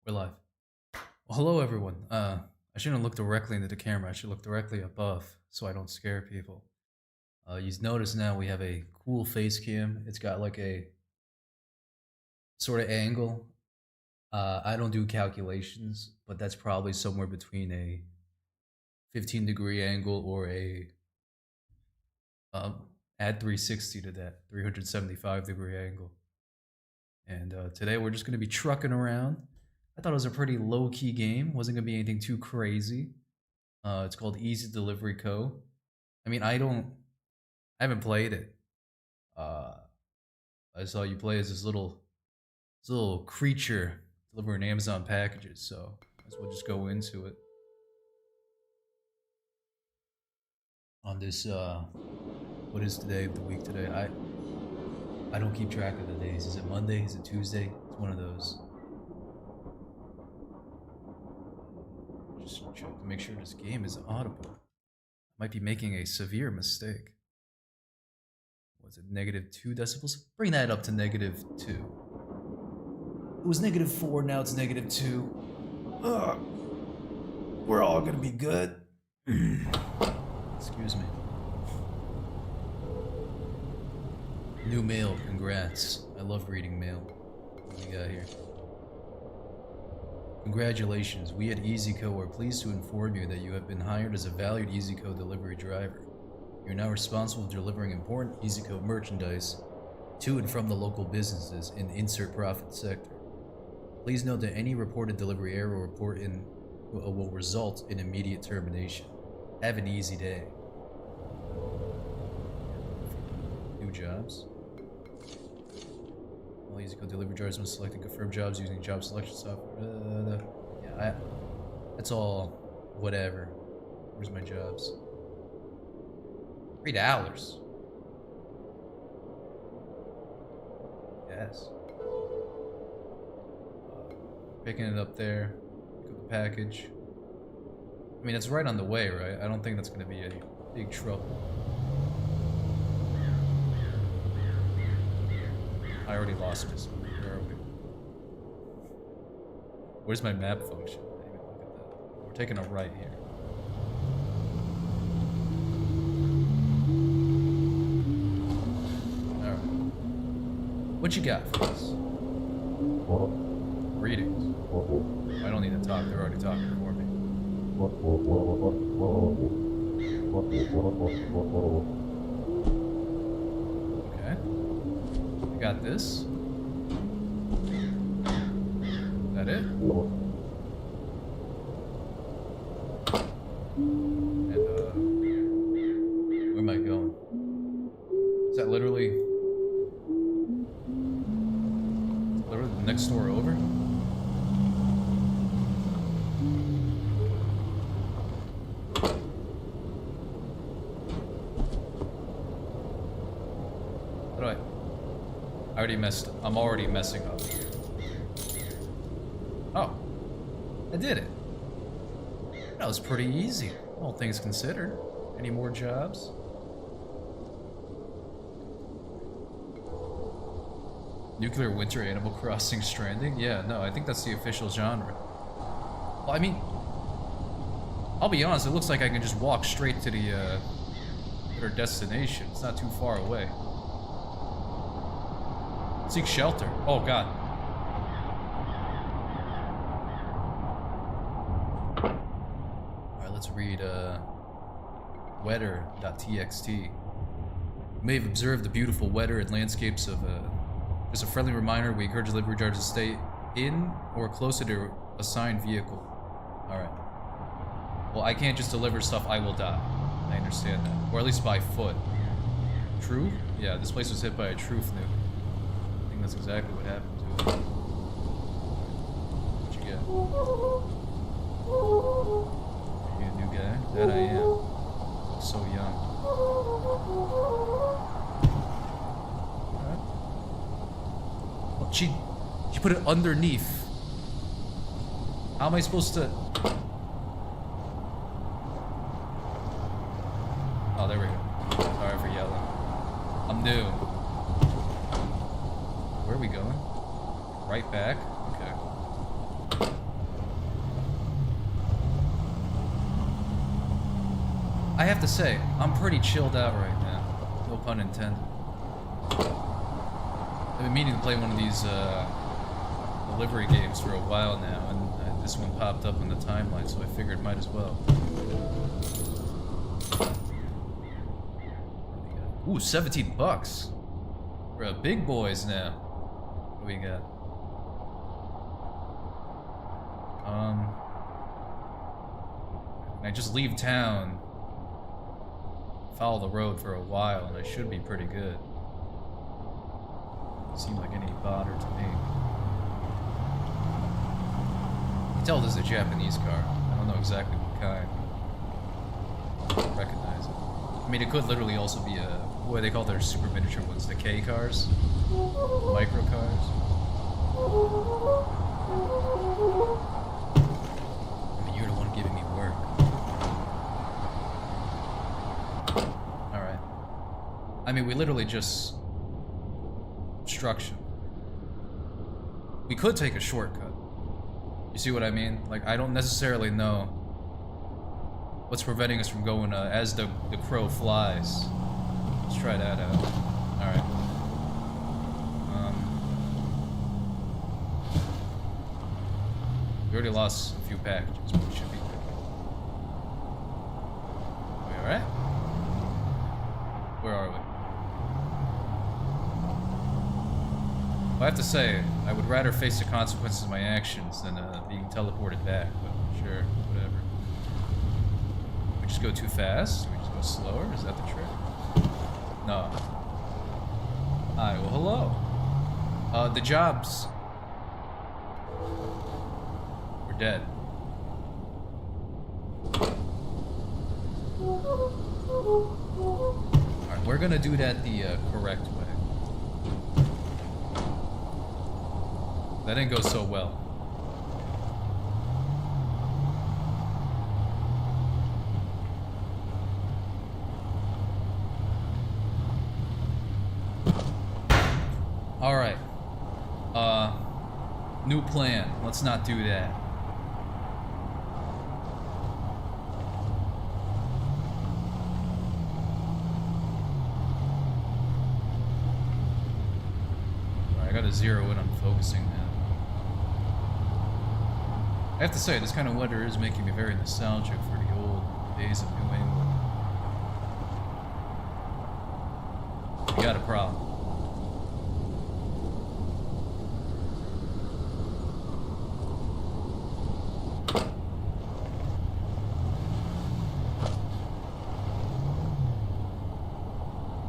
We're live. Well, hello everyone. I shouldn't look directly into the camera. I should look directly above so I don't scare people. You notice now we have a cool face cam. It's got like a sort of angle. I don't do calculations, but that's probably somewhere between a 15-degree angle or a add 360 to that 375-degree angle. And today we're just going to be trucking around. I thought it was a pretty low-key game. Wasn't going to be anything too crazy. It's called Easy Delivery Co. I mean, I haven't played it. Uh, I saw you play as this little creature delivering Amazon packages, so might as well just go into it. On this, what is today of the week today? I don't keep track of the days. Is it Monday? Is it Tuesday? It's one of those. Just check to make sure this game is audible. I might be making a severe mistake. Was it -2 decibels? Bring that up to -2. It was -4, now it's -2. Ugh. We're all gonna be good. Excuse me. New mail, congrats. I love reading mail. What do we got here? Congratulations, we at EasyCo are pleased to inform you that you have been hired as a valued EasyCo delivery driver. You're now responsible for delivering important EasyCo merchandise to and from the local businesses in the insert profit sector. Please note that any reported delivery error will result in immediate termination. Have an easy day. New jobs. All EasyCo delivery drivers must select and confirm jobs using job selection software. Yeah, that's all whatever. Where's my jobs? $3. Yes. Picking it up there. Pick up the package. I mean, it's right on the way, right? I don't think that's going to be any big trouble. I already lost this. Where are we? Where's my map function? I didn't even look at that. We're taking a right here. Alright. What you got for us? Greetings. I don't need to talk, they're already talking for me. Okay. I got this. Is that it? And, where am I going? Is that literally the next store over? How do I'm already messing up. Oh. I did it. That was pretty easy, all things considered. Any more jobs? Nuclear Winter, Animal Crossing, Stranding? Yeah, no, I think that's the official genre. Well, I mean, I'll be honest, it looks like I can just walk straight to their destination. It's not too far away. Seek shelter. Oh, God. Alright, let's read, weather.txt. You may have observed the beautiful weather and landscapes of, just a friendly reminder, we encourage delivery drivers to stay in or close to their assigned vehicle. Alright. Well, I can't just deliver stuff, I will die. I understand that. Or at least by foot. True? Yeah, this place was hit by a truth nuke. I think that's exactly what happened to it. What you get? Are you a new guy? That I am. Look so young. Alright. Oh, she put it underneath. How am I supposed to... Oh, there we go. Sorry for yelling. I'm new. Where are we going? Right back? Okay. I have to say, I'm pretty chilled out right now. No pun intended. I've been meaning to play one of these delivery games for a while now, and this one popped up on the timeline, so I figured might as well. Ooh, 17 bucks. We're big boys now. What do we got? Can I just leave town? Follow the road for a while, and I should be pretty good. Doesn't seem like any bother to me. You can tell this is a Japanese car. I don't know exactly what kind. I don't recognize it. I mean, it could literally also be a, what do they call their super miniature ones? The K cars? Micro cars? I mean, you're the one giving me work. Alright. I mean, we literally just... obstruction. We could take a shortcut. You see what I mean? Like, I don't necessarily know what's preventing us from going as the crow flies. Let's try that out. Alright. We already lost a few packages, but we should be good. Are we alright? Where are we? Well, I have to say, I would rather face the consequences of my actions than being teleported back, but sure, whatever. We just go too fast? We just go slower? Is that the trick? No. Alright, well, hello. The jobs. We're dead. Alright, we're gonna do that the correct way. That didn't go so well. Alright. New plan. Let's not do that. Alright, I gotta zero in on focusing now. I have to say, this kind of weather is making me very nostalgic for the old days of New England. We got a problem.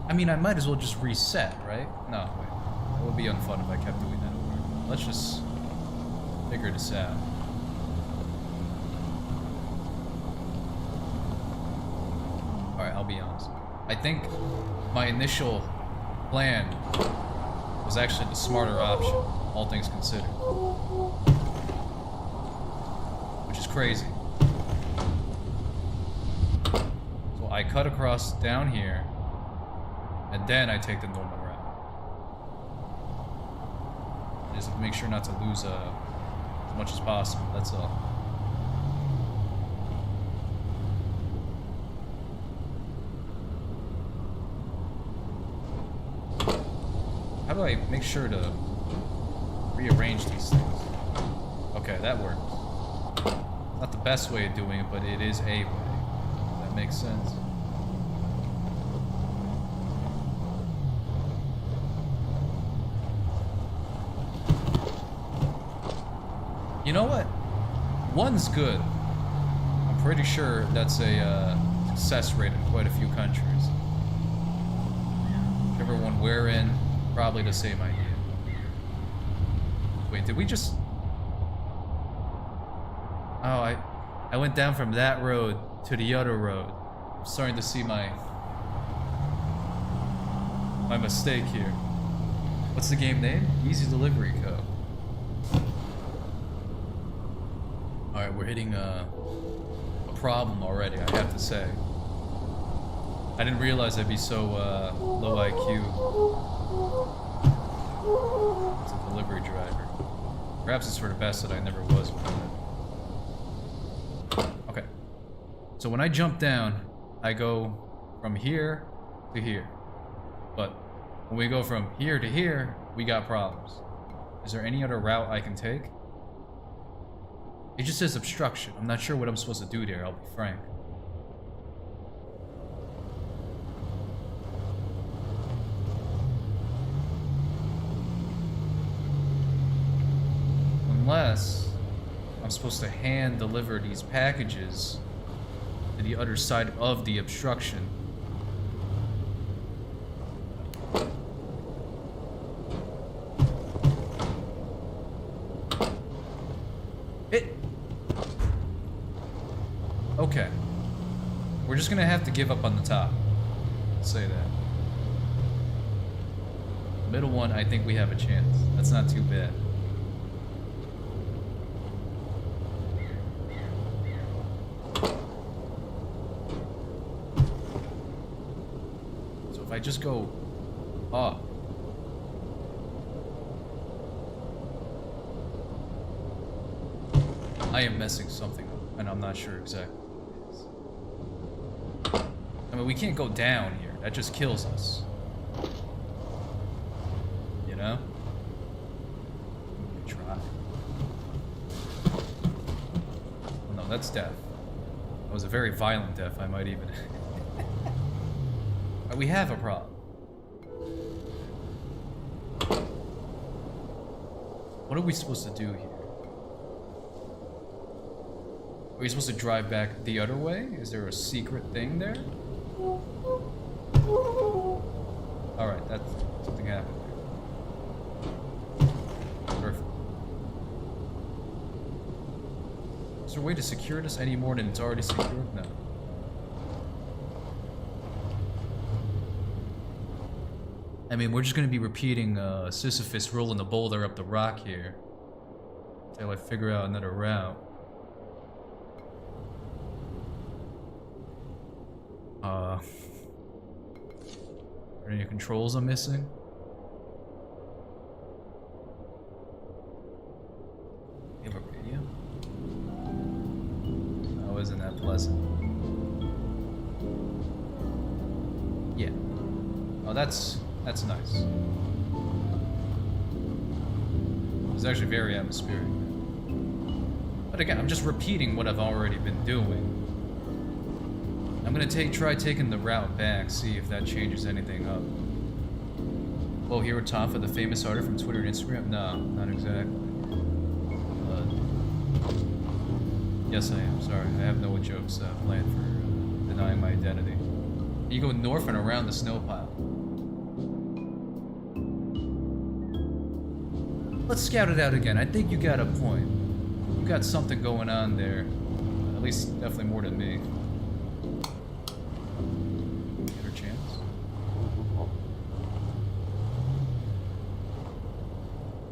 I mean, I might as well just reset, right? No, wait. That would be unfun if I kept doing that over. Let's just figure this out. Alright, I'll be honest. I think my initial plan was actually the smarter option, all things considered. Which is crazy. So I cut across down here, and then I take the normal route. Just make sure not to lose as much as possible, that's all. How do I make sure to rearrange these things? Okay, that works. Not the best way of doing it, but it is a way. That makes sense. You know what? One's good. I'm pretty sure that's a success rate in quite a few countries. Whichever one we're in, probably the same idea. Wait, did we just... Oh, I went down from that road to the other road. I'm starting to see my mistake here. What's the game name? Easy Delivery Co. Alright, we're hitting a problem already, I have to say. I didn't realize I'd be so low IQ. It's a delivery driver. Perhaps it's for the best that I never was before. Okay. So when I jump down, I go from here to here. But when we go from here to here, we got problems. Is there any other route I can take? It just says obstruction. I'm not sure what I'm supposed to do there, I'll be frank. Unless I'm supposed to hand deliver these packages to the other side of the obstruction. Okay. We're just gonna have to give up on the top. Let's say that. The middle one, I think we have a chance. That's not too bad. So if I just go up. I am messing something up, and I'm not sure exactly. I mean, we can't go down here. That just kills us. You know? Let me try. Oh, no, that's death. That was a very violent death, I might even... We have a problem. What are we supposed to do here? Are we supposed to drive back the other way? Is there a secret thing there? Alright, that's something happened there. Perfect. Is there a way to secure this any more than it's already secured? No. I mean, we're just gonna be repeating Sisyphus rolling the boulder up the rock here until I figure out another route. Are there any controls I'm missing? You have a radio? Oh, isn't that pleasant? Yeah. Oh, that's nice. It's actually very atmospheric. But again, I'm just repeating what I've already been doing. I'm gonna try taking the route back, see if that changes anything up. Oh, hero Toph, the famous artist from Twitter and Instagram? No, not exactly. Yes, I am. Sorry, I have no jokes planned for denying my identity. You go north and around the snow pile. Let's scout it out again. I think you got a point. You got something going on there. At least, definitely more than me.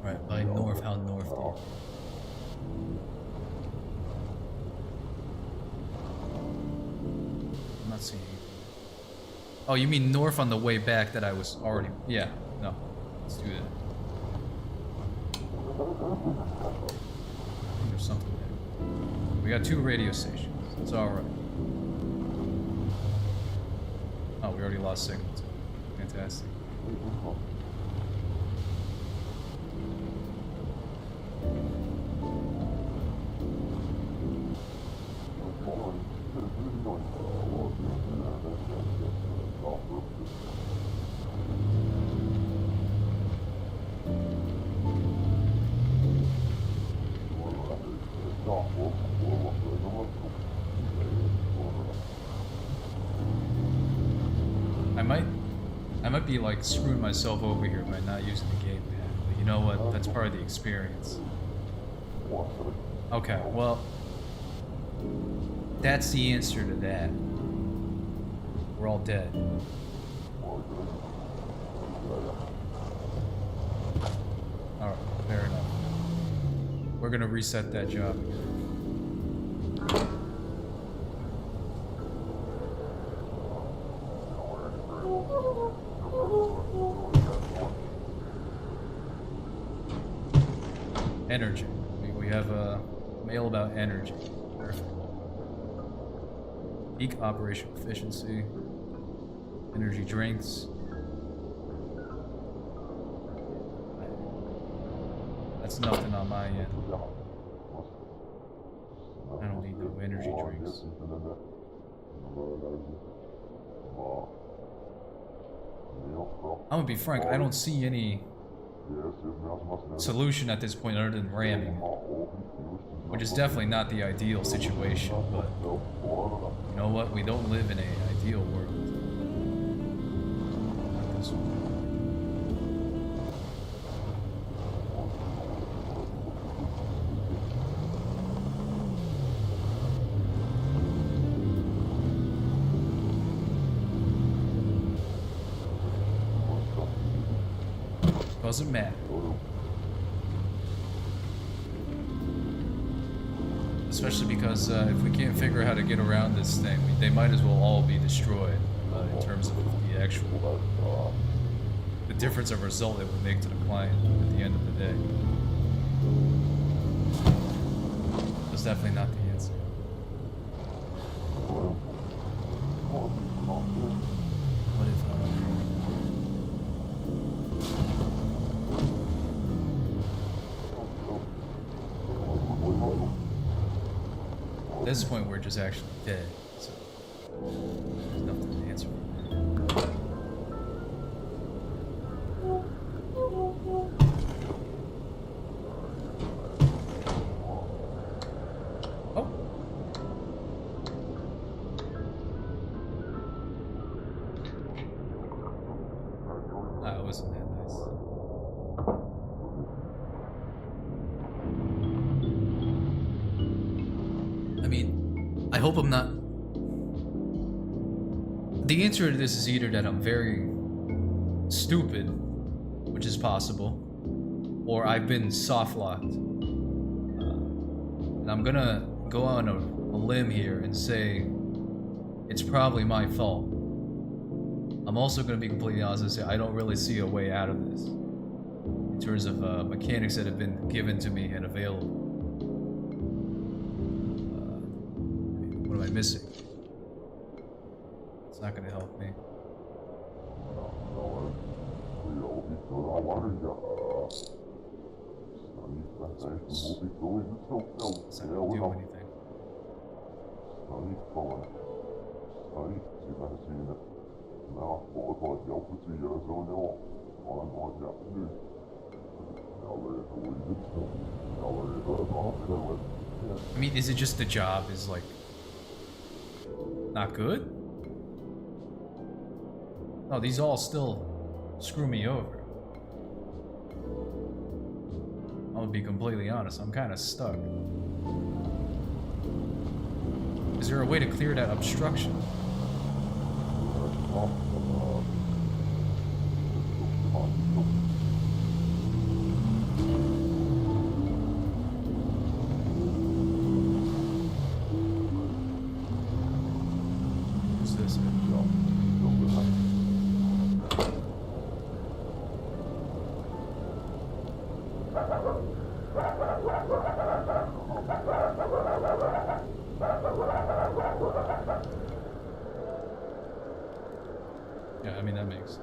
Right, by north, how north do you? I'm not seeing anything. Oh, you mean north on the way back that I was already... Yeah, no. Let's do that. I think there's something there. We got 2 radio stations. It's alright. Oh, we already lost signal too. Fantastic. I might be like screwing myself over here by not using the gamepad, but you know what? That's part of the experience. Okay, well, that's the answer to that. We're all dead. Alright, fair enough. We're gonna reset that job again. Energy. we have a mail about energy. Perfect. Peak operational efficiency. Energy drinks. That's nothing on my end. I don't need no energy drinks. I'm gonna be frank, I don't see any solution at this point other than ramming it. Which is definitely not the ideal situation, but you know what? We don't live in an ideal world. Not this one. Doesn't matter. Especially because if we can't figure out how to get around this thing, they might as well all be destroyed in terms of the actual the difference of result it would make to the client at the end of the day. That's definitely not the answer. What if at this point, we're just actually dead, so there's nothing to answer. Oh! That wasn't that nice. I mean, I hope I'm not... The answer to this is either that I'm very stupid, which is possible, or I've been soft-locked. And I'm gonna go on a limb here and say it's probably my fault. I'm also gonna be completely honest and say I don't really see a way out of this in terms of mechanics that have been given to me and available. What am I missing? It's not gonna help me. It's not gonna do anything. I mean, is it just the job is like not good? No, these all still screw me over. I'm gonna be completely honest, I'm kind of stuck. Is there a way to clear that obstruction? What's this? Yeah, I mean, that makes sense.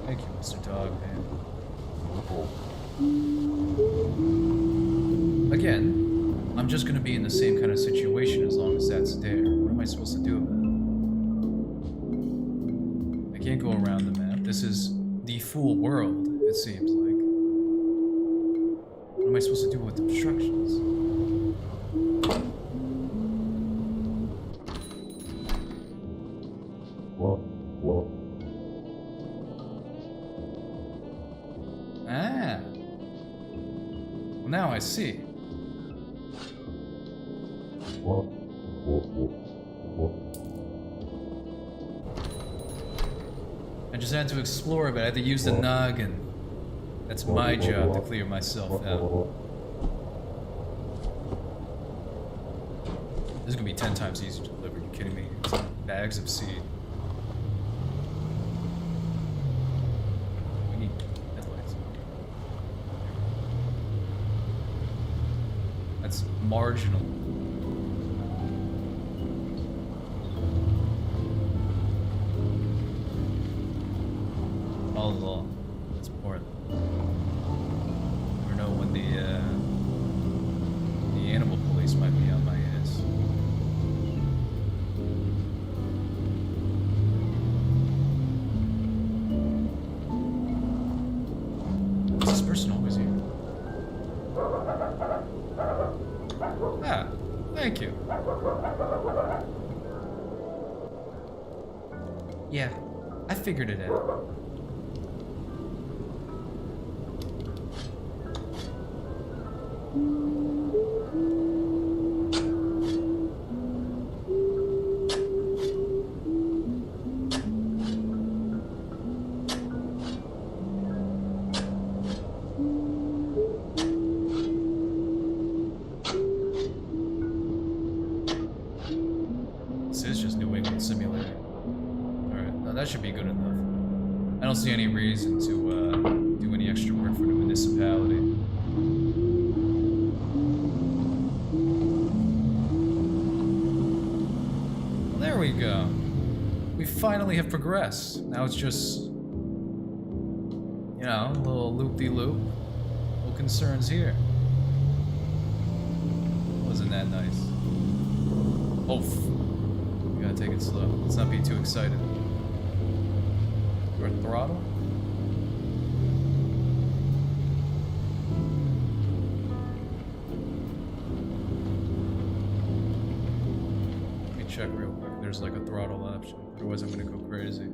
Thank you, Mr. Dogman. Again, I'm just gonna be in the same kind of situation as long as that's there. What am I supposed to do about it? I can't go around the map. This is the full world, it seems like. What am I supposed to do with obstructions? Ah. Well, now I see. I just had to explore, but I had to use the noggin. That's my job to clear myself out. This is gonna be 10 times easier to deliver. You kidding me? It's bags of seed. That's marginal. All the law. That's important. Never know when the animal police might be on my ass. Is this person always here? Ah, thank you. Yeah, I figured it out. This is just New England Simulator. Alright, now that should be good enough. I don't see any reason to do any extra work for the municipality. Well, there we go. We finally have progressed. Now it's just, you know, a little loop-de-loop. No concerns here. Wasn't that nice? Oh, we gotta take it slow. Let's not be too excited. Or throttle? Let me check real quick. There's like a throttle option. Otherwise I'm gonna go crazy.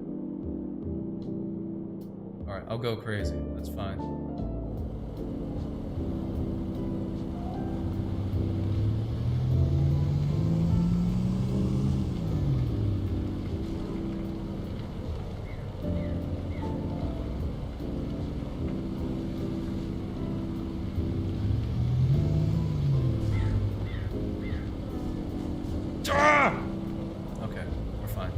Alright, I'll go crazy. That's fine. Okay, we're fine.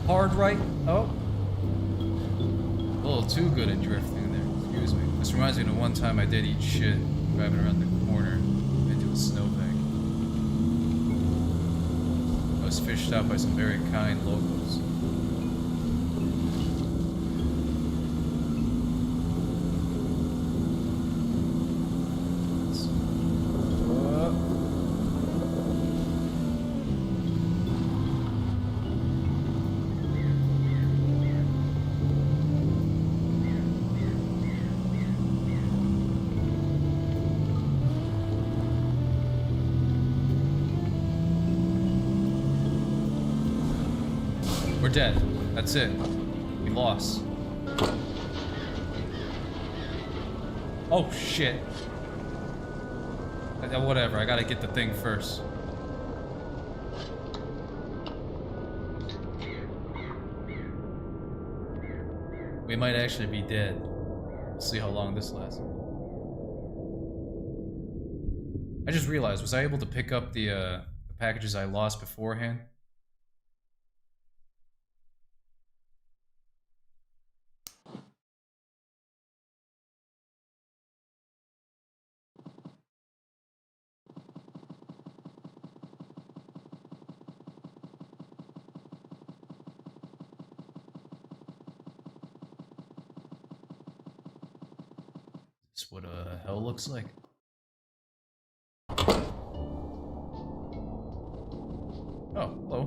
Hard right. Oh. A little too good at drifting there. Excuse me. This reminds me of the one time I did eat shit driving around the corner into a snowbank. I was fished out by some very kind locals. We're dead. That's it. We lost. Oh, shit. Whatever, I gotta get the thing first. We might actually be dead. We'll see how long this lasts. I just realized, was I able to pick up the packages I lost beforehand? Is this what hell looks like? Oh, hello.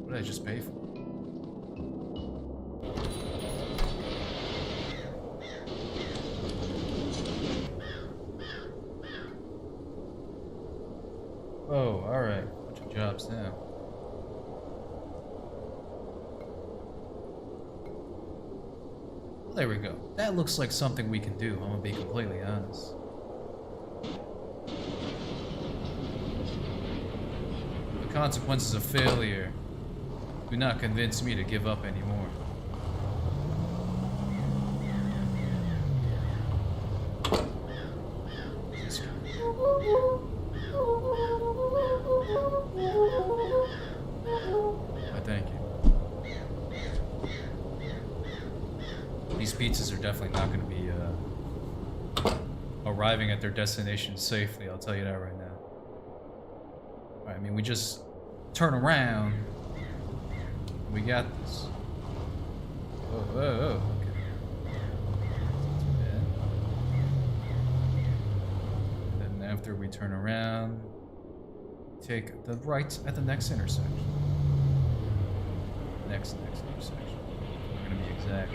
What did I just pay for? Oh, alright. Bunch of jobs now. There we go. That looks like something we can do, I'm gonna be completely honest. The consequences of failure do not convince me to give up anymore. Thank you. These pizzas are definitely not going to be arriving at their destination safely, I'll tell you that right now. Alright, I mean, we just turn around. We got this. Oh, oh, oh, okay. Then after we turn around, take the right at the next intersection. Next intersection. We're gonna be exact.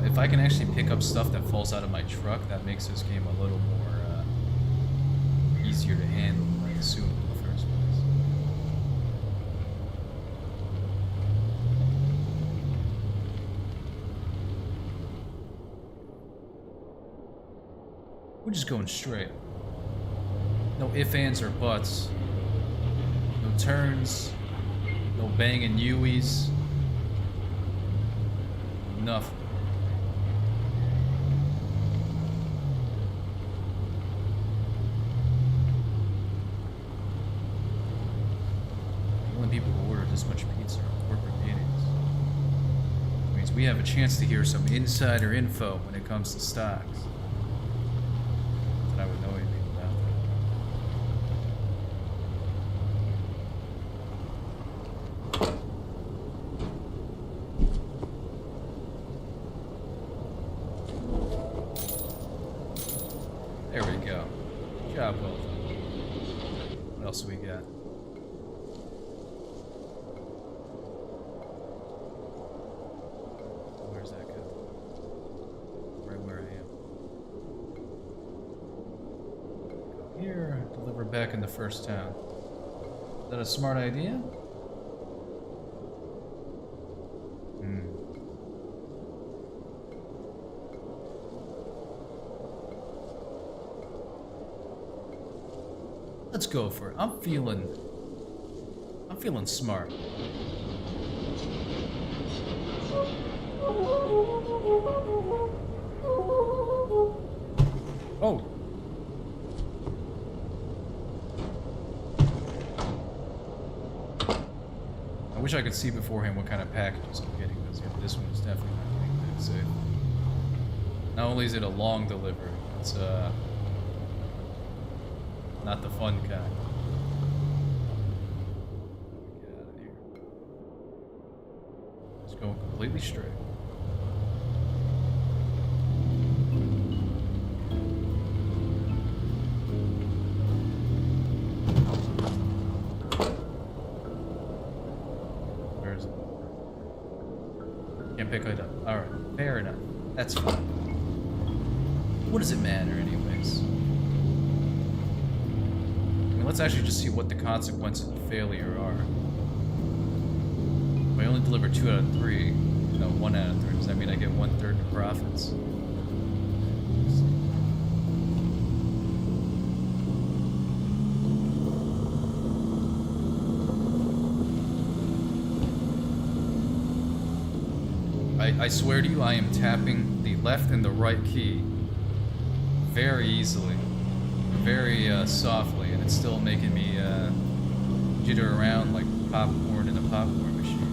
If I can actually pick up stuff that falls out of my truck, that makes this game a little more easier to handle, I assume, in the first place. We're just going straight. No ifs, ands, or buts. No turns. No banging U's. Nothing. People who order this much pizza on corporate meetings. It means we have a chance to hear some insider info when it comes to stocks. Not that I would know anything about that. There we go. Good job, well done. What else do we got? Here, deliver back in the first town. Is that a smart idea? Let's go for it. I'm feeling smart. Oh. I wish I could see beforehand what kind of packages I'm getting, because this one is definitely not getting that safe. Not only is it a long delivery, it's not the fun kind. Get out of here. Just going completely straight. Pick it up. Alright, fair enough. That's fine. What does it matter anyways? I mean, let's actually just see what the consequences of failure are. If I only deliver 2 out of 3, no, 1 out of 3, does that mean I get 1/3 of profits? I swear to you, I am tapping the left and the right key very easily, very softly, and it's still making me jitter around like popcorn in a popcorn machine.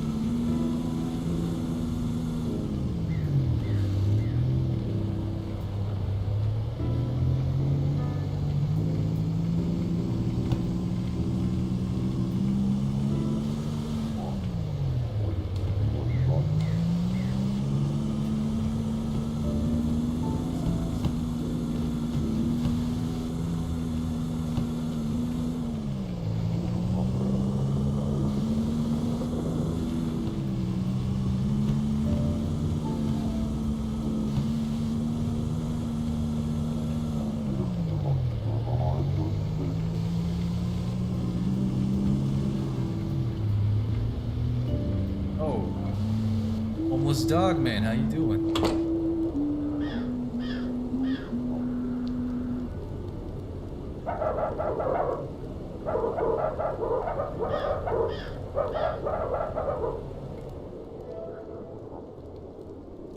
Homeless dog man, how you doing?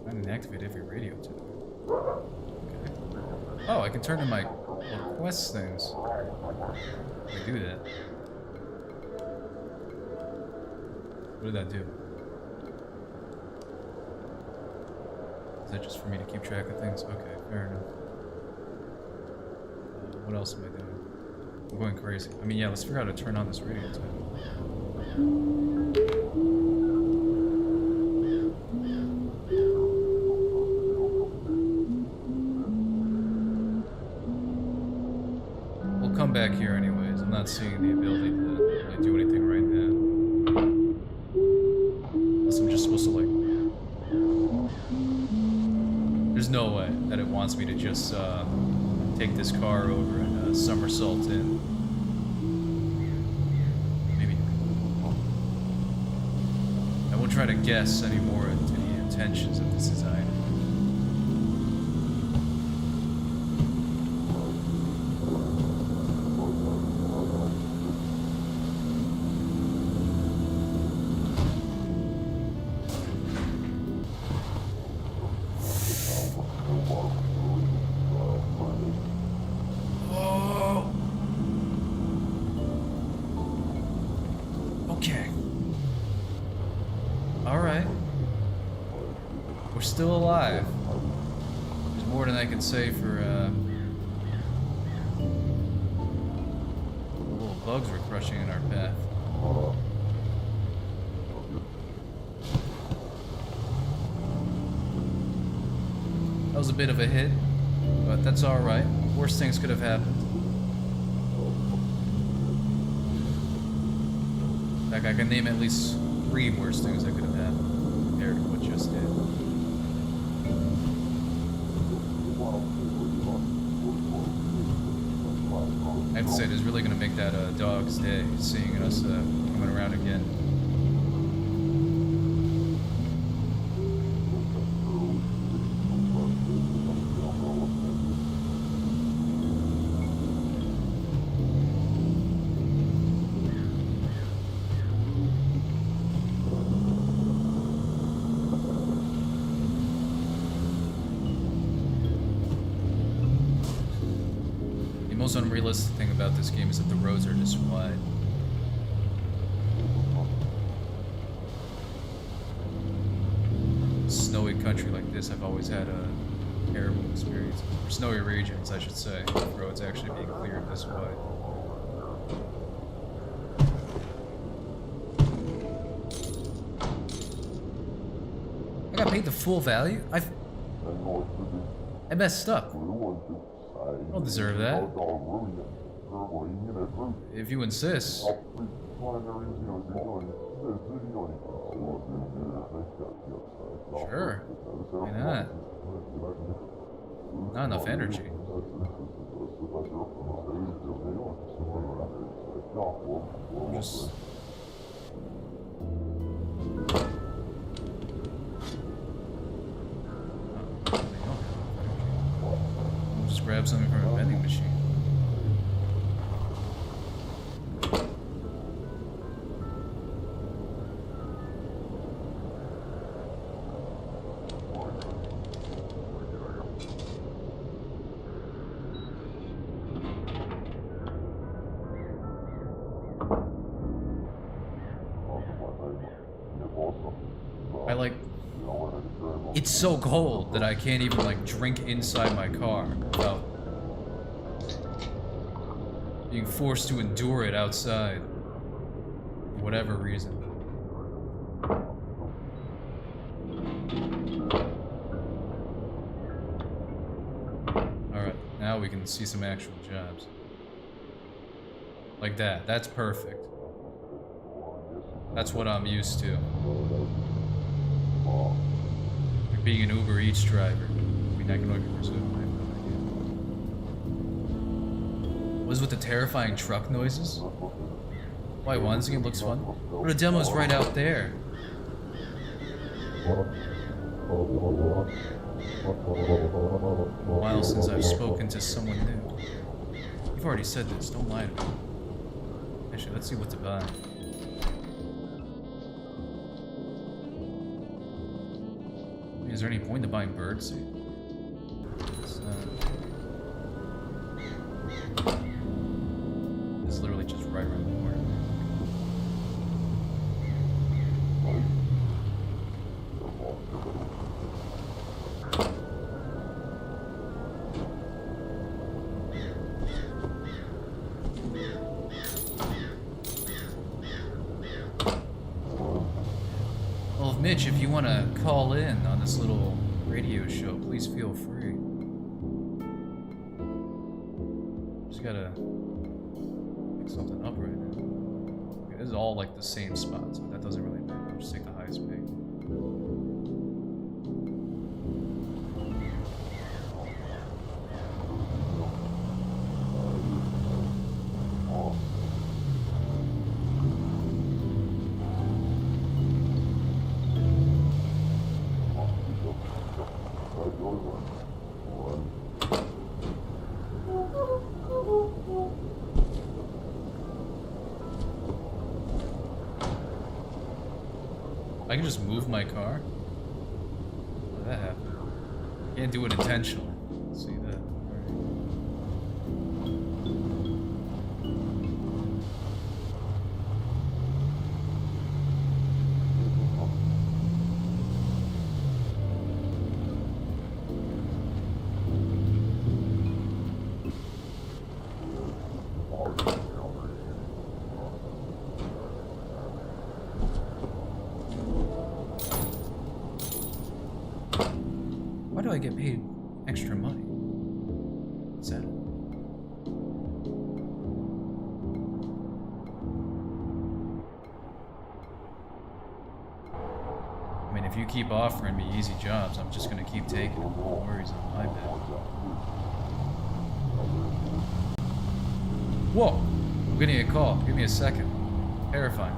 I didn't activate every radio today. Okay. Oh, I can turn in my quest things. I do that. What did that do? Is that just for me to keep track of things? Okay, fair enough. What else am I doing? I'm going crazy. I mean, yeah, let's figure out how to turn on this radio too. We'll come back here anyways. I'm not seeing the ability to really do anything right now. Unless I'm just supposed to, like... There's no way that it wants me to just, take this car over and, somersault in. Maybe. I won't try to guess any more into the intentions of this design. Still alive. There's more than I can say for the little bugs we're crushing in our path. That was a bit of a hit, but that's alright. Worst things could have happened. In fact, I can name at least 3 worst things that could have happened compared to what just did. I have to say, it is really going to make that dog's day, seeing us coming around again. The most unrealistic thing about this game is that the roads are just wide. Snowy country like this, I've always had a terrible experience. Or snowy regions, I should say. Roads actually being cleared this wide. I got paid the full value? I messed up. I don't deserve that. If you insist. Sure. Why not? Not enough energy. I'm just... Just grab something from a vending machine. It's so cold that I can't even, like, drink inside my car without being forced to endure it outside for whatever reason. Alright, now we can see some actual jobs. Like that. That's perfect. That's what I'm used to. Being an Uber Eats driver. I mean, I can only presume. I have no idea. What is with the terrifying truck noises? Why, one, this game looks fun. But the demo's right out there. A while since I've spoken to someone new. You've already said this, don't lie to me. Actually, let's see what to buy. Is there any point to buying birdseed? It's literally just right around the corner. Well, Mitch, if you want to call in on this little radio show, please feel free. Just gotta pick something up right now. Okay, this is all like the same spot, so that doesn't really matter. I'll just take the highest pay. I can just move my car? How did that happen? Can't do it intentionally. Let's see that. Why do I get paid extra money? What's that? I mean, if you keep offering me easy jobs, I'm just gonna keep taking them. No worries on my bed. Whoa! I'm getting a call. Give me a second. Terrifying.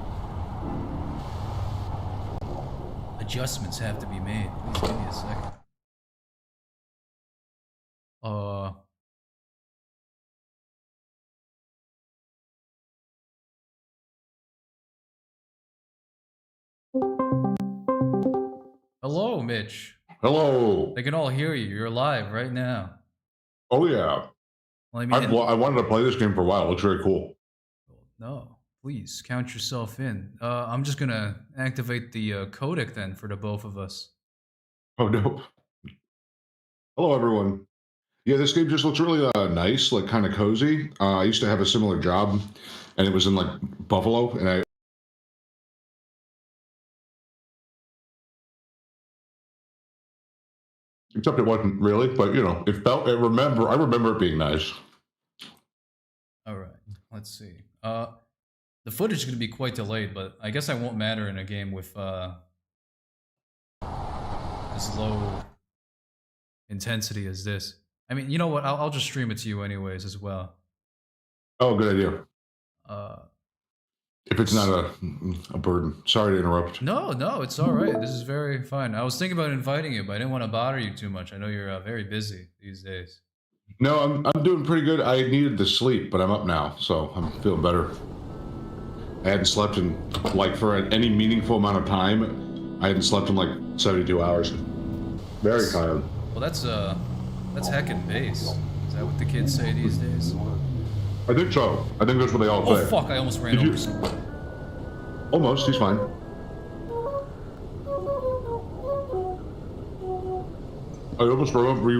Adjustments have to be made. Please give me a second. Hello, Mitch. Hello. They can all hear you. You're live right now. Oh yeah. Well, I wanted to play this game for a while. It looks very cool. No, please count yourself in. I'm just gonna activate the codec then for the both of us. Oh no. Hello everyone. Yeah, this game just looks really nice, like kind of cozy. I used to have a similar job, and it was in like Buffalo, and I. Except it wasn't really, but you know, it felt. I remember it being nice. All right, let's see. The footage is gonna be quite delayed, but I guess I won't matter in a game with as low intensity as this. I mean, you know what? I'll just stream it to you anyways as well. Oh, good idea. Uh, If it's not a burden. Sorry to interrupt. No, it's all right. This is very fine. I was thinking about inviting you, but I didn't want to bother you too much. I know you're very busy these days. No, I'm doing pretty good. I needed the sleep, but I'm up now, so I'm feeling better. I hadn't slept in like for any meaningful amount of time. I hadn't slept in like 72 hours. Very tired. Well, that's heckin' bass. Is that what the kids say these days? I think so. I think that's what they all say. Oh fuck! I almost ran over someone. Almost. He's fine. You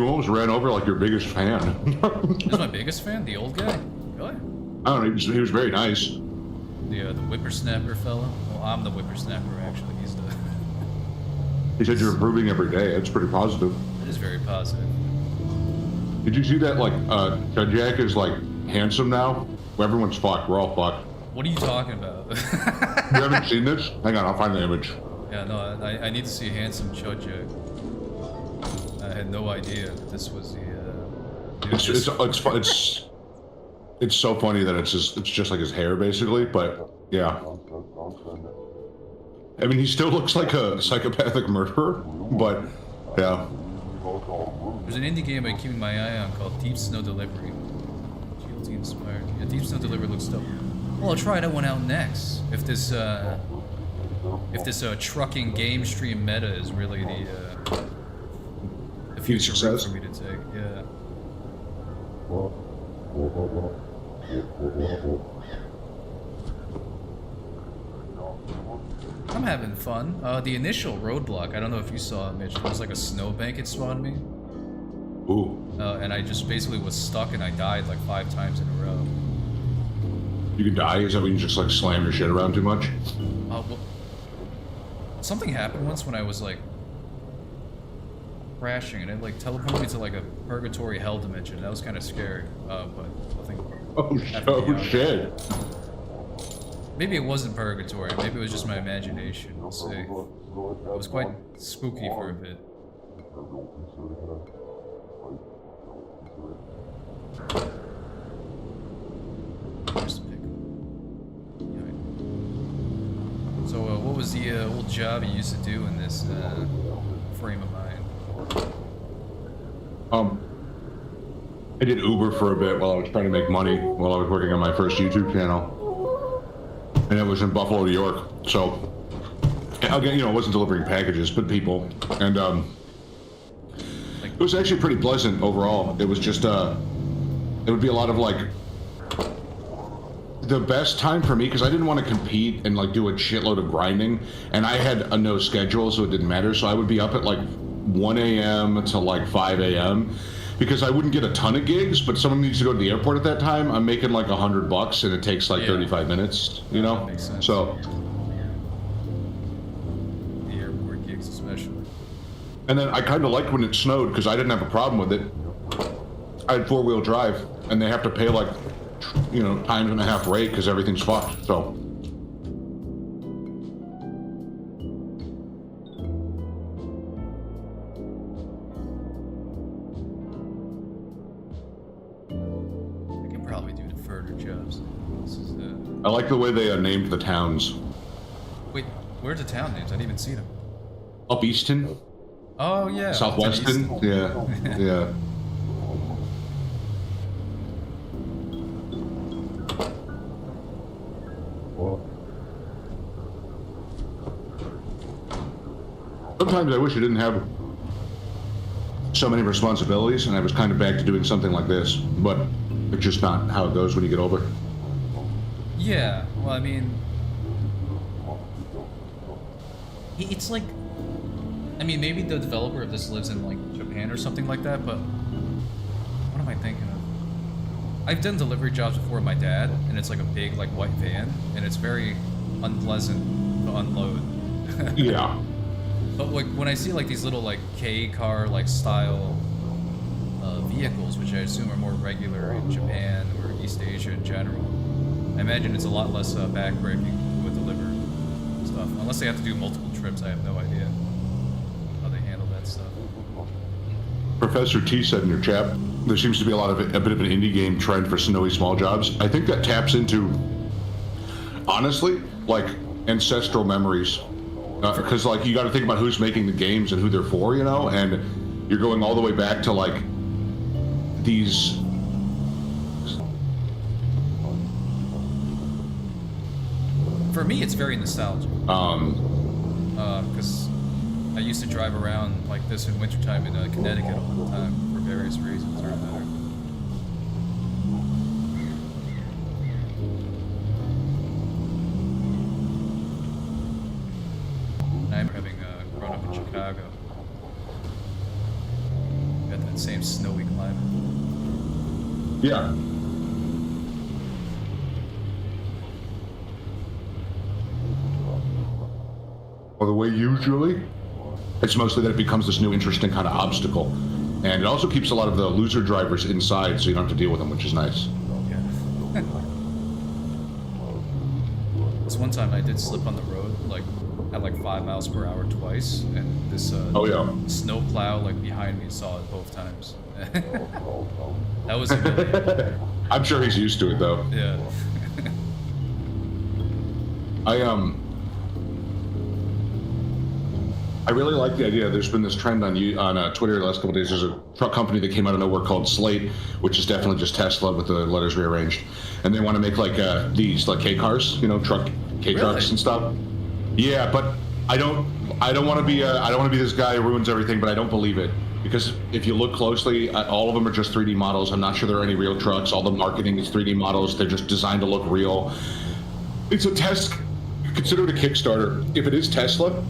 almost ran over like your biggest fan. Who's my biggest fan? The old guy? Really? I don't know. He was very nice. The whippersnapper fella? Well, I'm the whippersnapper actually. He's the. He said you're improving every day. It's pretty positive. It is very positive. Did you see that? Like, Jack is like handsome now. Everyone's fucked. We're all fucked. What are you talking about? You haven't seen this? Hang on, I'll find the image. Yeah, no, I need to see handsome Chudjak. I had no idea that this was the. It's so funny that it's just like his hair basically, but yeah. I mean, he still looks like a psychopathic murderer, but Yeah. There's an indie game I'm keeping my eye on called Deep Snow Delivery. GLT inspired. Yeah, Deep Snow Delivery looks dope. Well, I'll try that one out next. If this trucking game stream meta is really the future route for me to take. Yeah. I'm having fun. The initial roadblock, I don't know if you saw it, Mitch. It was like a snowbank it spawned me. Ooh. And I just basically was stuck and I died like 5 times in a row. You can die? Is that when you just like slam your shit around too much? Well, something happened once when I was like crashing and it like teleported me to like a purgatory hell dimension. That was kind of scary. But nothing. Oh shit. Maybe it wasn't purgatory. Maybe it was just my imagination. We'll see. It was quite spooky for a bit. Here's the pick. So, what was the old job you used to do in this frame of mind? I did Uber for a bit while I was trying to make money while I was working on my first YouTube channel. And it was in Buffalo, New York. So, again, I wasn't delivering packages, but people. And it was actually pretty pleasant overall. It was just, it would be a lot of like, the best time for me, because I didn't want to compete and like do a shitload of grinding. And I had a no schedule, so it didn't matter. So I would be up at like 1 a.m. to like 5 a.m. because I wouldn't get a ton of gigs, but someone needs to go to the airport at that time. I'm making like $100 and it takes like 35 minutes, That makes sense. So the airport gigs especially. And then I kind of liked when it snowed because I didn't have a problem with it. I had 4-wheel drive and they have to pay like, times and a half rate because everything's fucked, so. I like the way they named the towns. Wait, where's the town names? I didn't even see them. Up Easton. Oh yeah. Southweston. Yeah. Yeah. Sometimes I wish I didn't have so many responsibilities and I was kind of back to doing something like this, but it's just not how it goes when you get older. Yeah, well, I mean, it's like, maybe the developer of this lives in like Japan or something like that, but what am I thinking of? I've done delivery jobs before with my dad, and it's like a big like white van, and it's very unpleasant to unload. Yeah. But like when I see like these little like K car like style vehicles, which I assume are more regular in Japan or East Asia in general, I imagine it's a lot less backbreaking with delivery stuff. Unless they have to do multiple trips, I have no idea how they handle that stuff. Professor T said in your chat, there seems to be a bit of an indie game trend for snowy small jobs. I think that taps into, honestly, like ancestral memories. Because like you got to think about who's making the games and who they're for, and you're going all the way back to like these. For me, it's very nostalgic. Because I used to drive around like this in wintertime in Connecticut all the time for various reasons or another. I'm having grown up in Chicago. Got that same snowy climate. Yeah. Well, the way usually, it's mostly that it becomes this new interesting kind of obstacle. And it also keeps a lot of the loser drivers inside so you don't have to deal with them, which is nice. Yeah. This one time I did slip on the road, like at like 5 miles per hour twice, and this snow plow like behind me saw it both times. That was humiliating. I'm sure he's used to it though. Yeah. I really like the idea. There's been this trend on Twitter the last couple of days. There's a truck company that came out of nowhere called Slate, which is definitely just Tesla with the letters rearranged, and they want to make like these like K cars, truck K trucks and stuff. Yeah, but I don't want to be this guy who ruins everything, but I don't believe it. Because if you look closely, all of them are just 3D models. I'm not sure there are any real trucks. All the marketing is 3D models. They're just designed to look real. It's a test. Consider it a Kickstarter. If it is Tesla,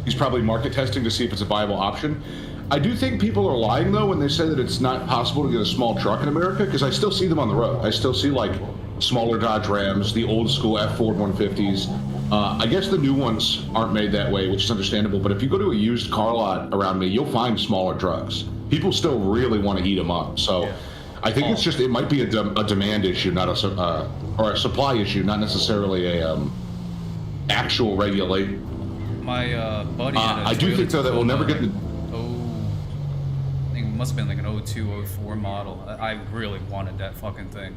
he's probably market testing to see if it's a viable option. I do think people are lying, though, when they say that it's not possible to get a small truck in America, because I still see them on the road. I still see, like, smaller Dodge Rams, the old school F-Ford 150s. I guess the new ones aren't made that way, which is understandable, but if you go to a used car lot around me, you'll find smaller trucks. People still really want to eat them up, so yeah. I think it might be a demand issue, not or a supply issue, not necessarily a actual regulate. My buddy I do think, though, that we'll never get the... I think it must have been like an 02, 04 model. I really wanted that fucking thing.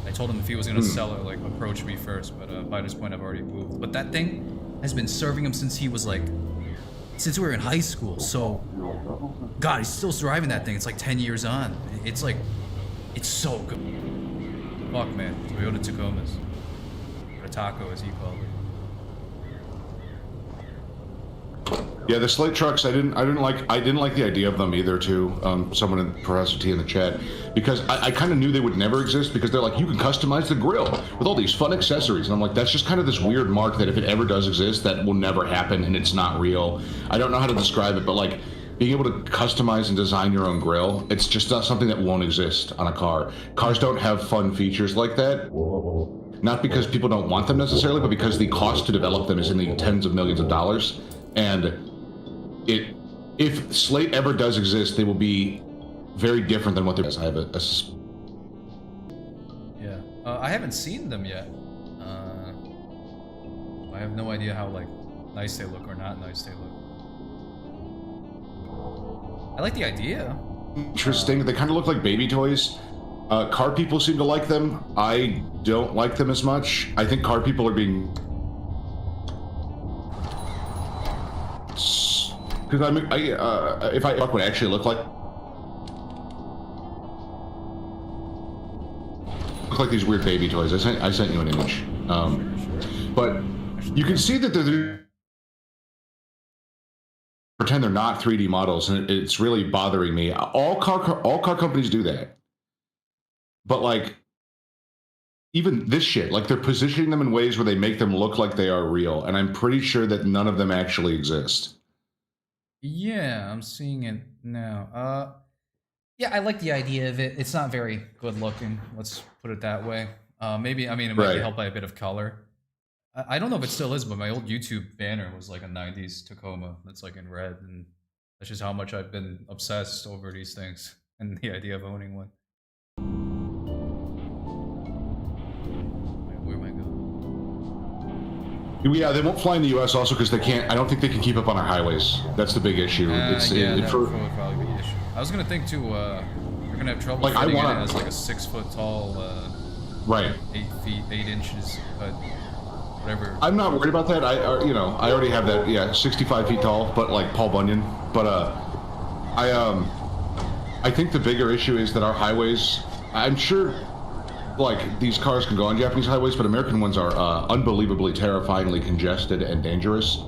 I told him if he was gonna sell it, like, approach me first, but by this point I've already moved. But that thing has been serving him since he was like, since we were in high school. So, God, he's still driving that thing. It's like 10 years on. It's like, it's so good. Fuck, man. Toyota Tacomas. Or Taco, as he called it. Yeah, the Slate trucks, I didn't like the idea of them either, too. Someone in Professor T in the chat, because I kind of knew they would never exist, because they're like, you can customize the grill with all these fun accessories, and I'm like, that's just kind of this weird mark that if it ever does exist, that will never happen, and it's not real. I don't know how to describe it, but like being able to customize and design your own grill, it's just not something that won't exist on a car. Cars don't have fun features like that. Not because people don't want them necessarily, but because the cost to develop them is in the tens of millions of dollars. And if Slate ever does exist, they will be very different than what they're. I have Yeah, I haven't seen them yet. I have no idea how like nice they look or not nice they look. I like the idea. Interesting. They kind of look like baby toys. Car people seem to like them. I don't like them as much. I think car people are being. Because if I what it actually look like these weird baby toys. I sent you an image, but you can see that they're pretend they're not 3D models, and it's really bothering me. All car companies do that, but like even this shit, like they're positioning them in ways where they make them look like they are real, and I'm pretty sure that none of them actually exist. Yeah, I'm seeing it now. Yeah, I like the idea of it. It's not very good looking. Let's put it that way. Maybe, I mean, it might be helped by a bit of color. I don't know if it still is, but my old YouTube banner was like a 90s Tacoma that's like in red, and that's just how much I've been obsessed over these things and the idea of owning one. Where am I going? Yeah, they won't fly in the U.S. also because they can't. I don't think they can keep up on our highways. That's the big issue. That would probably be the issue. I was gonna think too. You're gonna have trouble fitting it as like a 6 foot tall, right? 8 feet 8 inches, but whatever. I'm not worried about that. I already have that. Yeah, 65 feet tall, but like Paul Bunyan. But I think the bigger issue is that our highways. I'm sure. Like, these cars can go on Japanese highways, but American ones are unbelievably terrifyingly congested and dangerous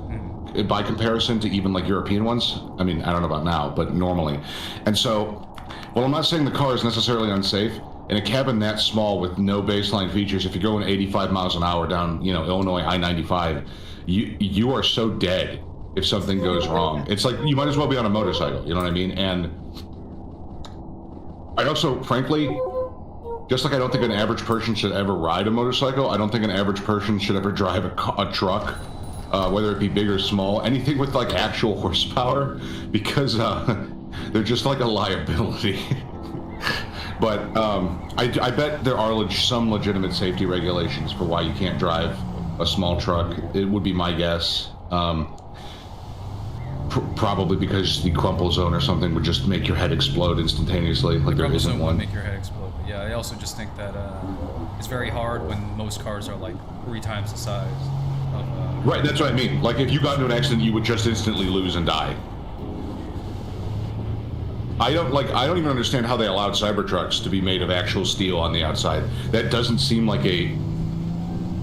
by comparison to even, like, European ones. I mean, I don't know about now, but normally. And so, well, I'm not saying the car is necessarily unsafe. In a cabin that small with no baseline features, if you're going 85 miles an hour down, Illinois I-95, you are so dead if something goes wrong. It's like, you might as well be on a motorcycle, you know what I mean? And I also, frankly... Just like I don't think an average person should ever ride a motorcycle, I don't think an average person should ever drive a truck, whether it be big or small, anything with like actual horsepower, because they're just like a liability. But I bet there are some legitimate safety regulations for why you can't drive a small truck. It would be my guess. Probably because the crumple zone or something would just make your head explode instantaneously. Like there isn't one. Make your head explode. Yeah, I also just think that it's very hard when most cars are like 3 times the size. Right, that's what I mean. Like, if you got into an accident, you would just instantly lose and die. I don't even understand how they allowed Cybertrucks to be made of actual steel on the outside. That doesn't seem like a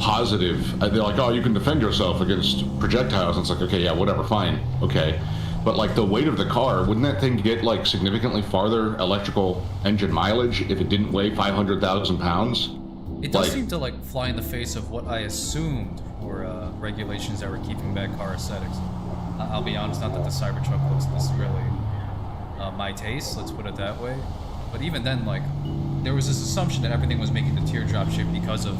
positive. They're like, oh, you can defend yourself against projectiles. And it's like, okay, yeah, whatever, fine, okay. But like the weight of the car, wouldn't that thing get like significantly farther electrical engine mileage if it didn't weigh 500,000 pounds? It does seem to like fly in the face of what I assumed were regulations that were keeping back car aesthetics. I'll be honest, not that the Cybertruck looks this really my taste, let's put it that way. But even then, like, there was this assumption that everything was making the teardrop shape because of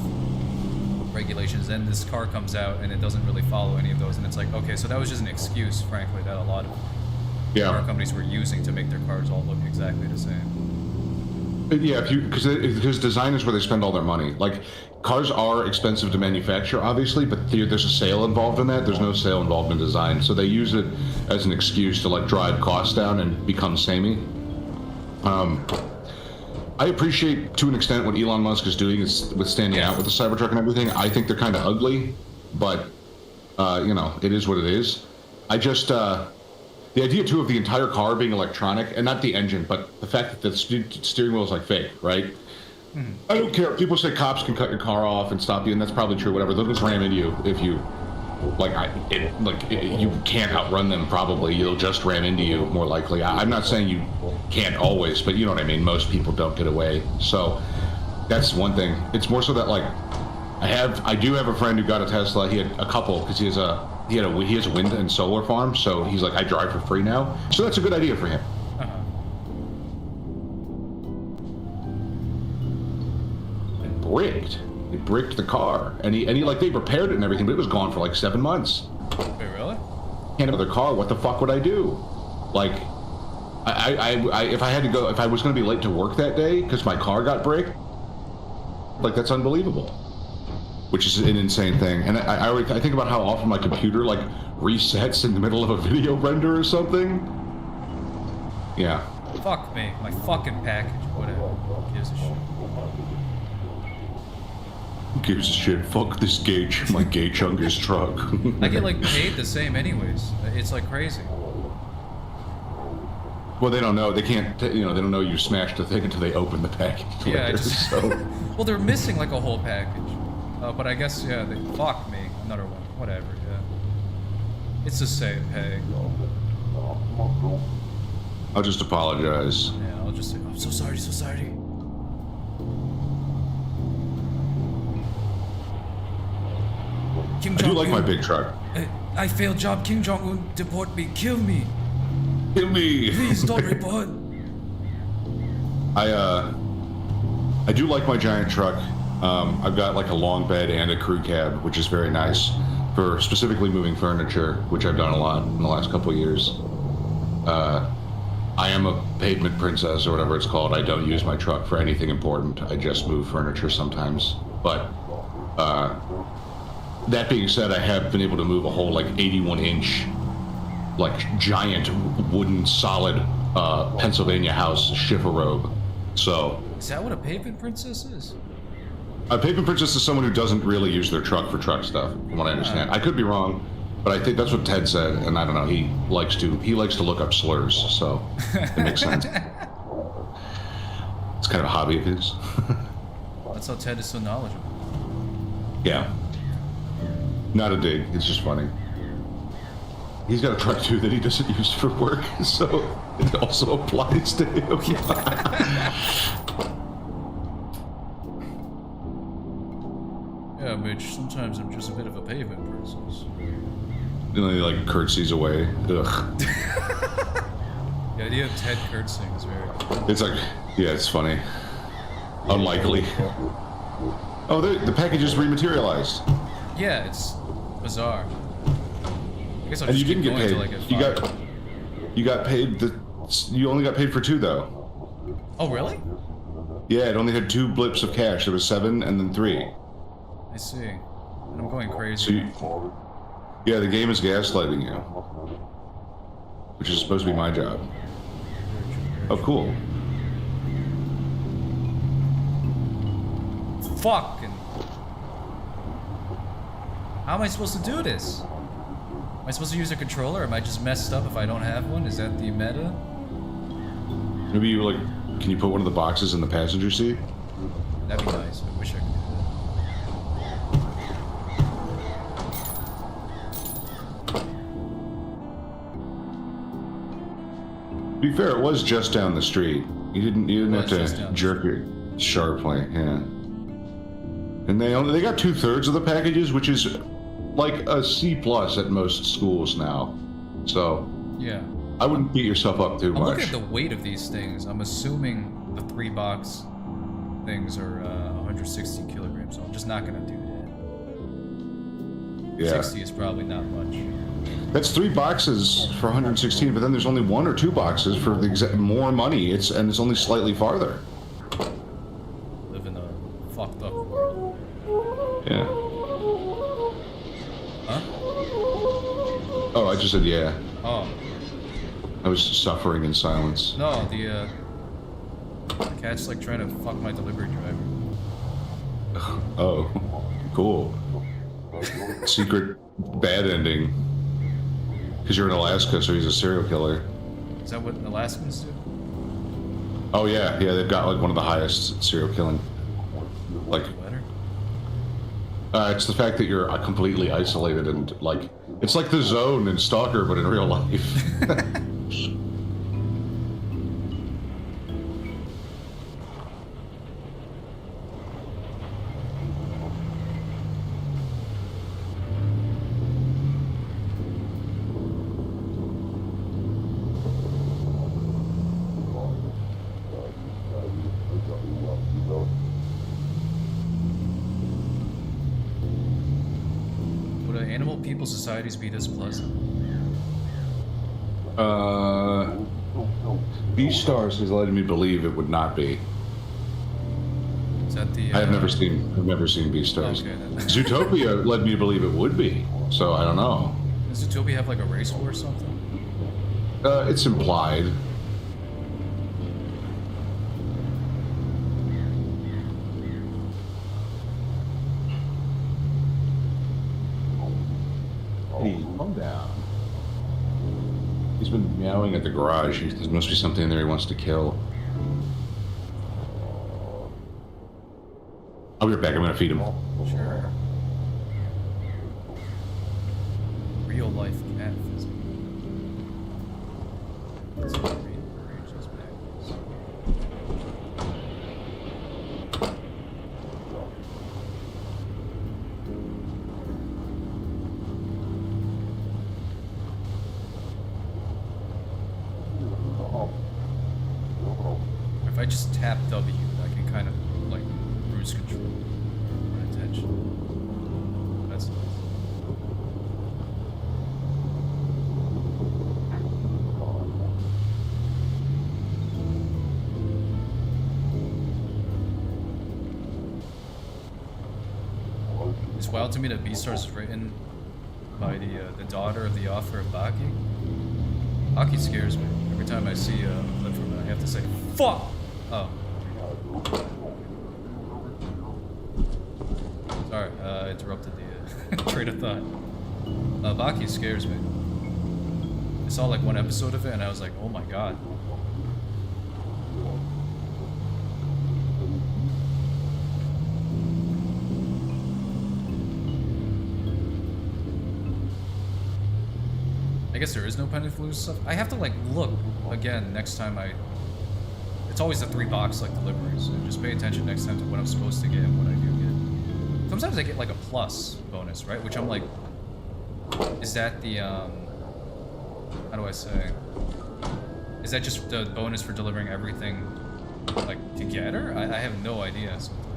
regulations. Then this car comes out and it doesn't really follow any of those, and it's like, okay, so that was just an excuse, frankly, that a lot of car companies were using to make their cars all look exactly the same. Yeah, because design is where they spend all their money. Like, cars are expensive to manufacture, obviously, but there's a sale involved in that. There's no sale involved in design, so they use it as an excuse to like drive costs down and become samey. I appreciate to an extent what Elon Musk is doing is with standing out with the Cybertruck and everything. I think they're kind of ugly, but you know, it is what it is. I just the idea too of the entire car being electronic, and not the engine, but the fact that the steering wheel is like fake, right? Mm-hmm. I don't care. People say cops can cut your car off and stop you, and that's probably true. Whatever, they'll just ram into you if you you can't outrun them. Probably you'll just ram into you more likely. I'm not saying you can't always, but you know what I mean. Most people don't get away, so that's one thing. It's more so that like I do have a friend who got a Tesla. He had a couple because he has a wind and solar farm. So he's like, I drive for free now. So that's a good idea for him. They bricked the car, and he like they repaired it and everything, but it was gone for like 7 months. Wait, really? Can't have their car. What the fuck would I do? Like, if I was going to be late to work that day because my car got bricked, like that's unbelievable. Which is an insane thing. And I think about how often my computer like resets in the middle of a video render or something. Yeah. Fuck me, my fucking package. Whatever. Who gives a shit? Who gives a shit? Fuck this Gage, my gay chungus truck. I get like paid the same anyways. It's like crazy. Well, they don't know. They can't. You know, they don't know you smashed the thing until they open the package. Yeah. Later, so. Well, they're missing like a whole package. But I guess yeah. Fuck me. Another one. Whatever. Yeah. It's the same pay. I'll just apologize. Yeah. I'll just say I'm so sorry. So sorry. I do like my big truck. I failed job. Kim Jong-un, deport me. Kill me. Kill me. Please don't report. I do like my giant truck. I've got like a long bed and a crew cab, which is very nice for specifically moving furniture, which I've done a lot in the last couple of years. I am a pavement princess or whatever it's called. I don't use my truck for anything important. I just move furniture sometimes. But that being said, I have been able to move a whole like 81-inch, like giant wooden solid Pennsylvania house chifforobe. So is that what a pavement princess is? A pavement princess is someone who doesn't really use their truck for truck stuff, from what I understand. I could be wrong, but I think that's what Ted said, and I don't know. He likes to look up slurs, so it makes sense. It's kind of a hobby of his. That's how Ted is so knowledgeable. Yeah. Not a dig. It's just funny. He's got a truck too that he doesn't use for work, so it also applies to him. Yeah, Mitch, sometimes I'm just a bit of a pavement princess. You know, he like curtsies away. Ugh. The idea of Ted curtsying is very... It's like, yeah, it's funny. Unlikely. Oh, the package is rematerialized. Yeah, it's bizarre. I guess I'll and just you didn't get paid. Until I get You got paid. You only got paid for 2 though. Oh really? Yeah, it only had 2 blips of cash. There was 7 and then 3. I see. And I'm going crazy. So yeah, the game is gaslighting you, which is supposed to be my job. Oh, cool. Fucking. How am I supposed to do this? Am I supposed to use a controller? Am I just messed up if I don't have one? Is that the meta? Maybe you like, can you put one of the boxes in the passenger seat? That'd be nice. I wish I could do To be fair, it was just down the street. You didn't have to jerk it sharply, yeah. And they got 2/3 of the packages, which is like a C+ at most schools now. So yeah. I wouldn't beat yourself up too much. I'm looking at the weight of these things. I'm assuming the 3-box things are 160 kilograms, so I'm just not gonna do that. Yeah. 60 is probably not much. That's 3 boxes for 116, but then there's only 1 or 2 boxes for the exact more money. It's only slightly farther. Live in a fucked up world. Yeah. Huh? Oh, I just said yeah. Oh. I was suffering in silence. No, the cat's like trying to fuck my delivery driver. Oh, cool. Secret bad ending. Because you're in Alaska, so he's a serial killer. Is that what Alaskans do? Oh yeah, they've got like one of the highest serial killing. Like, it's the fact that you're completely isolated and like, it's like the Zone in Stalker, but in real life. People societies be this pleasant? B-Stars has led me to believe it would not be. Is that the? I've never seen B-Stars. Okay, then. Zootopia led me to believe it would be. So I don't know. Does Zootopia have like a race war or something? It's implied. Hey, calm down. He's been meowing at the garage. There must be something in there he wants to kill. I'll be right back. I'm gonna feed him. Sure. Real life cat physics. Let's rearrange those backwards. If I just tap W, I can kind of like cruise control my attention. That's nice. It's wild to me that B-Stars is written by the daughter of the author of Baki. Baki scares me. Every time I see a clip from it, I have to say, fuck! Oh. Sorry, I interrupted the train of thought. Baki scares me. I saw like one episode of it and I was like, oh my god. I guess there is no penny for stuff. I have to like look again next time it's always the 3-box like deliveries. So just pay attention next time to what I'm supposed to get and what I do get. Sometimes I get like a plus bonus, right? Which I'm like, is that the how do I say? Is that just the bonus for delivering everything like together? I have no idea sometimes.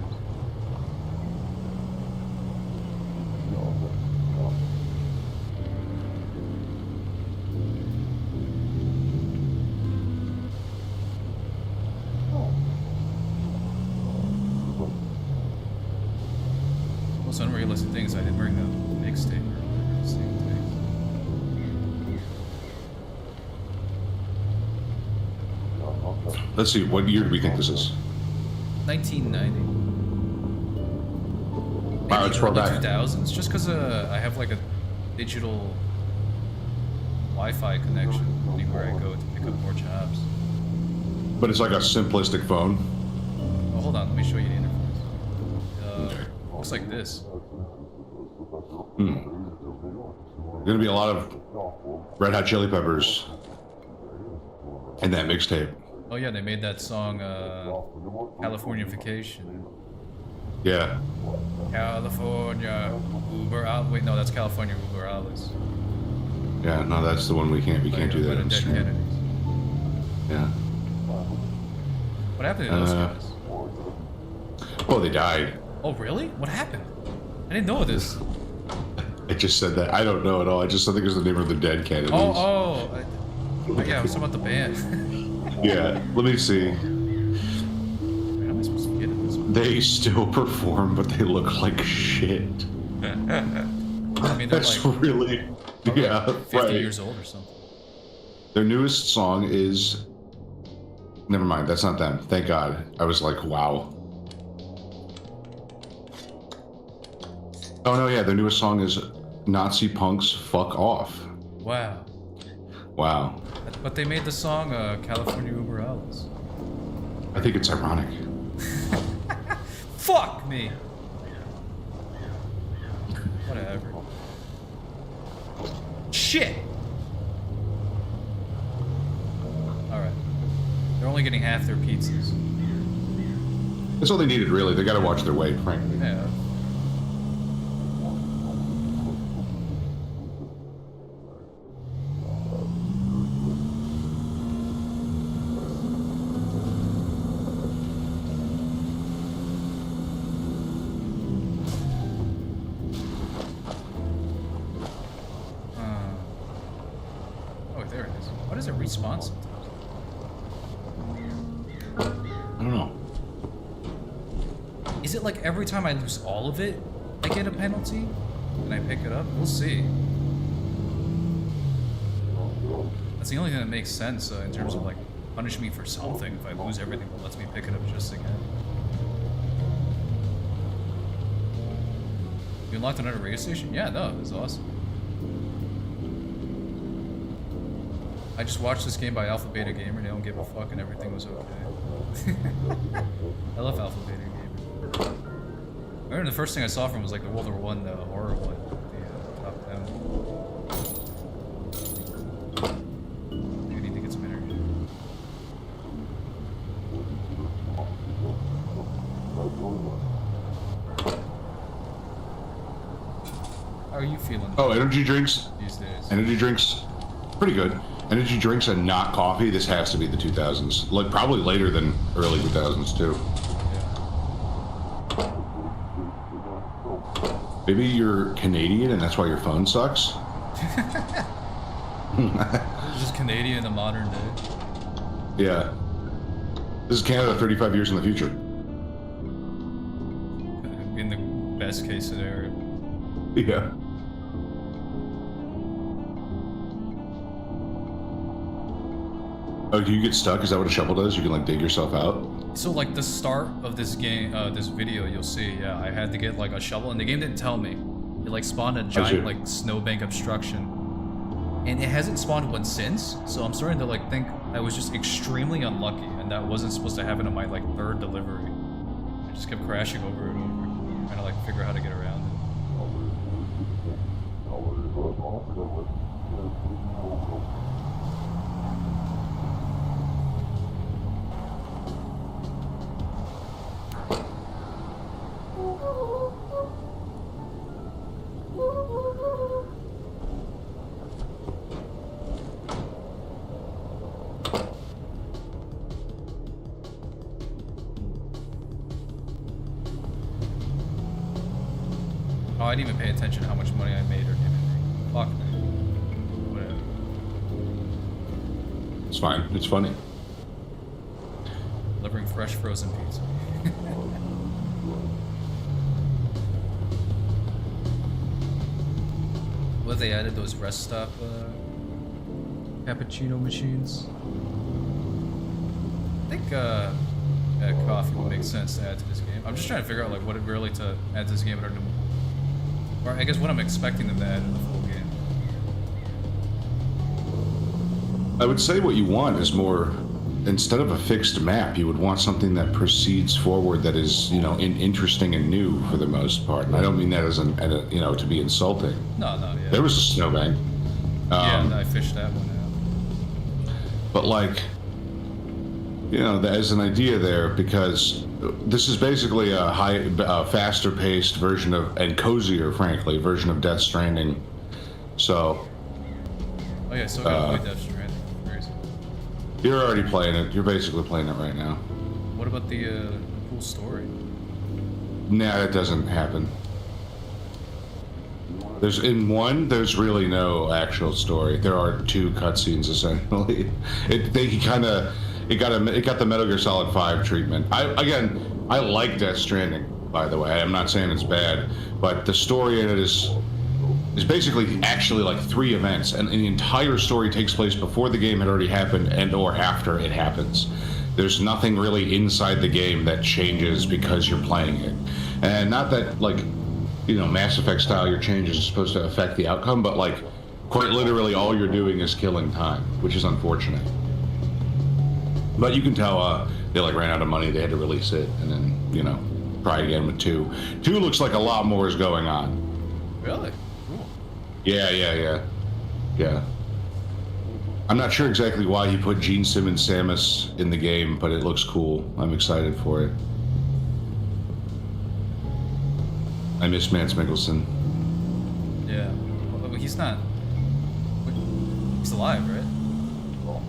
Most unrealistic things. I didn't bring the mixtape. Let's see, what year do we think this is? 1990. Wow, Maybe it's far early back. 2000s, just because I have like a digital Wi-Fi connection anywhere I go to pick up more jobs. But it's like a simplistic phone. Oh, hold on, let me show you the interface. Okay. Looks like this. Gonna be a lot of Red Hot Chili Peppers in that mixtape. Oh yeah, they made that song, Californification. Yeah. California, Uber Al. Wait, no, that's California Uber Alice. Yeah, no, that's the one we can't By do that the in Dead stream. Kennedys. Yeah. What happened to those guys? Oh, they died. Oh really? What happened? I didn't know this. I just said that. I don't know at all. I just think it's the name of the Dead Kennedys. Yeah, I was talking about the band. Yeah, let me see. Man, how am I supposed to get at this one? They still perform, but they look like shit. I mean, they're That's like, really, yeah, 50 right. years old or something. Their newest song is. Never mind, that's not them. Thank God. I was like, wow. Oh no, yeah, their newest song is Nazi Punks Fuck Off. Wow. Wow. But they made the song California Uber Alice. I think it's ironic. Fuck me! Whatever. Shit! Alright. They're only getting half their pizzas. That's all they needed, really. They gotta watch their weight, frankly. Yeah. Oh, there it is. Why does it respawn sometimes? I don't know. Is it like every time I lose all of it, I get a penalty? And I pick it up? We'll see. That's the only thing that makes sense in terms of like punish me for something if I lose everything that lets me pick it up just again. You unlocked another radio station? Yeah, no, it was awesome. I just watched this game by Alpha Beta Gamer, they don't give a fuck and everything was okay. I love Alpha Beta Gamer. I remember the first thing I saw from was like the World War I horror one, the top down. I need to get some energy. How are you feeling? Oh, energy drinks? These days? Energy drinks? Pretty good. Energy drinks and not coffee, this has to be the 2000s. Like, probably later than early 2000s, too. Maybe you're Canadian and that's why your phone sucks? This is Canadian in the modern day. Yeah. This is Canada 35 years in the future. In the best case scenario. Yeah. Oh, do you get stuck? Is that what a shovel does? You can like dig yourself out? So like the start of this game, this video, you'll see, yeah, I had to get like a shovel and the game didn't tell me. It like spawned a giant like snowbank obstruction. And it hasn't spawned one since, so I'm starting to like think I was just extremely unlucky and that wasn't supposed to happen on my like third delivery. I just kept crashing over and over, trying to like figure out how to get around it. Oh, I didn't even pay attention to how much money I made or anything. Fuck me. Whatever. It's fine. It's funny. Delivering fresh frozen pizza. What, they added those rest stop cappuccino machines? I think coffee would make sense to add to this game. I'm just trying to figure out like what really to add to this game, or I guess what I'm expecting them to add in the full game. I would say what you want is more, instead of a fixed map, you would want something that proceeds forward that is, interesting and new for the most part. And I don't mean that as to be insulting. No, yeah. There was a snowbank. I fished that one out. But like, as an idea there, because this is basically a faster paced version of, and cozier, frankly, version of Death Stranding. So. Oh yeah, so gotta play Death Stranding. You're already playing it. You're basically playing it right now. What about the cool story? Nah, that doesn't happen. There's really no actual story. There are 2 cutscenes essentially. It got the Metal Gear Solid 5 treatment. I like Death Stranding, by the way. I'm not saying it's bad, but the story in it is basically actually like 3 events, and the entire story takes place before the game had already happened and or after it happens. There's nothing really inside the game that changes because you're playing it. And not that like, Mass Effect style, your changes are supposed to affect the outcome, but like quite literally all you're doing is killing time, which is unfortunate. But you can tell they like ran out of money, they had to release it, and then, try again with 2. 2 looks like a lot more is going on. Really? Cool. Yeah. I'm not sure exactly why he put Gene Simmons Samus in the game, but it looks cool. I'm excited for it. I miss Mads Mikkelsen. Yeah. Well, he's not... He's alive, right?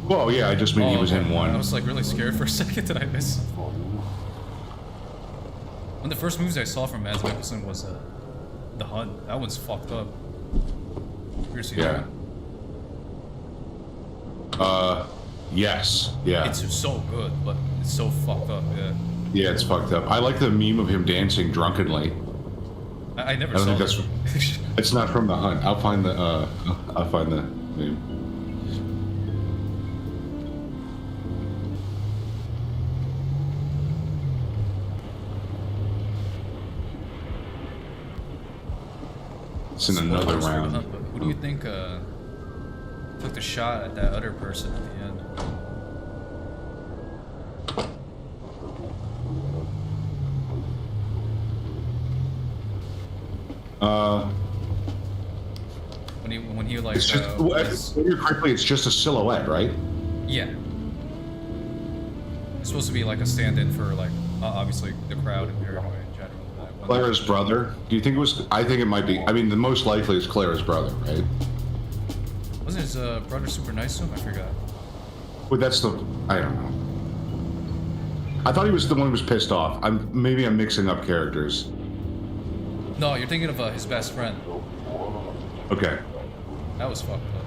Well, yeah, I just mean he was in 1. I was like really scared for a second that I missed. One of the first movies I saw from Mads Mikkelsen was The Hunt. That one's fucked up. You ever seen that one? Yes. Yeah. It's so good, but it's so fucked up, yeah. Yeah, it's fucked up. I like the meme of him dancing drunkenly. I never I don't saw think that. that's... It's not from The Hunt. I'll find the meme. It's in another round. Hunt, but who do you think took the shot at that other person at the end? When he like it's just, correctly, it's just a silhouette, right? Yeah. It's supposed to be like a stand-in for like obviously the crowd and Paraguay in general. Clara's brother? Do you think it was? I think it might be. I mean, the most likely is Clara's brother, right? Wasn't his brother super nice to him? I forgot. Well, that's the. I don't know. I thought he was the one who was pissed off. Maybe I'm mixing up characters. No, you're thinking of his best friend. Okay. That was fucked up.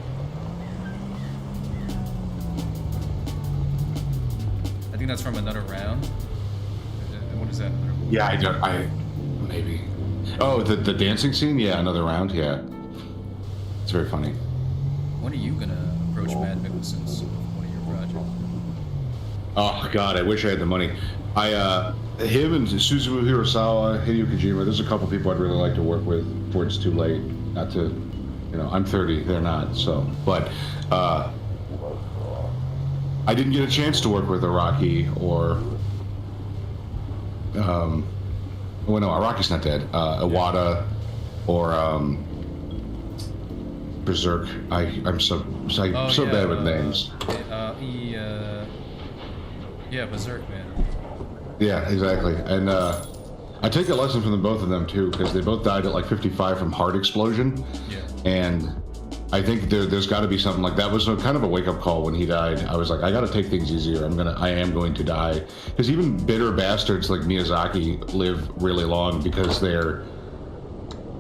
I think that's from another round. What is that? Yeah, maybe. Oh, the dancing scene? Yeah, another round. Yeah. It's very funny. When are you gonna approach Mads Mikkelsen's one of your projects? Oh God, I wish I had the money. Him and Suzumu Hirasawa, Hideo Kojima. There's a couple people I'd really like to work with before it's too late. Not to, I'm 30, they're not. So, but I didn't get a chance to work with Araki or. Well, no, Araki's not dead. Iwata or Berserk. I'm so bad with names. Yeah, Berserk, man. Yeah, exactly. And I take a lesson from both of them too, because they both died at like 55 from heart explosion. Yeah. And I think there's got to be something like that. Was kind of a wake-up call when he died. I was like, I got to take things easier. I am going to die. Because even bitter bastards like Miyazaki live really long because they're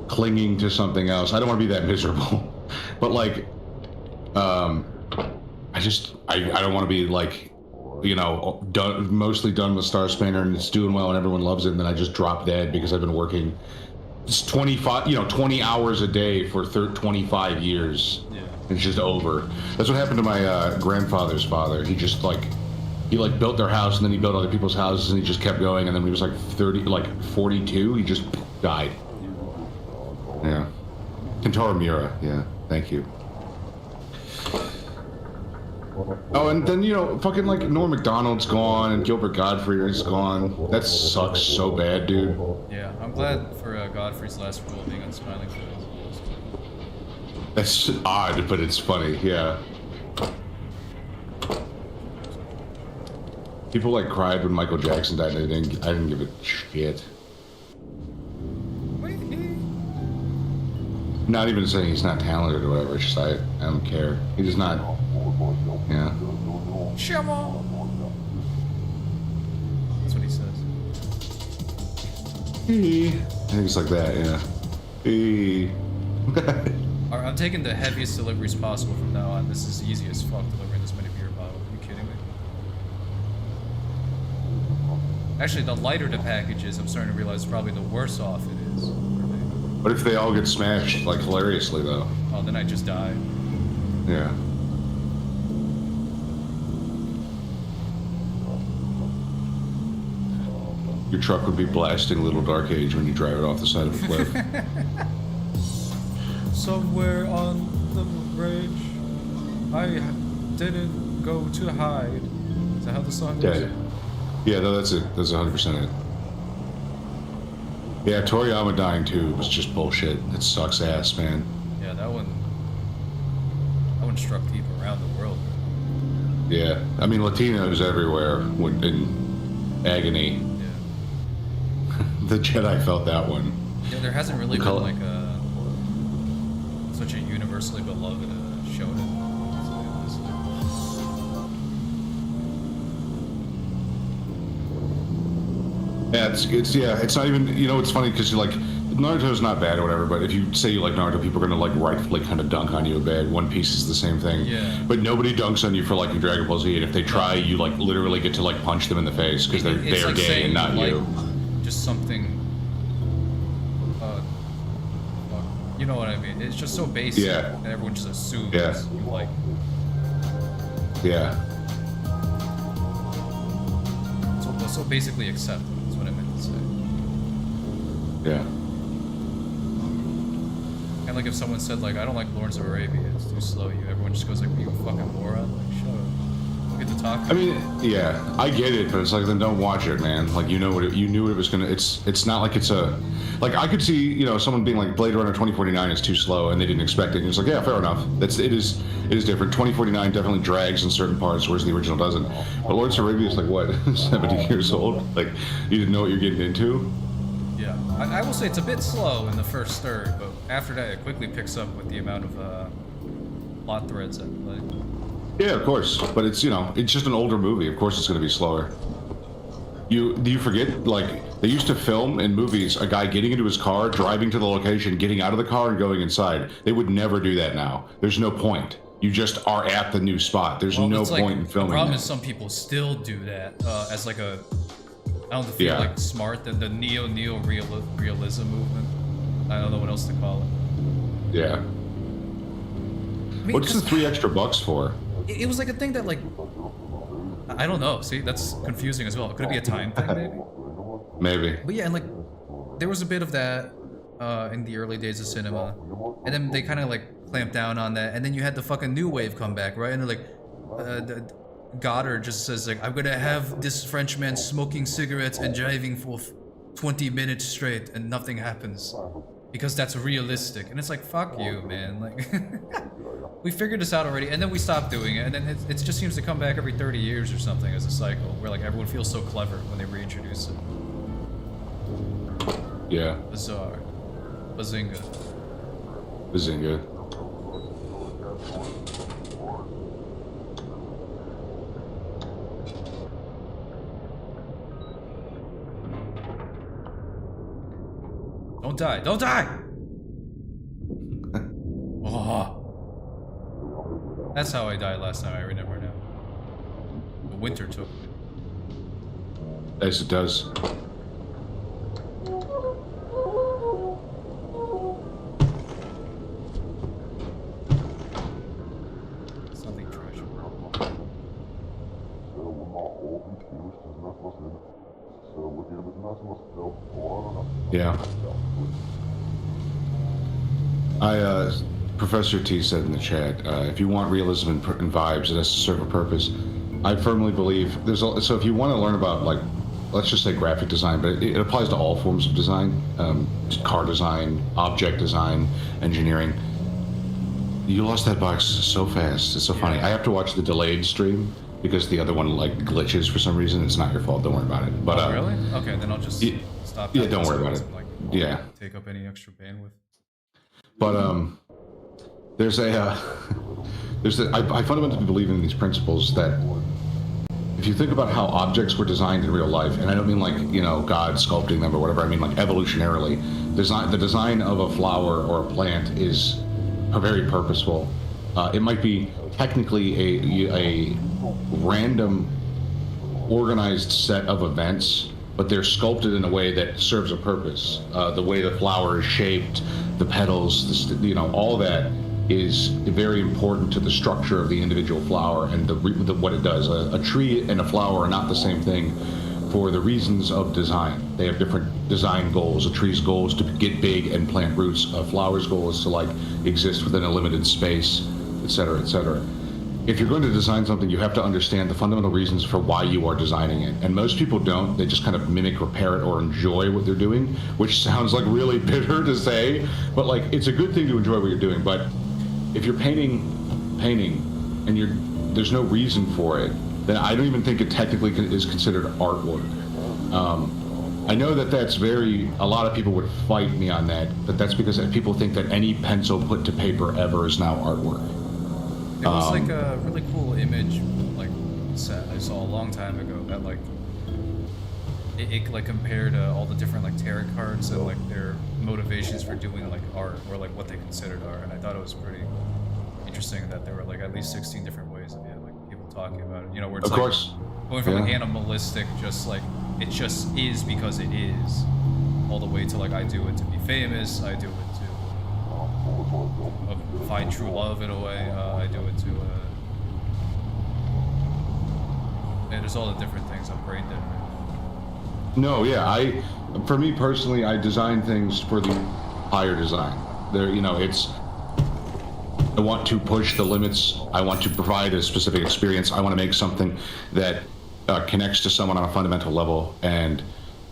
clinging to something else. I don't want to be that miserable, but like, I don't want to be like, mostly done with Star Spanner and it's doing well and everyone loves it, and then I just drop dead because I've been working. It's 20 hours a day for 25 years. Yeah. It's just over. That's what happened to my grandfather's father. He just like He like built their house and then he built other people's houses and he just kept going. And then when he was like 42, he just died. Yeah. Kentaro Miura. Yeah. Thank you. Oh, and then, you know, fucking like Norm Macdonald's gone and Gilbert Gottfried is gone. That sucks so bad, dude. Yeah, I'm glad for Godfrey's last role being on Smiling Faces. That's odd, but it's funny, yeah. People like cried when Michael Jackson died and I didn't give a shit. Not even saying he's not talented or whatever, it's just I don't care. He does not. Yeah. That's what he says. I think it's like that, yeah. Alright, I'm taking the heaviest deliveries possible from now on. This is easy as fuck delivering this many beer bottles. Are you kidding me? Actually, the lighter the package is, I'm starting to realize probably the worse off it is. What if they all get smashed, like hilariously though? Oh, then I just die. Yeah. Your truck would be blasting Little Dark Age when you drive it off the side of a cliff. Somewhere on the bridge, I didn't go to hide. Is that how the song goes? Yeah, no, that's it. That's 100% it. Yeah, Toriyama dying too was just bullshit. It sucks ass, man. Yeah, that one struck deep around the world. Yeah, I mean Latinos everywhere in agony. Yeah. The Jedi felt that one. Yeah, there hasn't really been like such a universally beloved shonen. Yeah, it's not even, you know, it's funny because like Naruto's not bad or whatever, but if you say you like Naruto, people are gonna like rightfully kind of dunk on you a bit. One Piece is the same thing. Yeah. But nobody dunks on you for liking Dragon Ball Z, and if they try, you like literally get to like punch them in the face because they're like gay and not you. Just something. You know what I mean? It's just so basic that everyone just assumes you like. Yeah. So basically accepted. That's what I meant to say. Yeah. And like if someone said like I don't like Lawrence of Arabia, it's too slow. Everyone just goes like, "Are you a fucking moron?" Like, shut up. Get to talk. I mean, yeah, I get it, but it's like then don't watch it, man. Like you knew it was gonna. It's not like it's a. Like I could see, someone being like Blade Runner 2049 is too slow, and they didn't expect it. And it's like, yeah, fair enough. It is different. 2049 definitely drags in certain parts, whereas the original doesn't. But Lawrence of Arabia is like what 70 years old. Like you didn't know what you're getting into. Yeah, I will say it's a bit slow in the first third, but after that it quickly picks up with the amount of plot threads at play. Yeah, of course, but it's it's just an older movie. Of course, it's going to be slower. Do you forget like they used to film in movies a guy getting into his car, driving to the location, getting out of the car, and going inside. They would never do that now. There's no point. You just are at the new spot. There's no point in filming. The problem that. is some people still do that as like a. I don't feel like smart. The neo-realism movement. I don't know what else to call it. Yeah. I mean, what's the $3 for? It was like a thing that like. I don't know. See, that's confusing as well. Could it be a time thing, maybe? Maybe. But yeah, and like, there was a bit of that in the early days of cinema, and then they kind of like clamped down on that, and then you had the fucking new wave come back, right? And they're like, Goddard just says like, I'm gonna have this Frenchman smoking cigarettes and driving for 20 minutes straight, and nothing happens, because that's realistic. And it's like, fuck you, man. Like, we figured this out already, and then we stopped doing it, and then it just seems to come back every 30 years or something as a cycle, where like everyone feels so clever when they reintroduce it. Yeah. Bizarre. Bazinga. Bazinga. Don't die! Don't die! Oh. That's how I died last time, I remember now. The winter took me. As it does. Something trash. Yeah. Professor T said in the chat, if you want realism and vibes, it has to serve a purpose. I firmly believe so if you want to learn about, like, let's just say graphic design, but it applies to all forms of design, car design, object design, engineering. You lost that box so fast. It's so funny. I have to watch the delayed stream because the other one like glitches for some reason. It's not your fault. Don't worry about it. But really? Okay, then I'll just stop. Yeah, don't worry about it. Like, yeah. Take up any extra bandwidth. But there's I fundamentally believe in these principles that if you think about how objects were designed in real life, and I don't mean like, you know, God sculpting them or whatever, I mean like evolutionarily, the design of a flower or a plant is very purposeful. It might be technically a random organized set of events, but they're sculpted in a way that serves a purpose. The way the flower is shaped, the petals, you know, all that is very important to the structure of the individual flower and what it does. A tree and a flower are not the same thing for the reasons of design. They have different design goals. A tree's goal is to get big and plant roots. A flower's goal is to like exist within a limited space, etc., etc. If you're going to design something, you have to understand the fundamental reasons for why you are designing it. And most people don't. They just kind of mimic or parrot or enjoy what they're doing, which sounds like really bitter to say, but like it's a good thing to enjoy what you're doing. But if you're painting and there's no reason for it, then I don't even think it technically is considered artwork. I know that's a lot of people would fight me on that, but that's because people think that any pencil put to paper ever is now artwork. There was like a really cool image, like I saw a long time ago that like it like compared all the different like tarot cards and like their motivations for doing like art, or like what they considered art, and I thought it was pretty interesting that there were like at least 16 different ways of like people talking about it. You know, where it's of course, going from like animalistic, just like it just is because it is, all the way to like I do it to be famous, I do it to find true love in a way, I do it to and there's all the different things. I'm brain dead right now. No, yeah, for me personally, I design things for the higher design. There, you know, I want to push the limits. I want to provide a specific experience. I want to make something that connects to someone on a fundamental level, and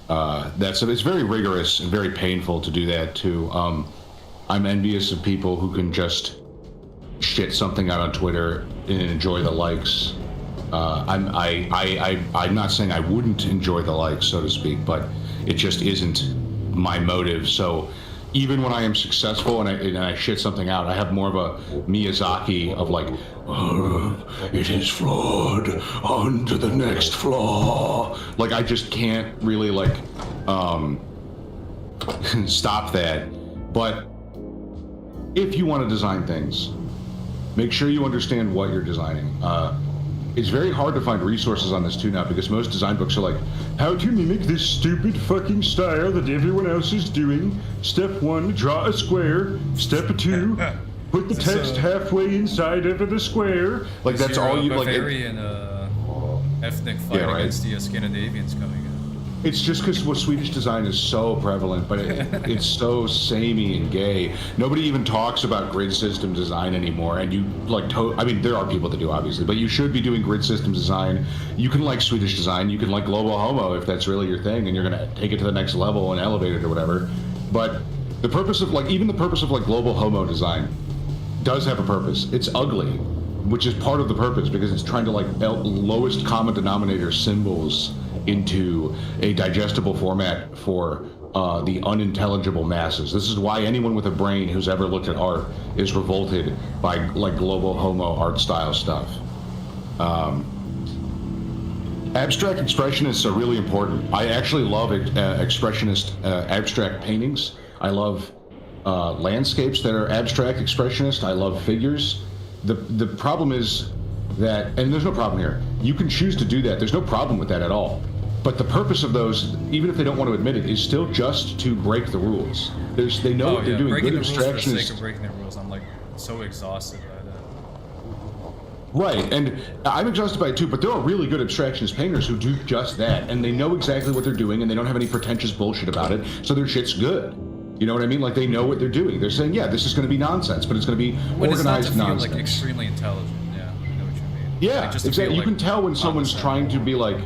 it's very rigorous and very painful to do that too. I'm envious of people who can just shit something out on Twitter and enjoy the likes. I'm not saying I wouldn't enjoy the likes, so to speak, but it just isn't my motive. So even when I am successful and I shit something out, I have more of a Miyazaki of like, it is flawed, on to the next flaw. Like, I just can't really like stop that. But if you want to design things, make sure you understand what you're designing. It's very hard to find resources on this too now, because most design books are like, how to mimic this stupid fucking style that everyone else is doing. Step 1, draw a square. Step 2, put the text halfway inside of the square. Like, that's all you like. Bavarian ethnic fight against the Scandinavians coming in. It's just because Swedish design is so prevalent, but it's so samey and gay. Nobody even talks about grid system design anymore. And you like, I mean, there are people that do, obviously, but you should be doing grid system design. You can like Swedish design. You can like global homo if that's really your thing, and you're gonna take it to the next level and elevate it or whatever. But the purpose of like, even the purpose of like global homo design does have a purpose. It's ugly, which is part of the purpose, because it's trying to like lowest common denominator symbols into a digestible format for the unintelligible masses. This is why anyone with a brain who's ever looked at art is revolted by like global homo art style stuff. Abstract expressionists are really important. I actually love expressionist abstract paintings. I love landscapes that are abstract expressionist. I love figures. The problem is that, and there's no problem here, you can choose to do that. There's no problem with that at all. But the purpose of those, even if they don't want to admit it, is still just to break the rules. They know they're doing breaking good the rules for the abstractionist. sake of breaking the rules. I'm like so exhausted by that. Right, and I'm exhausted by it too, but there are really good abstractionist painters who do just that, and they know exactly what they're doing, and they don't have any pretentious bullshit about it, so their shit's good. You know what I mean? Like, they know what they're doing. They're saying, yeah, this is going to be nonsense, but it's going to be organized nonsense. Like extremely intelligent. Yeah, I know what you mean. Yeah, like, just exactly. You like can tell when someone's trying to be like,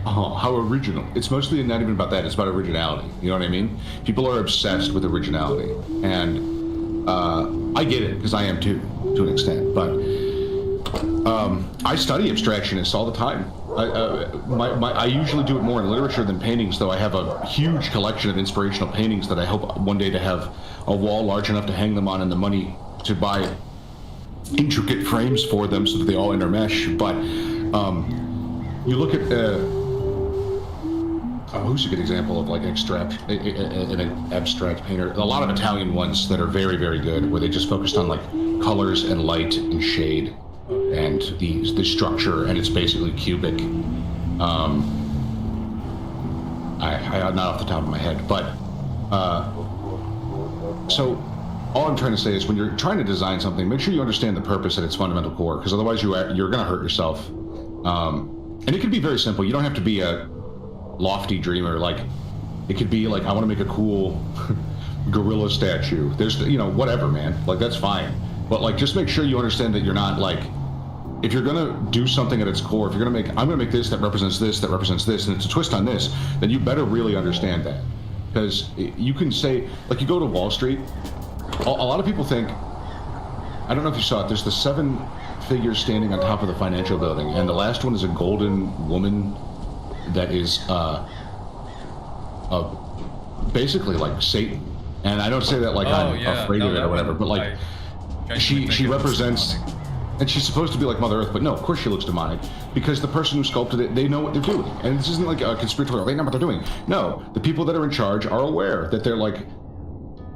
oh, how original. It's mostly not even about that. It's about originality. You know what I mean? People are obsessed with originality, and I get it because I am too, to an extent. But I study abstractionists all the time. I usually do it more in literature than paintings, though I have a huge collection of inspirational paintings that I hope one day to have a wall large enough to hang them on and the money to buy intricate frames for them so that they all intermesh. But you look at who's a good example of like an abstract painter? A lot of Italian ones that are very, very good, where they just focused on like colors and light and shade and the structure, and it's basically cubic. I not off the top of my head, but so all I'm trying to say is when you're trying to design something, make sure you understand the purpose at its fundamental core, because otherwise you're going to hurt yourself. And it can be very simple. You don't have to be a lofty dreamer. Like, it could be like, I want to make a cool gorilla statue. There's, whatever, man. Like, that's fine. But like, just make sure you understand that you're not like, if you're gonna do something at its core, if you're gonna I'm gonna make this that represents this, that represents this, and it's a twist on this, then you better really understand that. Because you can say, like, you go to Wall Street, a lot of people think, I don't know if you saw it, there's the 7 figures standing on top of the financial building, and the last one is a golden woman that is basically like Satan. And I don't say that like I'm afraid of it or whatever, but like she represents, and she's supposed to be like Mother Earth, but no, of course she looks demonic, because the person who sculpted it, they know what they're doing. And this isn't like a conspiratorial, they know what they're doing. No, the people that are in charge are aware that they're like,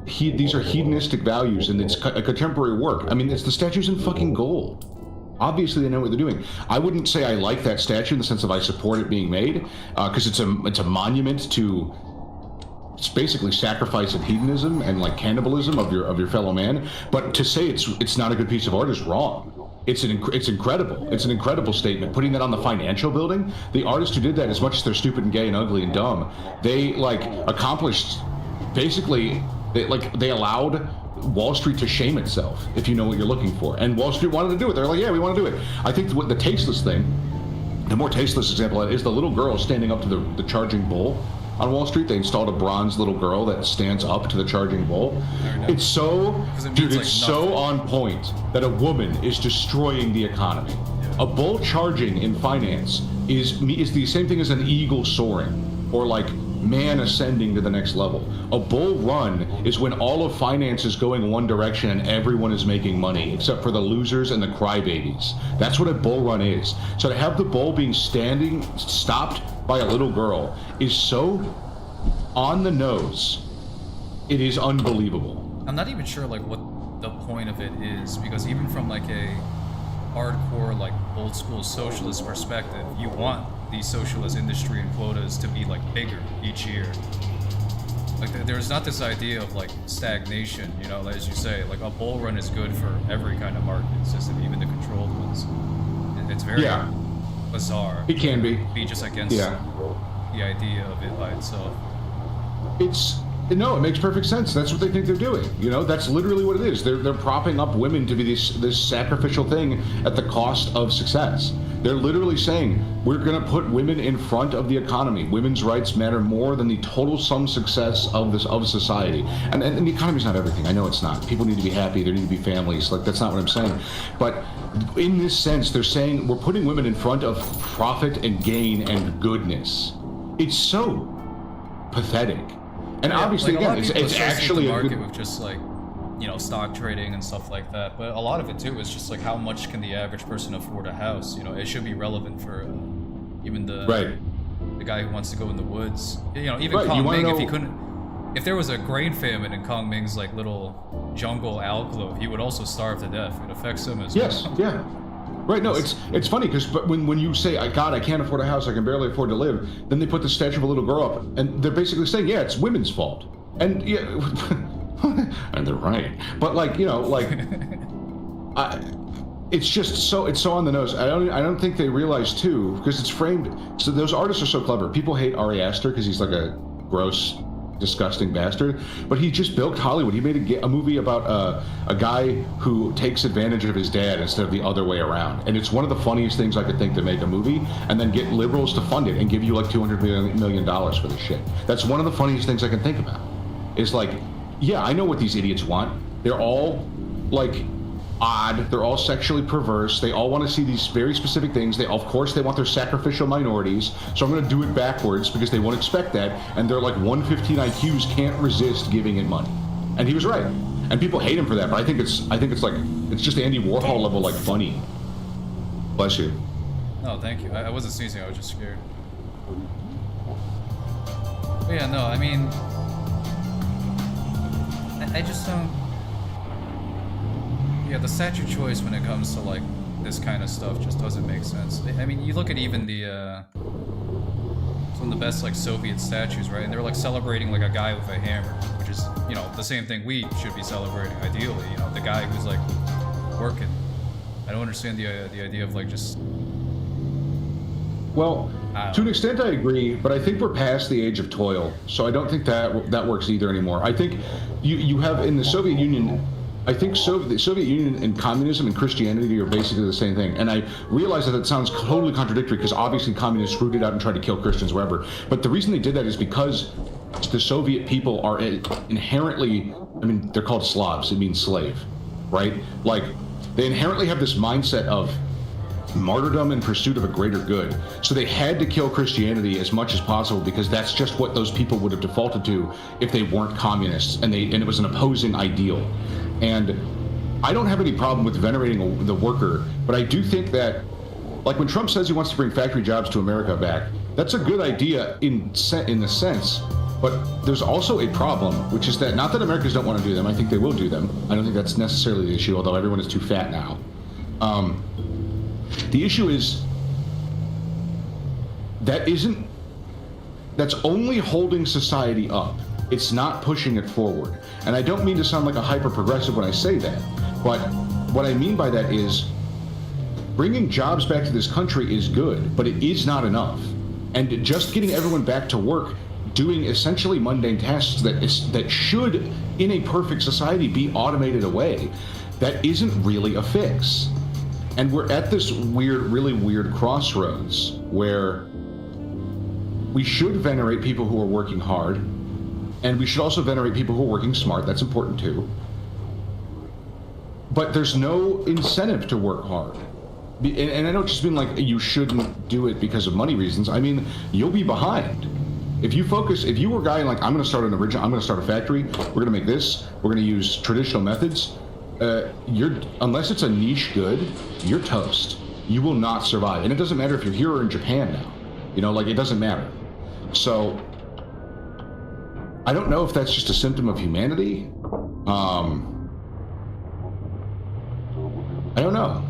these are hedonistic values, and it's a contemporary work. I mean, it's the statue's in fucking gold. Obviously, they know what they're doing. I wouldn't say I like that statue in the sense of I support it being made, because it's a monument to, it's basically sacrifice of hedonism and like cannibalism of your fellow man. But to say it's not a good piece of art is wrong. It's incredible. It's an incredible statement. Putting that on the financial building, the artist who did that, as much as they're stupid and gay and ugly and dumb, they like accomplished, basically, they allowed Wall Street to shame itself, if you know what you're looking for. And Wall Street wanted to do it. They're like, yeah, we want to do it. I think what the tasteless thing, the more tasteless example is the little girl standing up to the charging bull on Wall Street. They installed a bronze little girl that stands up to the charging bull. It's so, dude, it's so on point that a woman is destroying the economy. Yeah. A bull charging in finance is the same thing as an eagle soaring, or like man ascending to the next level. A bull run is when all of finance is going one direction and everyone is making money, except for the losers and the crybabies. That's what a bull run is. So to have the bull being stopped by a little girl is so on the nose. It is unbelievable. I'm not even sure like what the point of it is, because even from like a hardcore, like old school socialist perspective, you want the socialist industry and quotas to be like bigger each year. Like there's not this idea of like stagnation, as you say, like a bull run is good for every kind of market system, even the controlled ones. It's very bizarre. It can be just against the idea of it by itself. No, it makes perfect sense. That's what they think they're doing. That's literally what it is. They're propping up women to be this sacrificial thing at the cost of success. They're literally saying, we're going to put women in front of the economy. Women's rights matter more than the total sum success of society. And the economy's not everything. I know it's not. People need to be happy. There need to be families. Like, that's not what I'm saying. But in this sense, they're saying we're putting women in front of profit and gain and goodness. It's so pathetic. And obviously, again, it's actually a market with just like, stock trading and stuff like that. But a lot of it too is just like, how much can the average person afford a house? It should be relevant for even the guy who wants to go in the woods. Even Kong Ming, if there was a grain famine in Kong Ming's like little jungle alcove, he would also starve to death. It affects him as well. Yes, yeah. Right, no, it's funny because when you say, God, I can't afford a house, I can barely afford to live, then they put the statue of a little girl up, and they're basically saying, yeah, it's women's fault. And and they're right. But it's just so it's so on the nose. I don't think they realize too, because it's framed. So those artists are so clever. People hate Ari Aster because he's like a gross, disgusting bastard. But he just bilked Hollywood. He made a movie about a guy who takes advantage of his dad instead of the other way around. And it's one of the funniest things I could think to make a movie, and then get liberals to fund it and give you like $200 million for this shit. That's one of the funniest things I can think about. Is like, yeah, I know what these idiots want. They're all like odd. They're all sexually perverse. They all want to see these very specific things. Of course, they want their sacrificial minorities. So I'm going to do it backwards because they won't expect that. And they're like 115 IQs can't resist giving it money. And he was right. And people hate him for that. But I think it's like it's just Andy Warhol level like funny. Bless you. No, thank you. I wasn't sneezing. I was just scared. But yeah, no. I mean, I just don't. Yeah, the statue choice when it comes to like this kind of stuff just doesn't make sense. I mean, you look at even the some of the best like Soviet statues, right? And they're like celebrating like a guy with a hammer, which is, you know, the same thing we should be celebrating ideally. You know, the guy who's like working. I don't understand the idea of like just. Well, to an extent, I agree, but I think we're past the age of toil, so I don't think that works either anymore. I think you have in the Soviet Union. I think the Soviet Union and communism and Christianity are basically the same thing. And I realize that it sounds totally contradictory because obviously communists rooted out and tried to kill Christians wherever. But the reason they did that is because the Soviet people are inherently, I mean, they're called Slavs. It means slave, right? Like, they inherently have this mindset of martyrdom in pursuit of a greater good. So they had to kill Christianity as much as possible because that's just what those people would have defaulted to if they weren't communists, and it was an opposing ideal. And I don't have any problem with venerating the worker, but I do think that, like when Trump says he wants to bring factory jobs to America back, that's a good idea in the sense, but there's also a problem, which is that not that Americans don't want to do them, I think they will do them. I don't think that's necessarily the issue, although everyone is too fat now. The issue is that's only holding society up. It's not pushing it forward. And I don't mean to sound like a hyper-progressive when I say that, but what I mean by that is bringing jobs back to this country is good, but it is not enough. And just getting everyone back to work doing essentially mundane tasks that should, in a perfect society, be automated away, that isn't really a fix. And we're at this really weird crossroads where we should venerate people who are working hard, and we should also venerate people who are working smart. That's important too. But there's no incentive to work hard. And I don't just mean like you shouldn't do it because of money reasons. I mean, you'll be behind. If you were a guy like, I'm going to start a factory, we're going to make this, we're going to use traditional methods, unless it's a niche good, you're toast. You will not survive. And it doesn't matter if you're here or in Japan now. You know, like, it doesn't matter. So I don't know if that's just a symptom of humanity. I don't know.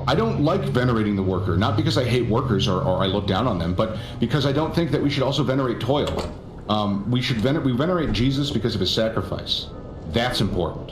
I don't like venerating the worker, not because I hate workers or I look down on them, but because I don't think that we should also venerate toil. We venerate Jesus because of his sacrifice. That's important.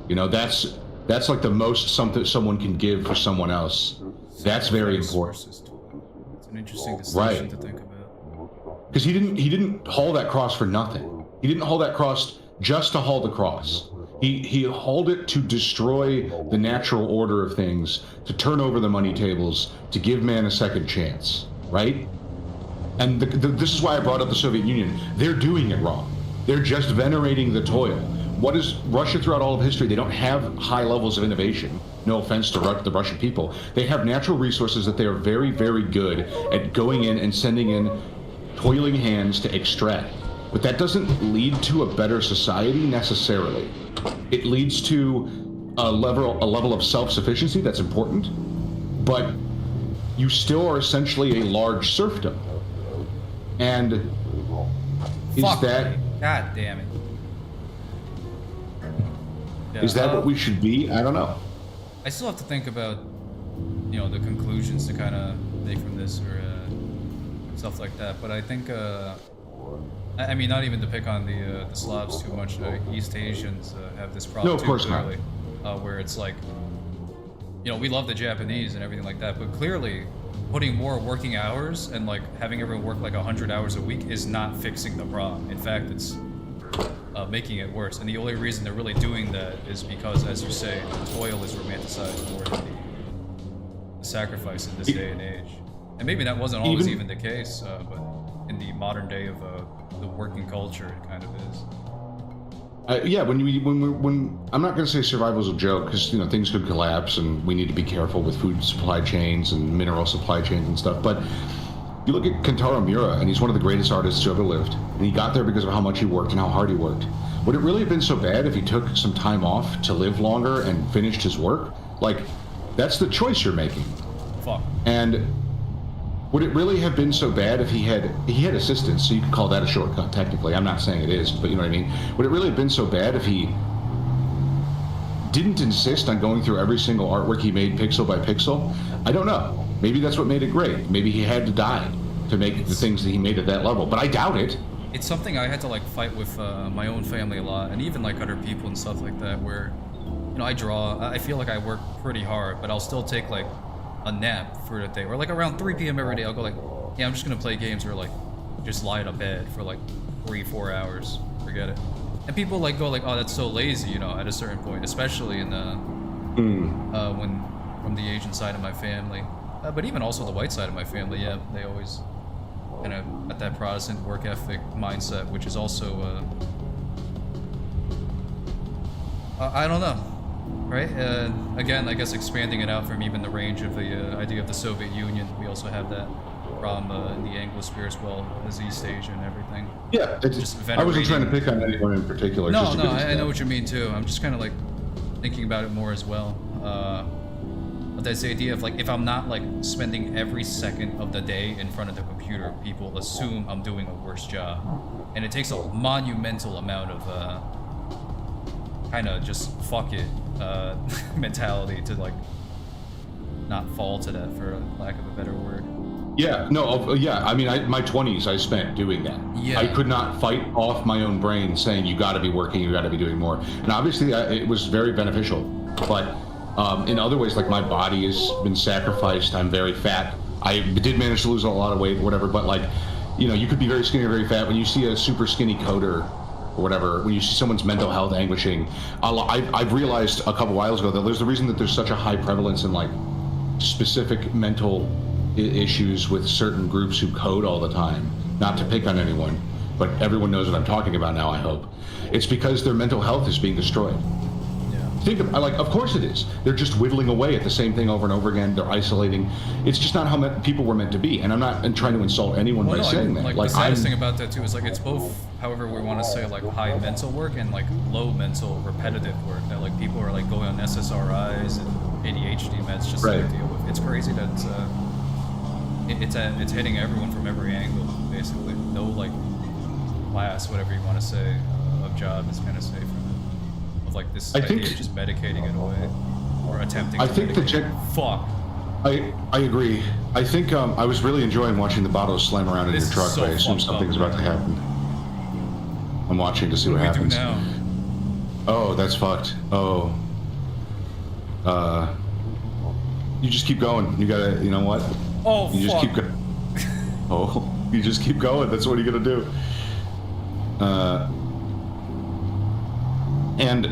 You know, that's like the most something someone can give for someone else. That's very important. It's an interesting distinction to think about. Because he didn't haul that cross for nothing. He didn't haul that cross just to haul the cross. He hauled it to destroy the natural order of things, to turn over the money tables, to give man a second chance, right? And this is why I brought up the Soviet Union. They're doing it wrong. They're just venerating the toil. What is Russia throughout all of history? They don't have high levels of innovation. No offense to the Russian people. They have natural resources that they are very, very good at going in and sending in toiling hands to extract. But that doesn't lead to a better society necessarily. It leads to a level of self-sufficiency that's important, but you still are essentially a large serfdom. And God damn it. Yeah, is that what we should be? I don't know. I still have to think about, you know, the conclusions to kind of make from this or stuff like that. But I think, I mean, not even to pick on the Slavs too much. East Asians have this problem no, of course clearly, where it's like, you know, we love the Japanese and everything like that, but clearly putting more working hours and like having everyone work like 100 hours a week is not fixing the problem. In fact, it's making it worse. And the only reason they're really doing that is because, as you say, the toil is romanticized more than the sacrifice in this day and age. And maybe that wasn't always even the case, but in the modern day of the working culture, it kind of is. Yeah, when I'm not going to say survival's a joke, because you know things could collapse and we need to be careful with food supply chains and mineral supply chains and stuff. But you look at Kentaro Miura, and he's one of the greatest artists who ever lived, and he got there because of how much he worked and how hard he worked. Would it really have been so bad if he took some time off to live longer and finished his work? Like, that's the choice you're making. Fuck. And would it really have been so bad if he had assistance? So you could call that a shortcut, technically. I'm not saying it is, but you know what I mean. Would it really have been so bad if he didn't insist on going through every single artwork he made pixel by pixel? I don't know. Maybe that's what made it great. Maybe he had to die to make the things that he made at that level, but I doubt it. It's something I had to like fight with my own family a lot, and even like other people and stuff like that, where, you know, I draw, I feel like I work pretty hard, but I'll still take like a nap for the day, or like around 3 p.m. every day I'll go like, yeah, I'm just gonna play games, or like just lie in a bed for like 3-4 hours, forget it. And people like go like, oh, that's so lazy, you know, at a certain point, especially in the when from the Asian side of my family, but even also the white side of my family. Yeah, they always kind of at that Protestant work ethic mindset, which is also I don't know, right? Again, I guess expanding it out from even the range of the idea of the Soviet Union, we also have that problem in the Anglosphere as well as East Asia and everything. Yeah, I wasn't trying to pick on anyone in particular. No, no, I know what you mean too. I'm just kind of like thinking about it more as well. But there's the idea of like, if I'm not like spending every second of the day in front of the computer, people assume I'm doing a worse job, and it takes a monumental amount of kind of just fuck it mentality to like not fall to that, for lack of a better word. Yeah, no, yeah. I mean, my 20s I spent doing that. Yeah. I could not fight off my own brain saying you got to be working, you got to be doing more. And obviously, it was very beneficial. But in other ways, like my body has been sacrificed. I'm very fat. I did manage to lose a lot of weight, whatever. But like, you know, you could be very skinny or very fat. When you see a super skinny coder or whatever, when you see someone's mental health anguishing, I've realized a couple whiles ago that there's the reason that there's such a high prevalence in like specific mental issues with certain groups who code all the time. Not to pick on anyone, but everyone knows what I'm talking about now, I hope. It's because their mental health is being destroyed. Think of, like, of course it is. They're just whittling away at the same thing over and over again. They're isolating. It's just not how people were meant to be. And I'm not trying to insult anyone by saying that. Like the saddest thing about that too is like it's both, however we want to say, like high mental work and like low mental repetitive work. That like people are like going on SSRIs and ADHD meds just to deal with. It's crazy that it's hitting everyone from every angle, basically. No like class, whatever you want to say, of job is kind of safe from it. Of like this idea of just medicating it away or attempting to fuck. I agree. I think I was really enjoying watching the bottles slam around in your truck, but I assume something's about to happen. I'm watching to see what happens. Do now? Oh, that's fucked. Oh. You just keep going. You gotta, you know what? Oh, you just keep going. Oh, you just keep going. That's what you're gonna do. And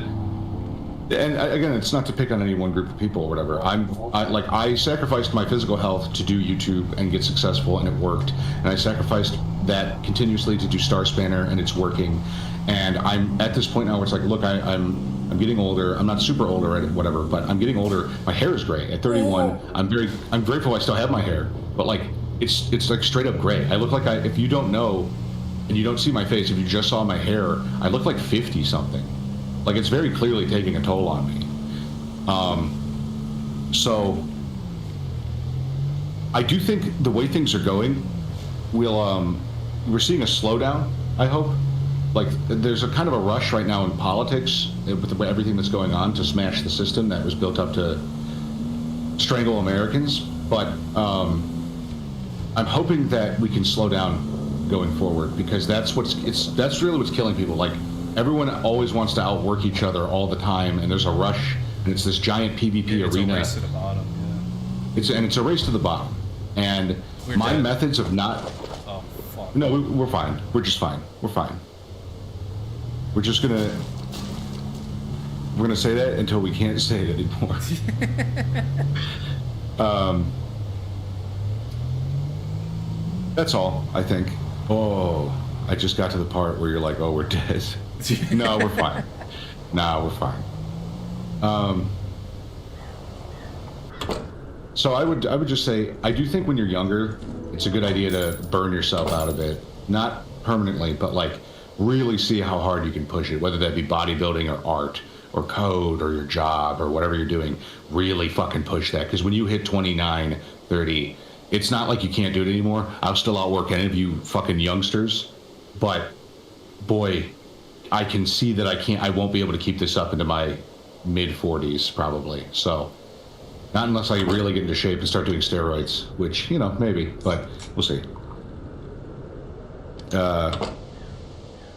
again, it's not to pick on any one group of people or whatever. I sacrificed my physical health to do YouTube and get successful, and it worked. And I sacrificed that continuously to do Star Spanner, and it's working. And I'm at this point now where it's like, look, I'm getting older. I'm not super old already, whatever, but I'm getting older. My hair is gray at 31. I'm grateful I still have my hair, but like it's like straight up gray. I look like if you don't know and you don't see my face, if you just saw my hair, I look like 50 something. Like it's very clearly taking a toll on me. So I do think the way things are going, we're seeing a slowdown, I hope. Like there's a kind of a rush right now in politics with everything that's going on to smash the system that was built up to strangle Americans. But I'm hoping that we can slow down going forward, because that's really what's killing people. Like everyone always wants to outwork each other all the time, and there's a rush and it's this giant PvP It's arena. a race to the bottom. Yeah. It's a race to the bottom, and We're my dead. methods of not. Oh fuck. No, we're fine. We're just fine. We're fine. We're just gonna. We're gonna say that until we can't say it anymore. That's all, I think. Oh, I just got to the part where you're like, oh, we're dead. No, we're fine. No, we're fine. So I would just say, I do think when you're younger, it's a good idea to burn yourself out a bit. Not permanently, but like really see how hard you can push it, whether that be bodybuilding or art or code or your job or whatever you're doing. Really fucking push that, because when you hit 29, 30, it's not like you can't do it anymore. I'll still outwork any of you fucking youngsters, but boy, I can see that I won't be able to keep this up into my mid 40s probably. So not unless I really get into shape and start doing steroids, which, you know, maybe, but we'll see.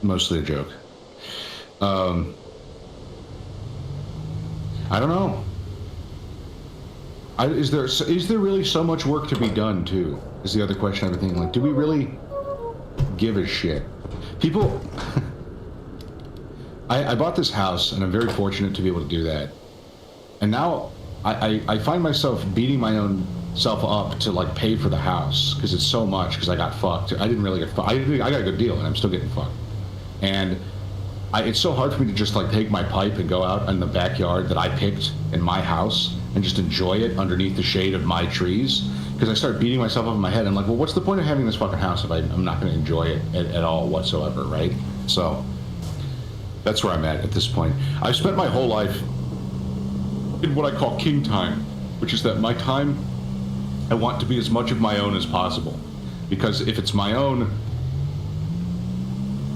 Mostly a joke. I don't know. Is there really so much work to be done too? Is the other question I've been thinking. Like, do we really give a shit? People. I bought this house, and I'm very fortunate to be able to do that. And now I find myself beating my own self up to like pay for the house because it's so much, because I got fucked. I didn't really get fucked. I got a good deal, and I'm still getting fucked. And it's so hard for me to just like take my pipe and go out in the backyard that I picked in my house and just enjoy it underneath the shade of my trees, because I start beating myself up in my head. I'm like, well, what's the point of having this fucking house if I'm not going to enjoy it at all whatsoever, right? So that's where I'm at this point. I've spent my whole life in what I call king time, which is that my time, I want to be as much of my own as possible, because if it's my own,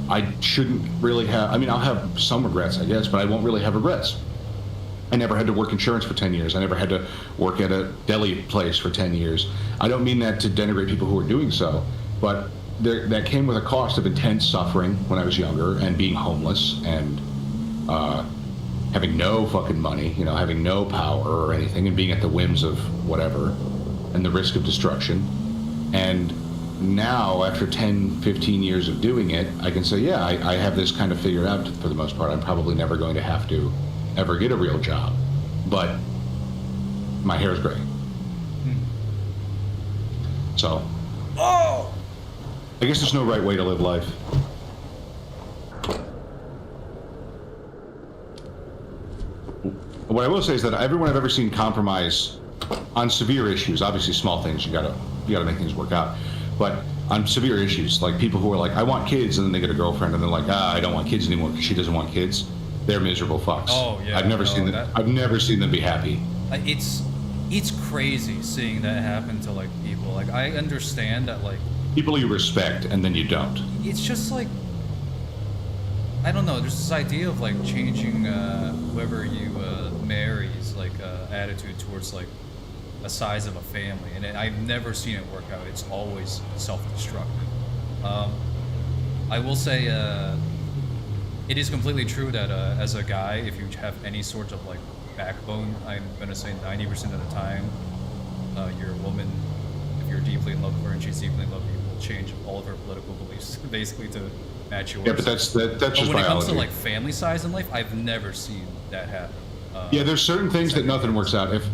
I shouldn't really have, I mean, I'll have some regrets, I guess, but I won't really have regrets. I never had to work insurance for 10 years. I never had to work at a deli place for 10 years. I don't mean that to denigrate people who are doing so, but that came with a cost of intense suffering when I was younger, and being homeless, and having no fucking money, you know, having no power or anything, and being at the whims of whatever, and the risk of destruction. And now, after 10, 15 years of doing it, I can say, yeah, I have this kind of figured out for the most part. I'm probably never going to have to ever get a real job, but my hair is gray. So, I guess there's no right way to live life. What I will say is that everyone I've ever seen compromise on severe issues, obviously small things, you gotta make things work out, but on severe issues, like people who are like, I want kids, and then they get a girlfriend, and they're like, I don't want kids anymore because she doesn't want kids. They're miserable fucks. Oh yeah. I've never seen them. I've never seen them be happy. It's crazy seeing that happen to like people. Like, I understand that like People you respect, and then you don't. it's just like, I don't know. There's this idea of like changing whoever you marry's like attitude towards like a size of a family, and I've never seen it work out. It's always self-destructive. I will say it is completely true that as a guy, if you have any sort of like backbone, I'm gonna say 90% of the time, you're a woman. If you're deeply in love with her and she's deeply in love with you, will change all of her political beliefs basically to match yours. Yeah, but that's But just when it comes biology. to like family size in life, I've never seen that happen. Yeah, there's certain things that nothing works out. If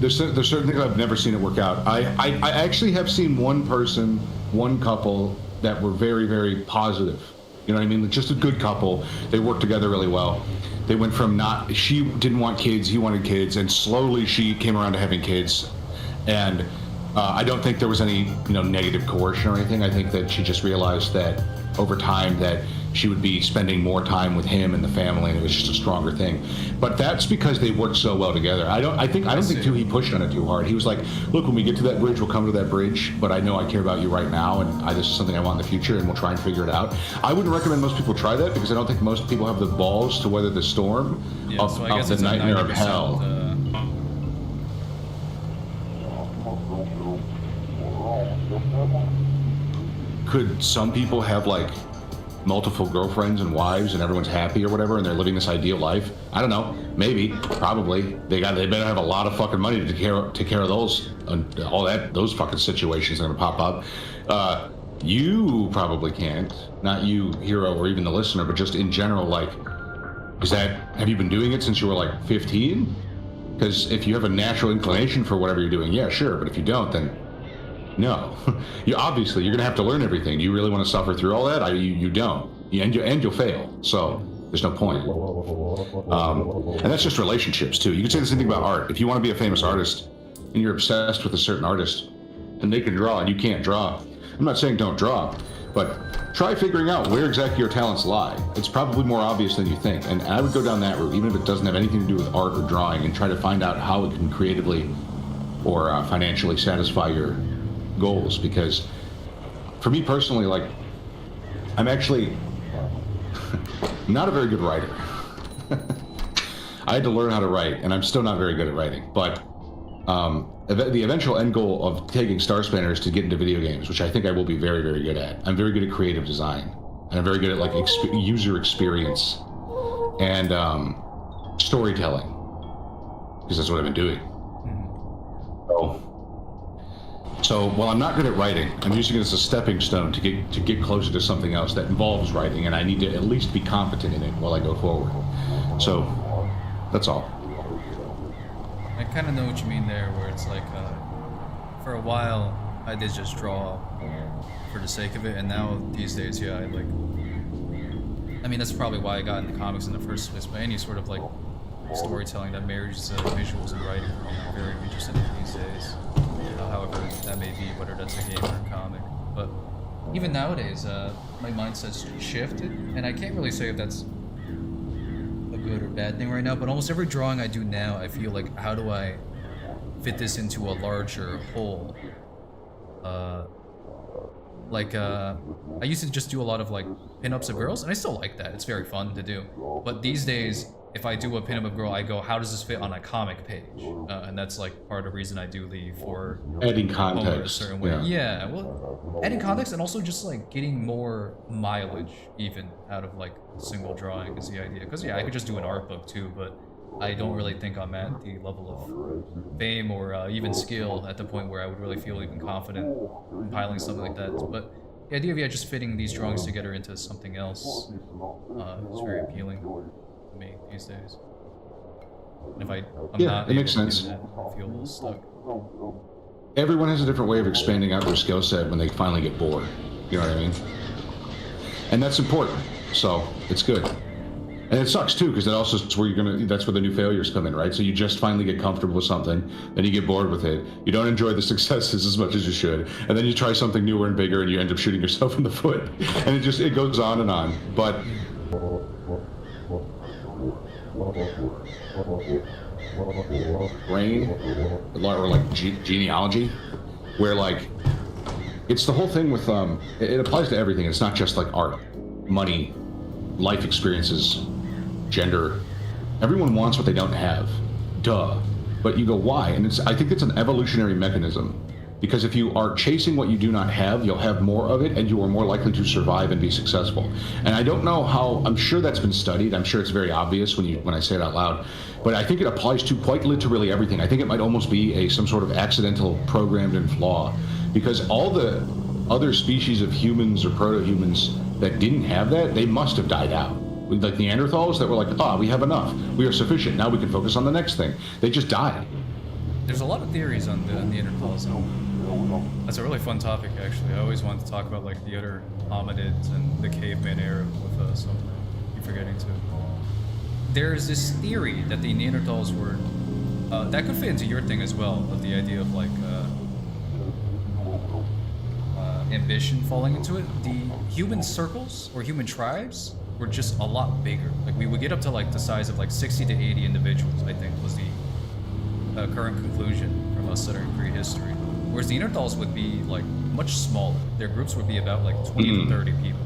there's certain things I've never seen it work out. I actually have seen one couple that were very, very positive. You know what I mean? Just a good couple. They worked together really well. They went from she didn't want kids, he wanted kids, and slowly she came around to having kids. And I don't think there was any, negative coercion or anything. I think that she just realized that over time that she would be spending more time with him and the family, and it was just a stronger thing. But that's because they worked so well together. I don't think too he pushed on it too hard. He was like, look, when we get to that bridge, we'll come to that bridge, but I know I care about you right now, and this is something I want in the future, and we'll try and figure it out. I wouldn't recommend most people try that, because I don't think most people have the balls to weather the storm of the nightmare of hell. Could some people have like multiple girlfriends and wives and everyone's happy or whatever and they're living this ideal life. I don't know, maybe, probably. They better have a lot of fucking money to take care of those and all that, those fucking situations are gonna pop up. You probably can't, not you, Hero, or even the listener, but just in general, like, have you been doing it since you were like 15? Because if you have a natural inclination for whatever you're doing, yeah, sure, but if you don't, then no. Obviously, you're gonna have to learn everything. Do you really want to suffer through all that? You don't. And you'll fail. So there's no point. And that's just relationships too. You can say the same thing about art. If you want to be a famous artist and you're obsessed with a certain artist and they can draw and you can't draw, I'm not saying don't draw, but try figuring out where exactly your talents lie. It's probably more obvious than you think. And I would go down that route, even if it doesn't have anything to do with art or drawing, and try to find out how it can creatively or financially satisfy your goals. Because for me personally, like, I'm actually not a very good writer. I had to learn how to write, and I'm still not very good at writing. But the eventual end goal of taking Star Spanner is to get into video games, which I think I will be very, very good at. I'm very good at creative design, and I'm very good at like user experience and storytelling, because that's what I've been doing. So while I'm not good at writing, I'm using it as a stepping stone to get closer to something else that involves writing, and I need to at least be competent in it while I go forward. So that's all. I kind of know what you mean there, where it's like, for a while, I did just draw for the sake of it, and now these days, yeah, I mean, that's probably why I got into comics in the first place, but any sort of like storytelling that marries visuals and writing, I'm very interested in these days. However that may be, whether that's a game or a comic. But even nowadays, my mindset's shifted, and I can't really say if that's a good or bad thing right now, but almost every drawing I do now, I feel like, how do I fit this into a larger whole? I used to just do a lot of like pinups of girls, and I still like that. It's very fun to do. But these days, if I do a pinup of girl, I go, how does this fit on a comic page? And that's like part of the reason I do the for adding context. A certain way. Yeah, well, adding context and also just like getting more mileage even out of like a single drawing is the idea. Because yeah, I could just do an art book too, but I don't really think I'm at the level of fame or even skill at the point where I would really feel even confident compiling something like that. But the idea of just fitting these drawings together into something else is very appealing to me these days. And if I'm not it makes sense. That, I feel a little stuck. Everyone has a different way of expanding out their skill set when they finally get bored. You know what I mean? And that's important. So it's good. And it sucks too, because that's where the new failures come in, right? So you just finally get comfortable with something, then you get bored with it. You don't enjoy the successes as much as you should, and then you try something newer and bigger, and you end up shooting yourself in the foot. And it goes on and on. But brain, or like genealogy, where like it's the whole thing with it applies to everything. It's not just like art, money, life experiences, gender. Everyone wants what they don't have. Duh. But you go, why? And I think it's an evolutionary mechanism. Because if you are chasing what you do not have, you'll have more of it, and you are more likely to survive and be successful. And I don't know how, I'm sure that's been studied. I'm sure it's very obvious when I say it out loud. But I think it applies to quite literally everything. I think it might almost be some sort of accidental programmed in flaw. Because all the other species of humans or proto-humans that didn't have that, they must have died out. Like Neanderthals that were like, we have enough. We are sufficient. Now we can focus on the next thing. They just died. There's a lot of theories on the Neanderthals. That's a really fun topic, actually. I always wanted to talk about like the other hominids and the caveman era with some I keep forgetting to. There's this theory that the Neanderthals were that could fit into your thing as well, of the idea of like ambition falling into it. The human circles or human tribes were just a lot bigger. Like we would get up to like the size of like 60 to 80 individuals, I think was the current conclusion from us studying prehistory. Whereas the Neanderthals would be like much smaller. Their groups would be about like 20 to 30 people.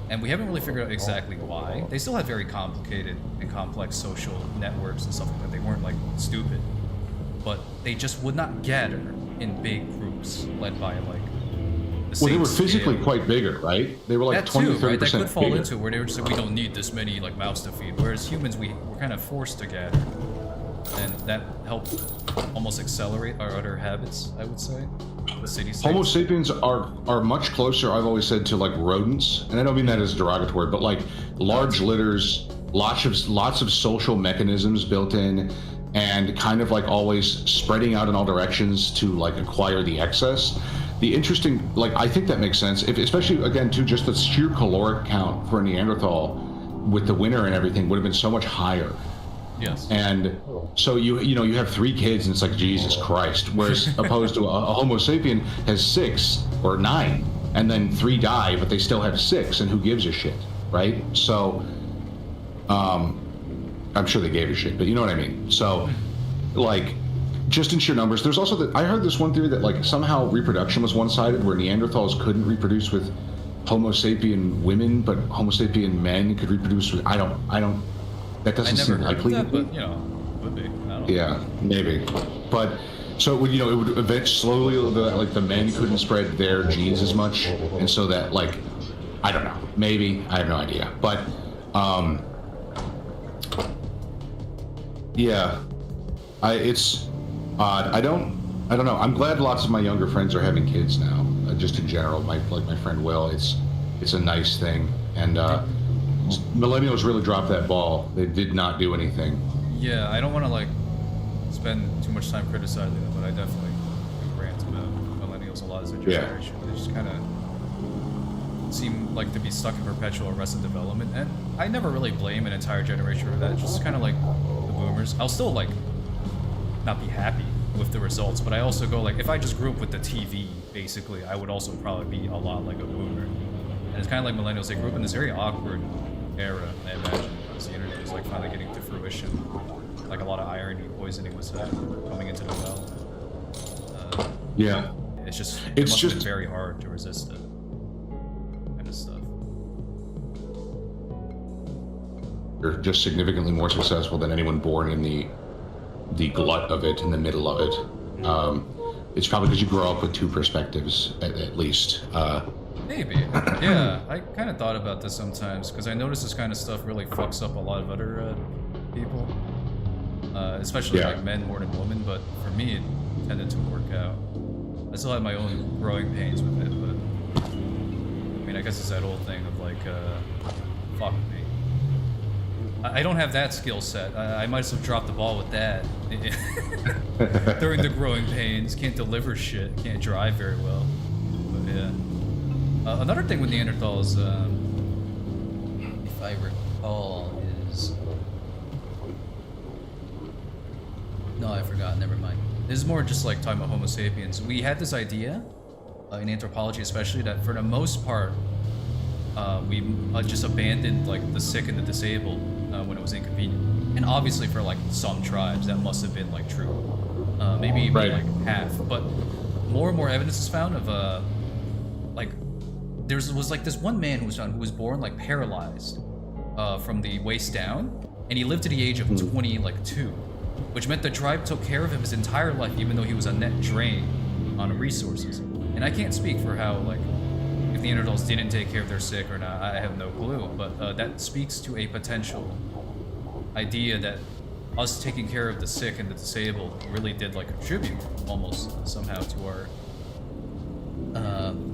And we haven't really figured out exactly why. They still had very complicated and complex social networks and stuff like that. They weren't like stupid. But they just would not gather in big groups led by like the Well, they same were physically scale. quite bigger, right? They were like That 20, too, 30% right? That could fall bigger. into where they were just like, we don't need this many like mouths to feed. Whereas humans, we're kind of forced to gather, and that helped almost accelerate our other habits. I would say, the city states. Homo sapiens are much closer, I've always said, to like rodents, and I don't mean that as derogatory, but like large litters, lots of social mechanisms built in, and kind of like always spreading out in all directions to like acquire the excess. The interesting, like, I think that makes sense, if, especially again too, just the sheer caloric count for a Neanderthal with the winter and everything would have been so much higher. Yes. And so you have 3 kids and it's like, Jesus Christ, whereas opposed to a Homo sapien has 6 or 9 and then 3 die, but they still have 6, and who gives a shit, right? So I'm sure they gave a shit, but you know what I mean. So like, just in sheer numbers, there's also that I heard this one theory that like somehow reproduction was one-sided, where Neanderthals couldn't reproduce with Homo sapien women, but Homo sapien men could reproduce with I don't that doesn't seem likely. That, but you know, would be. I don't know. Yeah, maybe. But so it would, it would eventually slowly the men couldn't spread their genes as much, and so that like, I don't know, maybe, I have no idea, but yeah, it's odd. I don't know. I'm glad lots of my younger friends are having kids now. Just in general, my friend Will, it's a nice thing, and millennials really dropped that ball. They did not do anything. Yeah, I don't want to like spend too much time criticizing them, but I definitely do rant about millennials a lot as a generation. They just kind of seem like to be stuck in perpetual arrested development, and I never really blame an entire generation for that. It's just kind of like the boomers. I'll still like not be happy with the results, but I also go like, if I just grew up with the TV, basically, I would also probably be a lot like a boomer. And it's kind of like millennials. They grew up in this very awkward era, I imagine, as the internet was like finally getting to fruition. Like a lot of irony poisoning was coming into the well. Yeah. It's just very hard to resist it kind of stuff. You're just significantly more successful than anyone born in the glut of it, in the middle of it. It's probably because you grow up with 2 perspectives at least. Maybe. Yeah, I kind of thought about this sometimes, because I notice this kind of stuff really fucks up a lot of other people. Especially like men more than women, but for me it tended to work out. I still have my own growing pains with it, but I mean, I guess it's that old thing of like, fuck me. I don't have that skill set. I might have dropped the ball with that during the growing pains. Can't deliver shit. Can't drive very well. But yeah. Another thing with Neanderthals, if I recall, is... No, I forgot. Never mind. This is more just like talking about Homo sapiens. We had this idea, in anthropology especially, that for the most part, we just abandoned like the sick and the disabled when it was inconvenient. And obviously for like some tribes that must have been like true. Maybe even like half. But more and more evidence is found of like there was like this one man who was born like paralyzed from the waist down, and he lived to the age of 22, which meant the tribe took care of him his entire life, even though he was a net drain on resources. And I can't speak for how like if the Neanderthals didn't take care of their sick or not, I have no clue, but that speaks to a potential idea that us taking care of the sick and the disabled really did like contribute almost somehow to our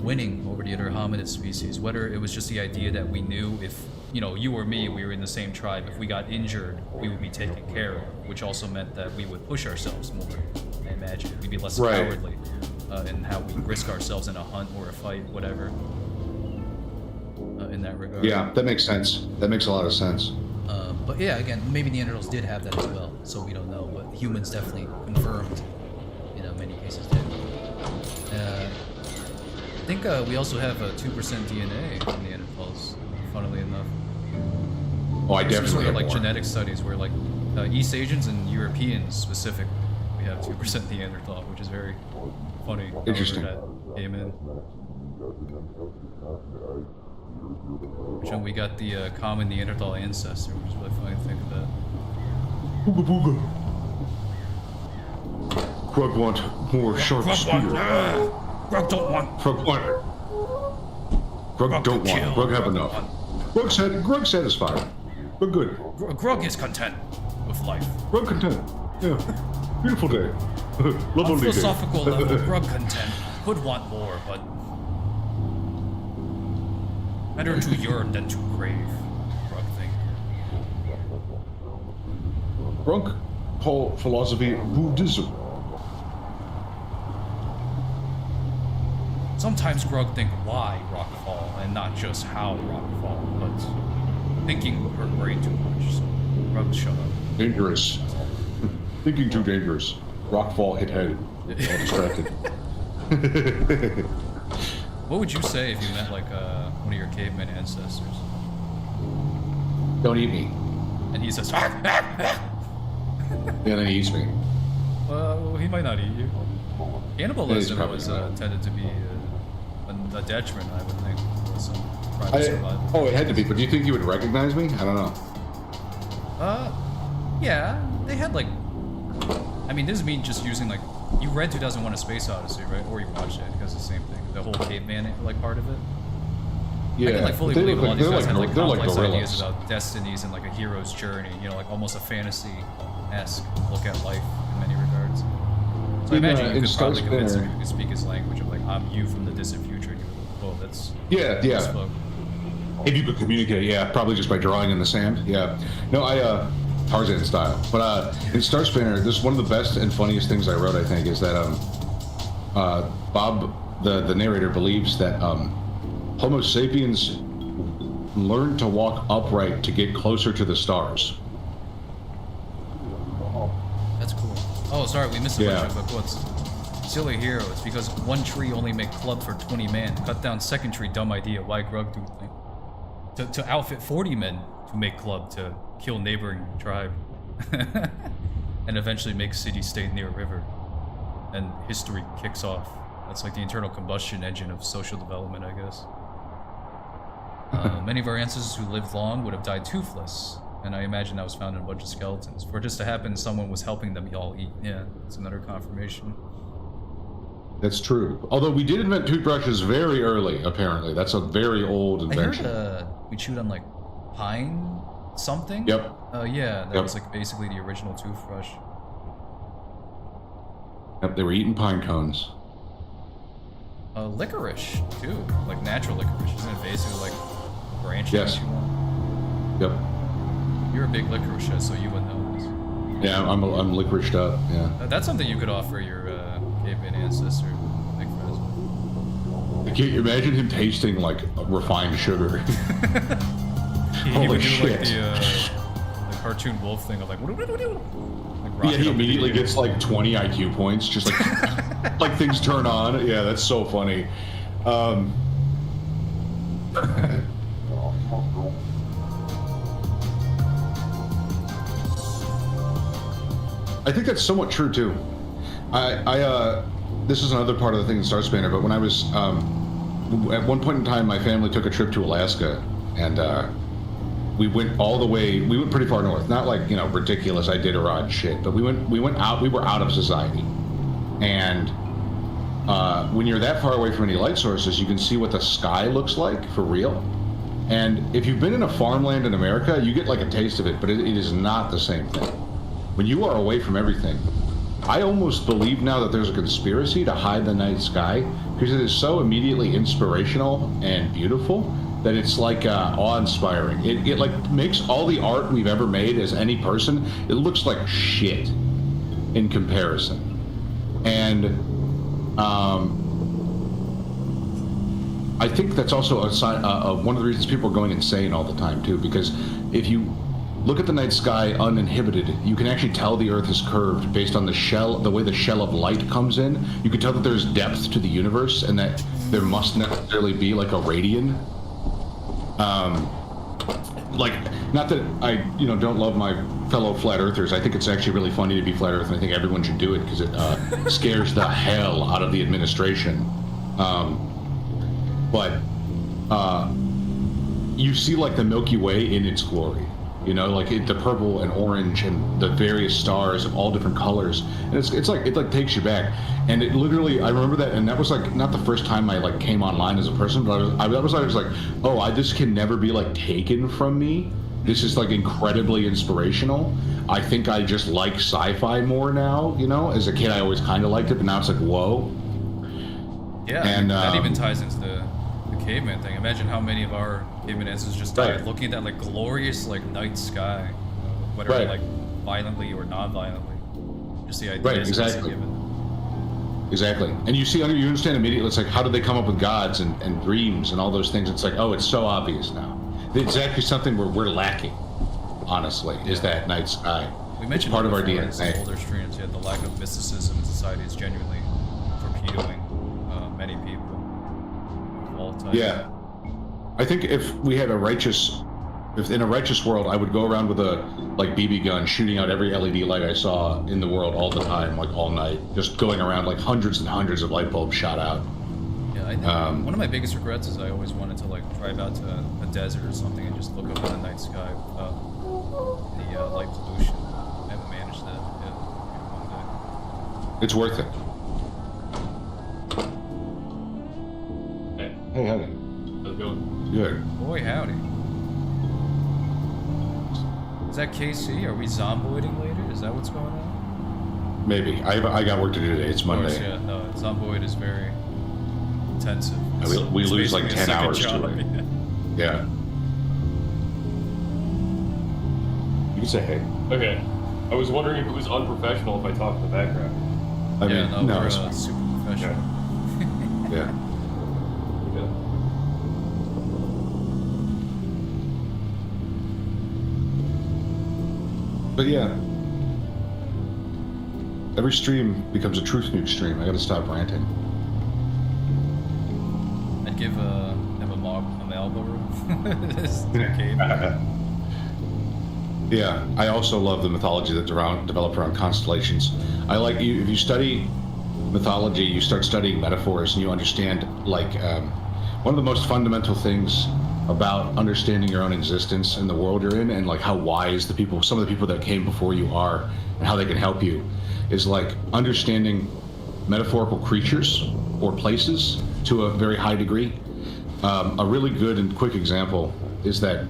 winning over the other hominid species. Whether it was just the idea that we knew if, you or me, we were in the same tribe, if we got injured, we would be taken care of, which also meant that we would push ourselves more, I imagine. We'd be less cowardly in how we risk ourselves in a hunt or a fight, whatever, in that regard. Yeah, that makes sense. That makes a lot of sense. But yeah, again, maybe Neanderthals did have that as well, so we don't know, but humans definitely confirmed, many cases did. I think we also have 2% DNA from Neanderthals, funnily enough. Oh, I definitely sort of have like more. genetic studies where like East Asians and Europeans specific, we have 2% Neanderthal, which is very funny. Interesting. That came in. Which one we got the common Neanderthal ancestor, which is really funny to think about. Booga booga. Grug want more sharp spear. Grug don't want. Grug don't want. Grug have enough. Grug satisfied. Grug good. Grug is content with life. Grug content. Yeah. Beautiful day. On philosophical level, Grug content could want more, but better to yearn than to crave. Grug think. Grug call philosophy Buddhism. Sometimes Grug think why rock fall and not just how rock fall, but thinking would hurt brain too much, so Grug shut up. Dangerous. Thinking too dangerous. Rock fall hit head. All distracted. What would you say if you met like one of your caveman ancestors? Don't eat me. And he says, Yeah, then he eats me. well, he might not eat you. Cannibalism Yeah, was tended to be a detriment, I would think. Some private survival. Oh, it had to be, but do you think he would recognize me? I don't know. Yeah, they had like, I mean, this is me just using like, you read 2001: A Space Odyssey, right? Or you watched it, because it's the same thing. The whole caveman, like, part of it. Yeah, I can like fully believe a lot of these guys had like complex gorillas. ideas about destinies and like a hero's journey, you know, like almost a fantasy-esque look at life in many regards. So I imagine you could probably convince him you could speak his language of like, I'm you from the distant future, and you would, oh, that's... Yeah. If you could communicate, yeah, probably just by drawing in the sand, yeah. No, Tarzan style. But in Star Spanner, this is one of the best and funniest things I wrote, I think, is that Bob, the narrator, believes that Homo sapiens learned to walk upright to get closer to the stars. That's cool. Oh, sorry, we missed a bunch of quotes. Silly hero, it's because one tree only make club for 20 men. Cut down second tree, dumb idea. Why Grug do thing? To outfit 40 men to make club to kill neighboring tribe. And eventually make city-state near a river. And history kicks off. That's like the internal combustion engine of social development, I guess. Many of our ancestors who lived long would have died toothless. And I imagine that was found in a bunch of skeletons. For it just to happen, someone was helping them all eat. Yeah, that's another confirmation. That's true. Although we did invent toothbrushes very early, apparently. That's a very old invention. I heard we chewed on like pine something? Yep. Yeah, that was like basically the original toothbrush. Yep, they were eating pine cones. Licorice, too. Like natural licorice. Isn't it basically like branches Yes. you want? Yep. You're a big licorice head, so you would know this. Yeah, I'm licoriced up, yeah. That's something you could offer your caveman ancestor. Big friends. Can you imagine him tasting like refined sugar? He Holy would do shit. like the cartoon wolf thing of like, Yeah, he immediately gets like 20 IQ points, just like like things turn on. Yeah, that's so funny. I think that's somewhat true too. This is another part of the thing in Star Spanner, but when I was at one point in time, my family took a trip to Alaska, and we went all the way. We went pretty far north, not like, you know, ridiculous Iditarod shit, but we went out. We were out of society, and when you're that far away from any light sources, you can see what the sky looks like for real. And if you've been in a farmland in America, you get like a taste of it, but it is not the same thing. When you are away from everything, I almost believe now that there's a conspiracy to hide the night sky, because it is so immediately inspirational and beautiful that it's like awe-inspiring. It like makes all the art we've ever made as any person, it looks like shit in comparison. And I think that's also a sign of one of the reasons people are going insane all the time too, because if you look at the night sky uninhibited, you can actually tell the Earth is curved based on the way the shell of light comes in. You can tell that there's depth to the universe and that there must necessarily be like a radian. Like, not that I, don't love my fellow flat earthers. I think it's actually really funny to be flat earth, and I think everyone should do it because it scares the hell out of the administration. But you see like the Milky Way in its glory. You know, like the purple and orange and the various stars of all different colors, and it's like it like takes you back. And it literally, I remember that, and that was like not the first time I like came online as a person, but I was like, oh, this can never be like taken from me. This is like incredibly inspirational. I think I just like sci-fi more now. You know, as a kid I always kind of liked it, but now it's like whoa. Yeah, and that even ties into the caveman thing. Imagine how many of our caveman ancestors just died looking at that like glorious like night sky, whether like violently or non-violently. Just the idea. Right, exactly. Exactly. And you see, you understand immediately. It's like, how did they come up with gods and dreams and all those things? It's like, oh, it's so obvious now. It's actually something we're lacking. Honestly, is that night sky. We mentioned part of our DNA. DNA. Older streams, the lack of mysticism in society is genuinely torpedoing many people of all types. Yeah, I think if we had if in a righteous world, I would go around with a like BB gun, shooting out every LED light I saw in the world all the time, like all night, just going around like hundreds and hundreds of light bulbs shot out. Yeah, I think one of my biggest regrets is I always wanted to like drive out to a desert or something and just look up in the night sky without the light pollution. I haven't managed that yet. One day. It's worth it. Hey, howdy. How's it going? Good. Boy, howdy. Is that KC? Are we zomboiding later? Is that what's going on? Maybe. I got work to do today. It's Monday. Course, yeah, no, zomboid is very intensive. We lose like basically 10 hours to it. Yeah. You can say hey. Okay. I was wondering if it was unprofessional if I talked in the background. I mean, no, we're it's fine. super professional. Yeah. But yeah, every stream becomes a truth nuke stream. I gotta stop ranting. I'd give him a Malboro room. It's okay. Yeah, I also love the mythology that developed around constellations. I like you. If you study mythology, you start studying metaphors, and you understand like one of the most fundamental things about understanding your own existence in the world you're in, and like how wise some of the people that came before you are, and how they can help you, is like understanding metaphorical creatures or places to a very high degree. A really good and quick example is that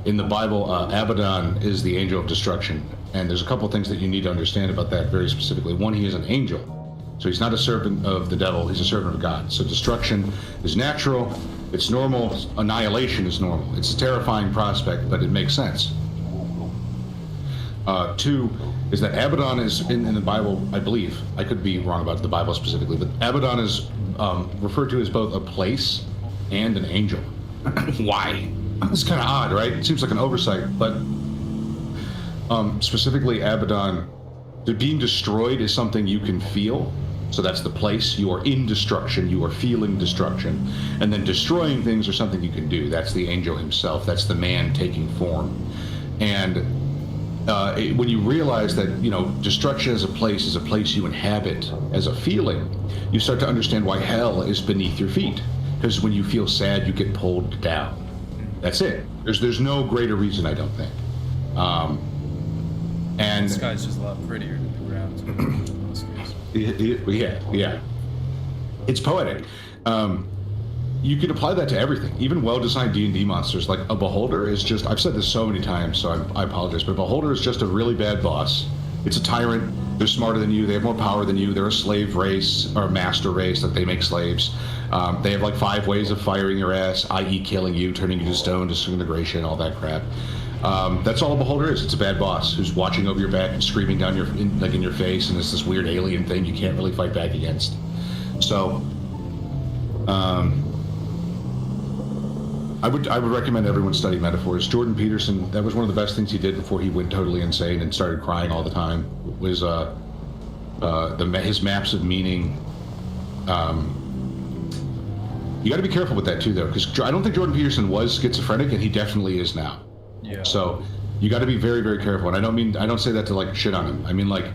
in the Bible, Abaddon is the angel of destruction, and there's a couple things that you need to understand about that very specifically. One, he is an angel, so he's not a servant of the devil, he's a servant of God. So destruction is natural, it's normal, annihilation is normal. It's a terrifying prospect, but it makes sense. Two is that Abaddon is in the Bible, I believe, I could be wrong about the Bible specifically, but Abaddon is referred to as both a place and an angel. Why? It's kind of odd, right? It seems like an oversight, but specifically Abaddon, being destroyed is something you can feel. So that's the place. You are in destruction. You are feeling destruction. And then destroying things are something you can do. That's the angel himself. That's the man taking form. And when you realize that, destruction as a place is a place you inhabit as a feeling, you start to understand why hell is beneath your feet. Because when you feel sad, you get pulled down. That's it. There's no greater reason, I don't think. And the sky's just a lot prettier than the ground. In most cases. Yeah. It's poetic. You can apply that to everything, even well-designed D&D monsters. Like a beholder is just, I've said this so many times, so I apologize, but a beholder is just a really bad boss. It's a tyrant. They're smarter than you. They have more power than you. They're a slave race or a master race that they make slaves. They have like 5 ways of firing your ass, i.e. killing you, turning you to stone, disintegration, all that crap. That's all a beholder is. It's a bad boss who's watching over your back and screaming down in your face, and it's this weird alien thing you can't really fight back against. So, I would recommend everyone study metaphors. Jordan Peterson, that was one of the best things he did before he went totally insane and started crying all the time, was his maps of meaning. You got to be careful with that too, though, because I don't think Jordan Peterson was schizophrenic, and he definitely is now. Yeah. So you got to be very, very careful. And I don't say that to like shit on him. I mean, like,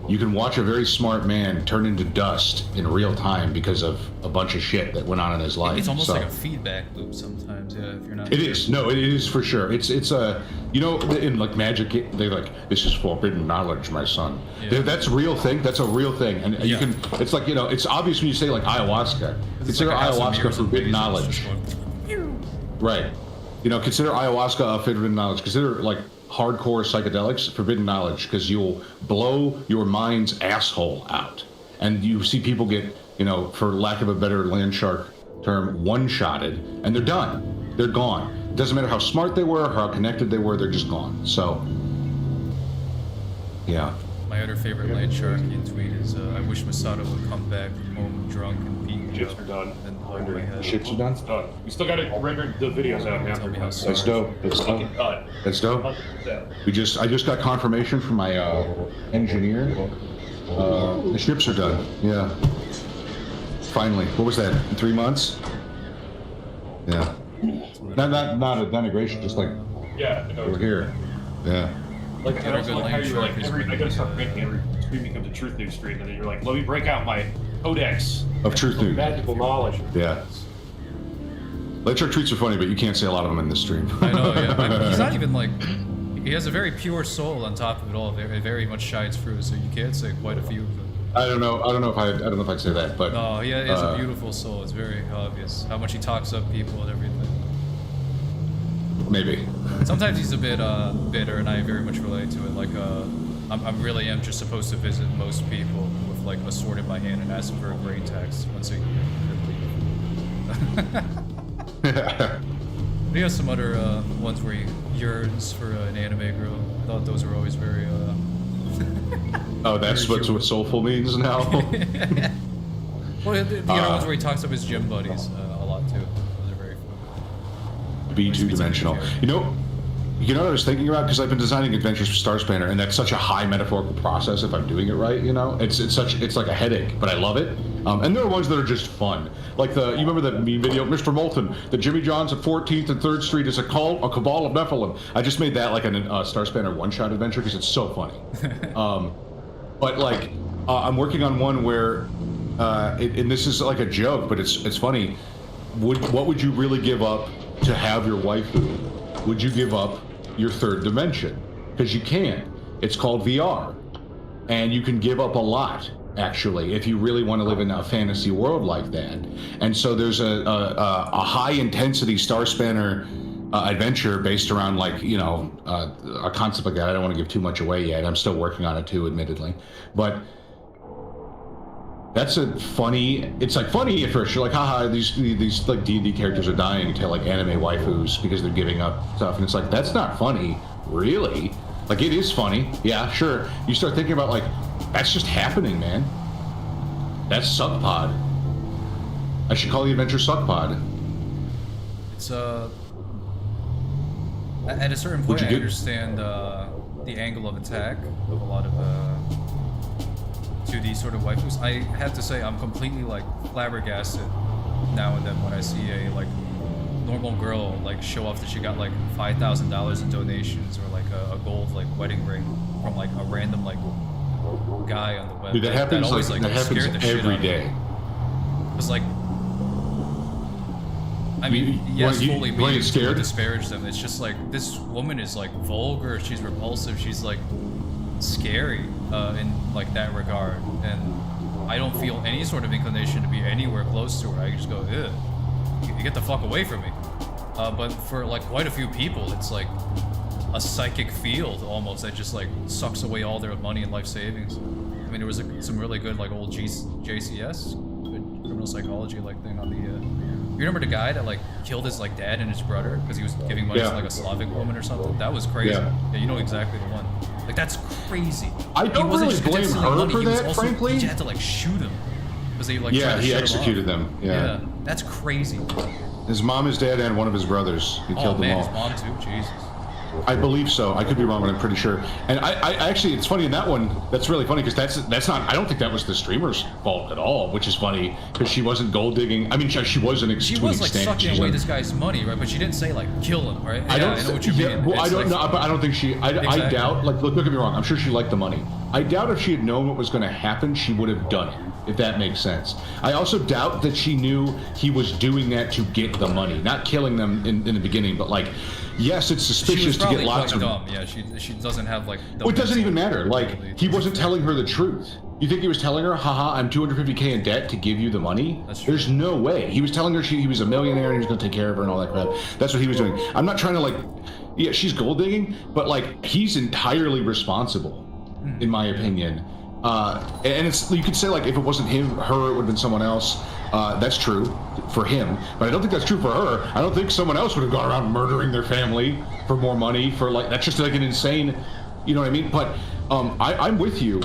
you can watch a very smart man turn into dust in real time because of a bunch of shit that went on in his life. It's almost So- like a feedback loop sometimes, yeah, if you're not... It is. No, it is for sure. It's a, you know, in like magic, they like, this is forbidden knowledge, my son. Yeah. That's a real thing. That's a real thing. And you Yeah. can, it's like, you know, it's obvious when you say like ayahuasca. Consider like a house of ayahuasca mirrors and forbidden lasers knowledge. just going- Right. You know, consider ayahuasca forbidden knowledge. Consider like hardcore psychedelics forbidden knowledge, because you'll blow your mind's asshole out. And you see people get, you know, for lack of a better land shark term, one-shotted, and they're done. They're gone. It doesn't matter how smart they were, how connected they were, they're just gone. So, yeah. My other favorite land sharkian tweet is, I wish Masato would come back home drunk and beat me Chips up are done. and hold my head. Ships are done? It's done. We still got to render the videos out Tell me how after. That's dope. That's dope. Fucking done. That's dope. 100%. I just got confirmation from my engineer. The ships are done. Yeah. Finally. What was that? In 3 months? Yeah. Not a denigration, just like Yeah. I know. we're here. Yeah. Like, Get I a also good like how lane you're like, shark is I really gotta start good. making every stream becomes a truth news stream, and then you're like, let me break out my codex Of truth news. magical knowledge. Yeah. Ledger tweets are funny, but you can't say a lot of them in this stream. I know, yeah. Like, he's not even like... He has a very pure soul on top of it all. Very, very much shines through, so you can't say quite a few of them. I don't know if I'd say that, but No, he has a beautiful soul. It's very obvious how much he talks up people and everything. maybe. Sometimes he's a bit bitter, and I very much relate to it. Like, I'm really am just supposed to visit most people with like a sword in my hand and ask for a grain tax once a year. He has some other ones where he yearns for an anime girl. I thought those were always very. Oh, that's what soulful means now. Well, the other ones where he talks up his gym buddies a lot too. Those are very fun. Be two-dimensional. You know what I was thinking about, because I've been designing adventures for Star Spanner, and that's such a high metaphorical process if I'm doing it right. You know, it's like a headache, but I love it. And there are ones that are just fun, like you remember that meme video, Mr. Moulton, the Jimmy John's at 14th and 3rd Street is a cabal of Nephilim. I just made that like a Star Spanner one-shot adventure because it's so funny. But like, I'm working on one where, and this is like a joke, but it's funny. What would you really give up to have your waifu? Would you give up your third dimension? Because you can. It's called VR, and you can give up a lot actually if you really want to live in a fantasy world like that. And so there's a high intensity Star Spanner adventure based around like a concept like that. I don't want to give too much away yet. I'm still working on it too, admittedly, but that's it's like funny at first. You're like, haha, these like D&D characters are dying to like anime waifus because they're giving up stuff, and it's like, that's not funny, really. Like, it is funny, yeah, sure. You start thinking about like, that's just happening, man. That's Suckpod. I should call the adventure Suckpod. It's at a certain point I understand the angle of attack of a lot of 2D sort of waifus. I have to say I'm completely like flabbergasted now and then when I see a like normal girl like show off that she got like $5,000 in donations or like a gold like wedding ring from like a random like guy on the web. Dude, that happens always, that happens every day. It's like, I mean, yes, fully meaning to disparage them. It's just like, this woman is like vulgar, she's repulsive, she's like scary in like that regard, and I don't feel any sort of inclination to be anywhere close to her. I just go, ugh, you get the fuck away from me. But for like quite a few people, it's like a psychic field almost that just like sucks away all their money and life savings. I mean, there was some really good like old JCS, good criminal psychology like thing on the. You remember the guy that like killed his like dad and his brother because he was giving money to like a Slavic woman or something? That was crazy. Yeah, you know exactly the one. Like, that's crazy. I don't really blame her for that, frankly. He had to like shoot him because they like. Yeah, he executed them. Yeah, that's crazy. His mom, his dad, and one of his brothers. He killed them all. His mom too. Jesus. I believe so. I could be wrong, but I'm pretty sure. And I actually, it's funny in that one. That's really funny because that's not. I don't think that was the streamer's fault at all, which is funny because she wasn't gold digging. I mean, she was an She was like sucking away this guy's money, right? But she didn't say like kill him, right? I know what you mean. Well, I don't know, but I don't think she. I doubt. Like, look, don't get me wrong. I'm sure she liked the money. I doubt if she had known what was going to happen, she would have done it. If that makes sense. I also doubt that she knew he was doing that to get the money, not killing them in the beginning, but like. Yes, it's suspicious to get lots of. Dumb. Yeah, she doesn't have like. Well, it doesn't even matter. Like he wasn't telling her the truth. You think he was telling her, "Haha, I'm 250K in debt to give you the money"? That's true. There's no way. He was telling her he was a millionaire and he was going to take care of her and all that crap. That's what he was doing. I'm not trying to like, yeah, she's gold digging, but like he's entirely responsible, in my opinion. And it's you could say like if it wasn't him, her, it would have been someone else. That's true for him, but I don't think that's true for her. I don't think someone else would have gone around murdering their family for more money. For like that's just like an insane, you know what I mean? But I'm with you.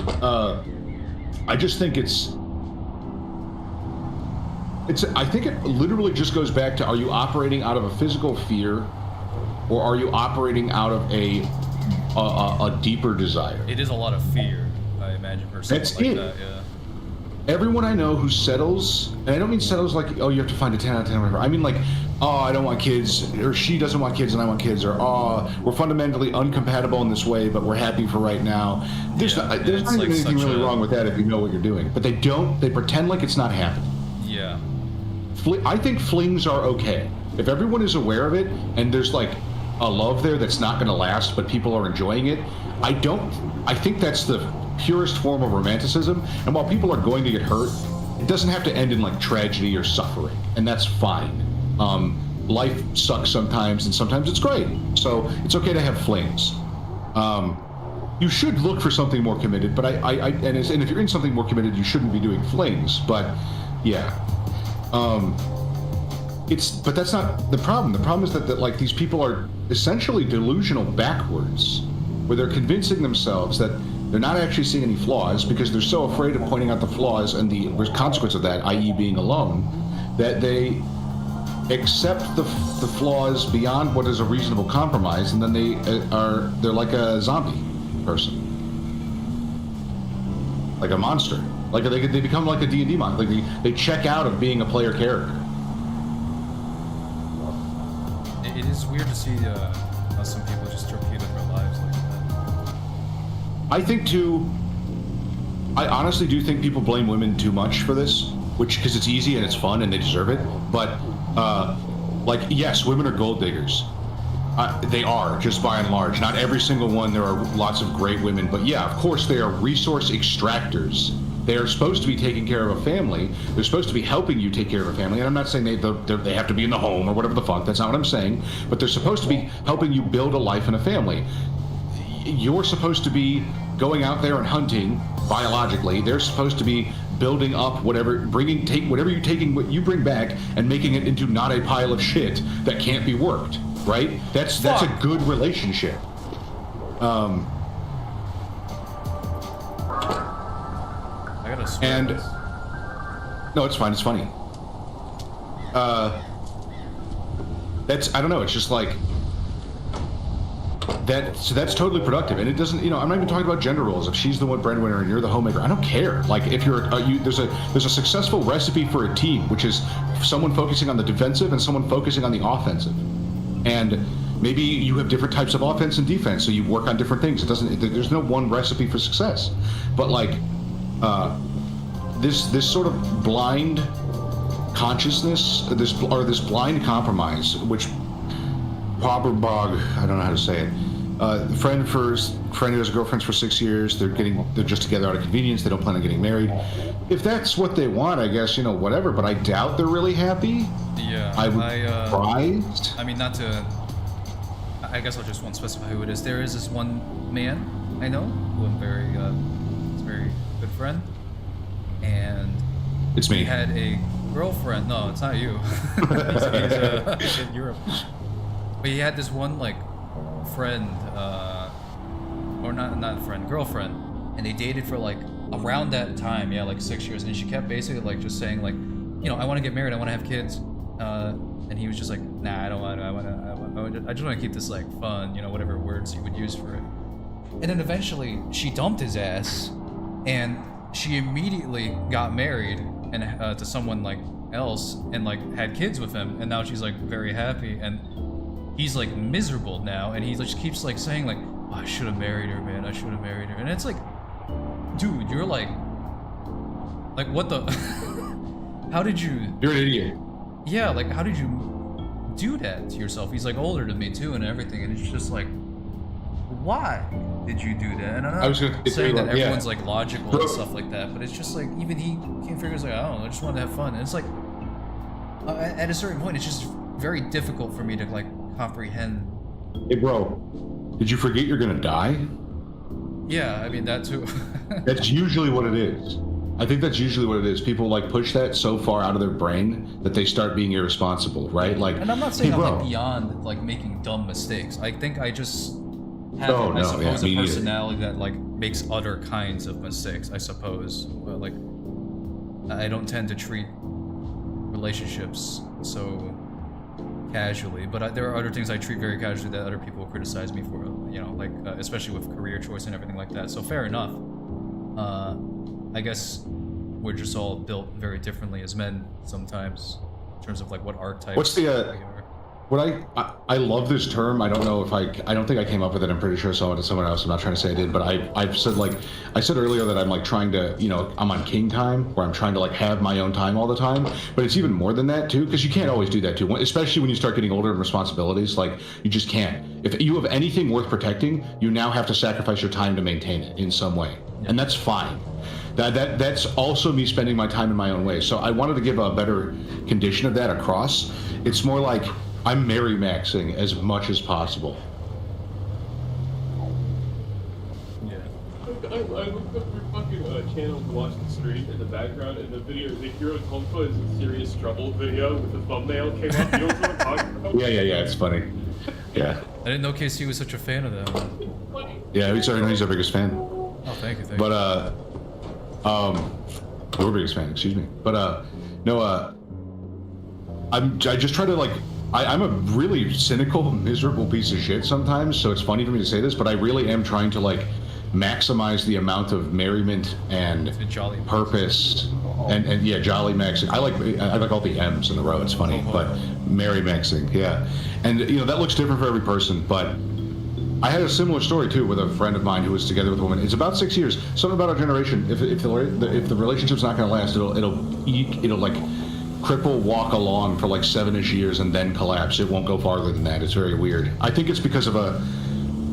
I just think it's. I think it literally just goes back to: are you operating out of a physical fear, or are you operating out of a deeper desire? It is a lot of fear, I imagine, for something That's like it. that. Yeah. Everyone I know who settles, and I don't mean settles like, oh, you have to find a 10 out of 10 or whatever. I mean like, oh, I don't want kids, or she doesn't want kids and I want kids, or oh, we're fundamentally uncompatible in this way, but we're happy for right now. There's not even anything really wrong with that if you know what you're doing. But they pretend like it's not happening. Yeah. I think flings are okay. If everyone is aware of it, and there's like a love there that's not going to last, but people are enjoying it, I think that's the purest form of romanticism. And while people are going to get hurt, it doesn't have to end in like tragedy or suffering, and that's fine. Life sucks sometimes, and sometimes it's great. So it's okay to have flings. You should look for something more committed, but and if you're in something more committed, you shouldn't be doing flings. But yeah, but that's not the problem. The problem is that like these people are essentially delusional backwards, where they're convincing themselves that they're not actually seeing any flaws because they're so afraid of pointing out the flaws and the consequence of that, i.e. being alone, that they accept the flaws beyond what is a reasonable compromise, and then they're like a zombie person, like a monster, like they become like a D&D monster, like they check out of being a player character. It is weird to see how some people just torpedo their lives like that. I honestly do think people blame women too much for this, because it's easy and it's fun and they deserve it. But like, yes, women are gold diggers. They are, just by and large. Not every single one. There are lots of great women, but yeah, of course, they are resource extractors. They are supposed to be taking care of a family. They're supposed to be helping you take care of a family. And I'm not saying they have to be in the home or whatever the fuck. That's not what I'm saying. But they're supposed to be helping you build a life and a family. You're supposed to be going out there and hunting biologically. They're supposed to be building up whatever you bring back and making it into not a pile of shit that can't be worked. Right? That's a good relationship. I gotta swear this. No, it's fine. It's funny. I don't know. It's just like that. So that's totally productive, and it doesn't. I'm not even talking about gender roles. If she's the one breadwinner and you're the homemaker, I don't care. Like if you're there's a successful recipe for a team, which is someone focusing on the defensive and someone focusing on the offensive, and maybe you have different types of offense and defense, so you work on different things. There's no one recipe for success, but like. This sort of blind consciousness, this blind compromise, which Bob or Bog, I don't know how to say it. Friend who has girlfriends for 6 years. They're just together out of convenience. They don't plan on getting married. If that's what they want, I guess whatever. But I doubt they're really happy. Yeah, I would be surprised. I mean, not to. I guess I just won't specify who it is. There is this one man I know who I'm very good friend. And it's me. He had a girlfriend. No, it's not you. he's in Europe. But he had this one like friend, or not friend, girlfriend, and they dated for like around that time, yeah, like 6 years. And she kept basically like just saying like, I want to get married, I want to have kids, and he was just like, nah, I don't want to. I I just want to keep this like fun, you know, whatever words you would use for it. And then eventually she dumped his ass, and she immediately got married and to someone like else and like had kids with him, and now she's like very happy, and he's like miserable now, and he just keeps like saying like, oh, I should have married her, man, I should have married her. And it's like, dude, you're like what the how did you, You're an idiot. yeah, like how did you do that to yourself? He's like older than me too and everything, and it's just like, why did you do that? And I'm not saying that everyone's like logical and stuff like that, but it's just like, even he can't figure, it's like, I don't know, I just want to have fun. And it's like, at a certain point, it's just very difficult for me to like comprehend. Hey, bro, did you forget you're gonna die? Yeah, I mean that too. That's usually what it is. I think that's usually what it is. People like push that so far out of their brain that they start being irresponsible, right? Like, and I'm not saying hey, I'm bro, like beyond like making dumb mistakes. I think I just have, I suppose, yeah, a me neither. personality that like makes other kinds of mistakes. I suppose, like I don't tend to treat relationships so casually, but there are other things I treat very casually that other people criticize me for, you know, like especially with career choice and everything like that. So fair enough. I guess we're just all built very differently as men sometimes in terms of like what archetypes. What's we the are. what I love this term. I don't know if I don't think I came up with it. I'm pretty sure someone else. I'm not trying to say I did, but I've said, like I said earlier, that I'm like trying to, you know, I'm on king time, where I'm trying to like have my own time all the time. But it's even more than that too, because you can't always do that too, especially when you start getting older and responsibilities. Like, you just can't. If you have anything worth protecting, you now have to sacrifice your time to maintain it in some way, and that's fine. That's also me spending my time in my own way. So I wanted to give a better condition of that across. It's more like I'm Mary Maxing as much as possible. Yeah. I looked up your fucking channel to watch the stream in the background, and the video, the Hero Tonfa is in serious trouble video with the thumbnail came up. You know what I'm talking about? Yeah, it's funny. Yeah. I didn't know KC was such a fan of that. Yeah, he's our biggest fan. Oh, thank you. But we're biggest fan, excuse me. But no, I just try to like, I'm a really cynical, miserable piece of shit sometimes, so it's funny for me to say this, but I really am trying to like maximize the amount of merriment and jolly purpose and yeah, jolly maxing. I like all the M's in a row. It's funny, but merry maxing, yeah. And you know, that looks different for every person, but I had a similar story too with a friend of mine who was together with a woman. It's about 6 years. Something about our generation. If the relationship's not going to last, it'll like cripple, walk along for like 7-ish years and then collapse. It won't go farther than that. It's very weird. I think it's because of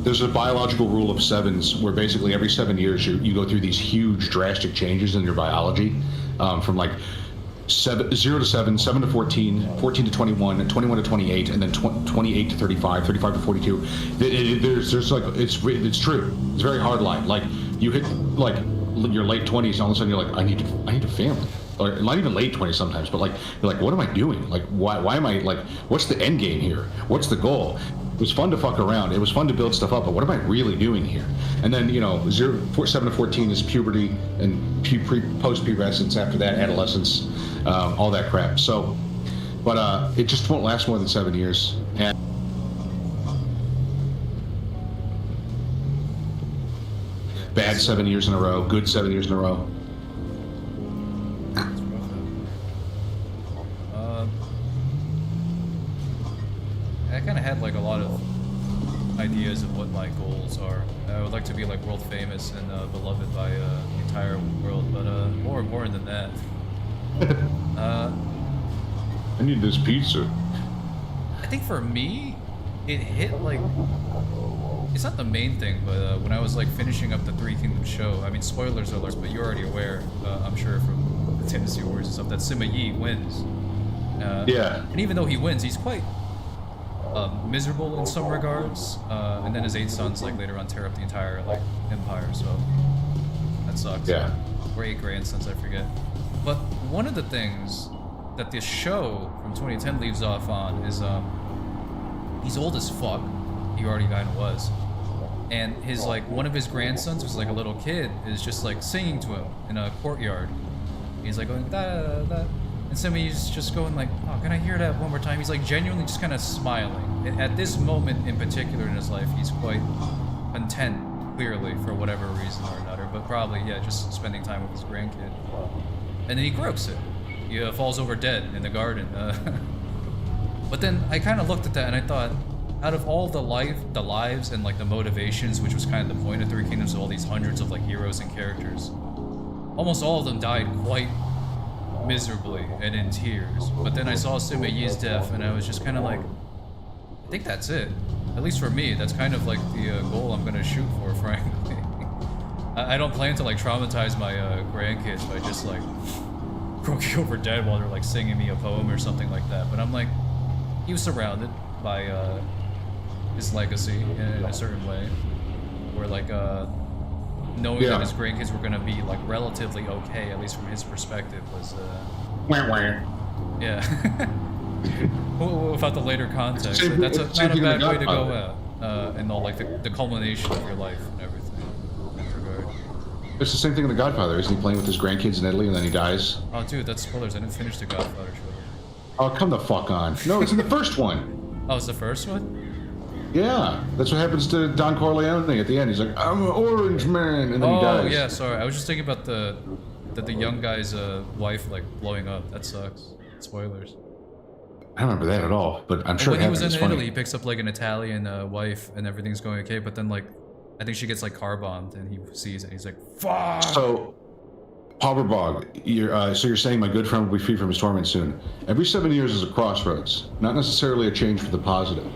there's a biological rule of sevens where basically every 7 years you go through these huge drastic changes in your biology, from like 0 to 7, 7 to 14, 14 to 21, 21 to 28, and then 28 to 35, 35 to 42. There's like, it's true. It's a very hard line. Like, you hit like your late 20s, and all of a sudden you're like, I need a family. Or not even late 20s sometimes, but like, you're like, what am I doing? Like, why am I, like, what's the end game here? What's the goal? It was fun to fuck around. It was fun to build stuff up, but what am I really doing here? And then, you know, 7 to 14 is puberty, and post-pubescence, after that, adolescence, all that crap. So, but it just won't last more than 7 years. And bad 7 years in a row, good 7 years in a row. I kind of had like a lot of ideas of what my goals are. I would like to be like world famous and beloved by the entire world, but more important than that. I need this pizza. I think for me, it hit like, it's not the main thing, but when I was like finishing up the Three Kingdoms show, I mean, spoilers alert, but you're already aware, I'm sure, from the Tennessee Wars and stuff, that Sima Yi wins. Yeah. And even though he wins, he's quite miserable in some regards, and then his 8 sons like later on tear up the entire like empire, so that sucks. Yeah. Or 8 grandsons, I forget. But one of the things that this show from 2010 leaves off on is he's old as fuck. He already kind of was, and his like one of his grandsons, who's like a little kid, is just like singing to him in a courtyard. He's like going da da da, And somebody's just going like, oh, can I hear that one more time? He's like genuinely just kind of smiling. At this moment in particular in his life, he's quite content, clearly, for whatever reason or another. But probably, yeah, just spending time with his grandkid. And then he croaks it. He falls over dead in the garden. But then I kind of looked at that and I thought, out of all the lives and like the motivations, which was kind of the point of Three Kingdoms, of all these hundreds of like heroes and characters, almost all of them died quite miserably and in tears. But then I saw Sima Yi's death and I was just kind of like, I think that's it. At least for me, that's kind of like the goal I'm gonna shoot for, frankly. I don't plan to like traumatize my grandkids by just like croaking over dead while they're like singing me a poem or something like that. But I'm like, he was surrounded by his legacy in a certain way, where like knowing that his grandkids were gonna be like relatively okay, at least from his perspective, was yeah. Without the later context, that's not a bad way to go out, and all like the culmination of your life and everything in that regard. It's the same thing in The Godfather. Isn't he playing with his grandkids in Italy and then he dies? Oh, dude, that's spoilers. I didn't finish the Godfather trilogy. Oh, come the fuck on. No, it's in the first one. Oh, it's the first one? Yeah, that's what happens to Don Corleone at the end. He's like, I'm an orange man, and then he dies. Oh, yeah, sorry. I was just thinking about the young guy's wife, like, blowing up. That sucks. Spoilers. I don't remember that at all, but I'm sure when it he was happened. in It's funny. Italy, he picks up, like, an Italian wife, and everything's going okay, but then, like, I think she gets, like, car bombed, and he sees it, and he's like, fuck! So, Halberbog, so you're saying my good friend will be free from his torment soon. Every 7 years is a crossroads, not necessarily a change for the positive.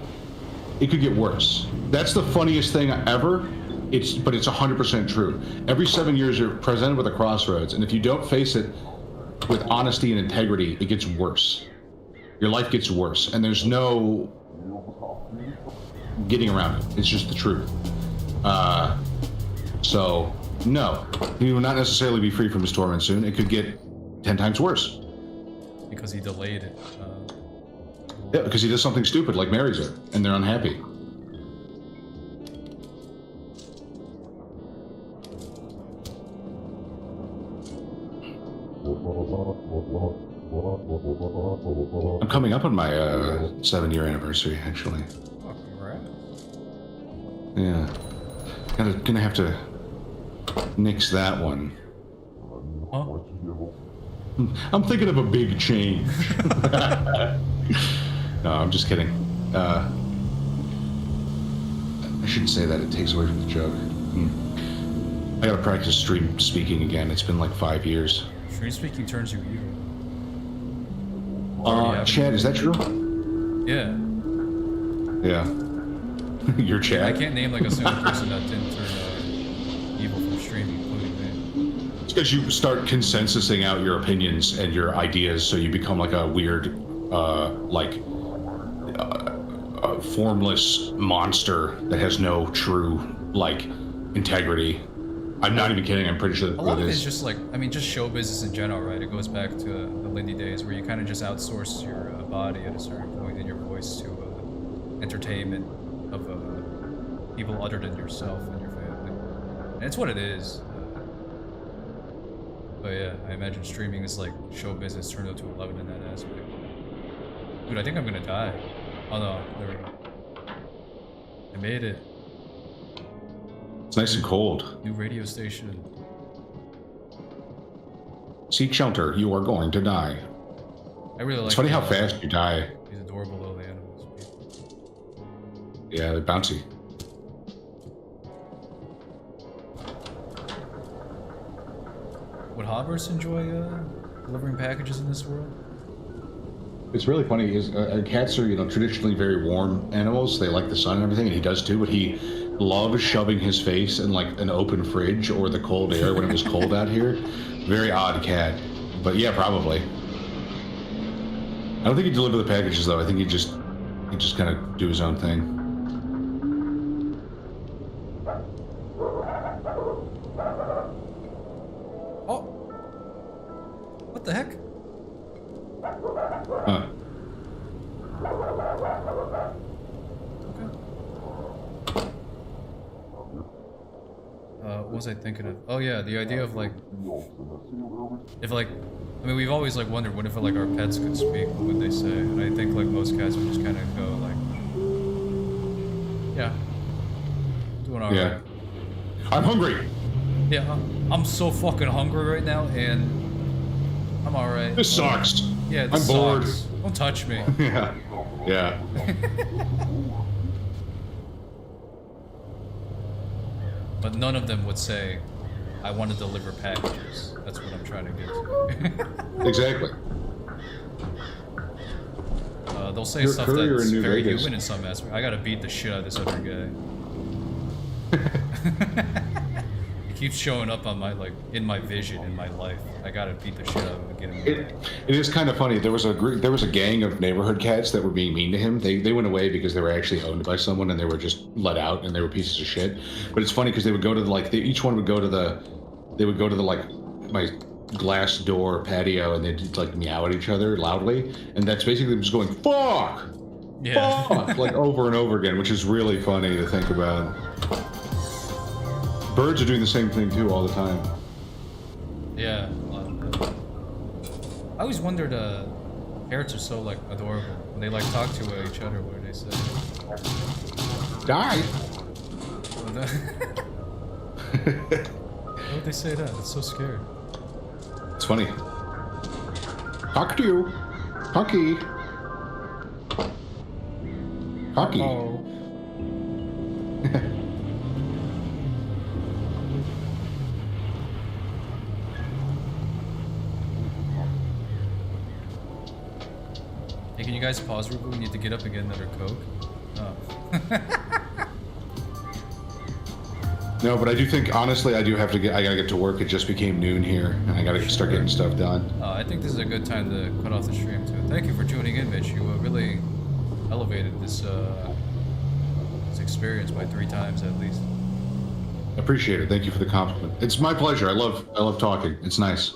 It could get worse. That's the funniest thing ever. But it's 100% true. Every 7 years you're presented with a crossroads, and if you don't face it with honesty and integrity, it gets worse. Your life gets worse, and there's no getting around it. It's just the truth. So, no, he will not necessarily be free from his torment soon. It could get 10 times worse. Because he delayed it. Yeah, because he does something stupid, like marries her, and they're unhappy. I'm coming up on my 7-year anniversary, actually. Oh, congrats. Yeah. Gonna have to nix that one. Huh? I'm thinking of a big change. No, I'm just kidding. I shouldn't say that. It takes away from the joke. I gotta practice stream speaking again. It's been like 5 years. Stream speaking turns you evil. Chad, is that true? Yeah. Yeah. Your Chad? I can't name like a single person that didn't turn evil from streaming, including me. It's because you start consensusing out your opinions and your ideas, so you become like a weird, formless monster that has no true, like, integrity. I'm not even kidding. I'm pretty sure A that's lot what of it it is is. just like, I mean, just show business in general, right? It goes back to the Lindy days where you kind of just outsource your body at a certain point and your voice to entertainment of people other than yourself and your family. And it's what it is. But yeah, I imagine streaming is like show business turned up to 11 in that aspect. Dude, I think I'm gonna die. Oh no, there we go. I made it. It's nice and cold. New radio station. Seek shelter. You are going to die. I really like It's funny how fast you die. these adorable little animals. Yeah, they're bouncy. Would hobbers enjoy delivering packages in this world? It's really funny. Cats are, traditionally very warm animals. They like the sun and everything, and he does too. But he loves shoving his face in like an open fridge or the cold air when it was cold out here. Very odd cat, but yeah, probably. I don't think he'd deliver the packages though. I think he'd just kind of do his own thing. Oh! What the heck? Huh. Okay. was I thinking of? Oh yeah, the idea of like, if like, I mean, we've always like wondered what if like our pets could speak, what would they say? And I think like most cats would just kind of go like, yeah, doing all right. I'm hungry. Yeah, I'm so fucking hungry right now, and I'm all right. This sucks. Yeah, this I'm bored. sucks. Don't touch me. Yeah. Yeah. But none of them would say, I want to deliver packages. That's what I'm trying to get to. Exactly. They'll say Your stuff courier that's in New very Vegas. human in some aspect. I gotta beat the shit out of this other guy. He keeps showing up on my, like, in my vision, in my life. I gotta beat the shit out of him and get him away. It is kind of funny. There was a gang of neighborhood cats that were being mean to him. They went away because they were actually owned by someone and they were just let out and they were pieces of shit. But it's funny because they would go to each one would go to like my glass door patio and they'd like meow at each other loudly, and that's basically just going fuck, Yeah. fuck, like over and over again, which is really funny to think about. Birds are doing the same thing too all the time. Yeah. I always wondered, parrots are so, like, adorable. When they, like, talk to each other, what do they say? Die. Why would they say that? It's so scary. It's funny. Talk to you. Honky. Honky. Oh. Hey, can you guys pause real quick? We need to get up and get another Coke. Oh. No, but I do think, honestly, I gotta get to work. It just became noon here, and I gotta start getting stuff done. I think this is a good time to cut off the stream too. Thank you for tuning in, Mitch. You really elevated this experience by 3 times at least. Appreciate it. Thank you for the compliment. It's my pleasure. I love talking. It's nice.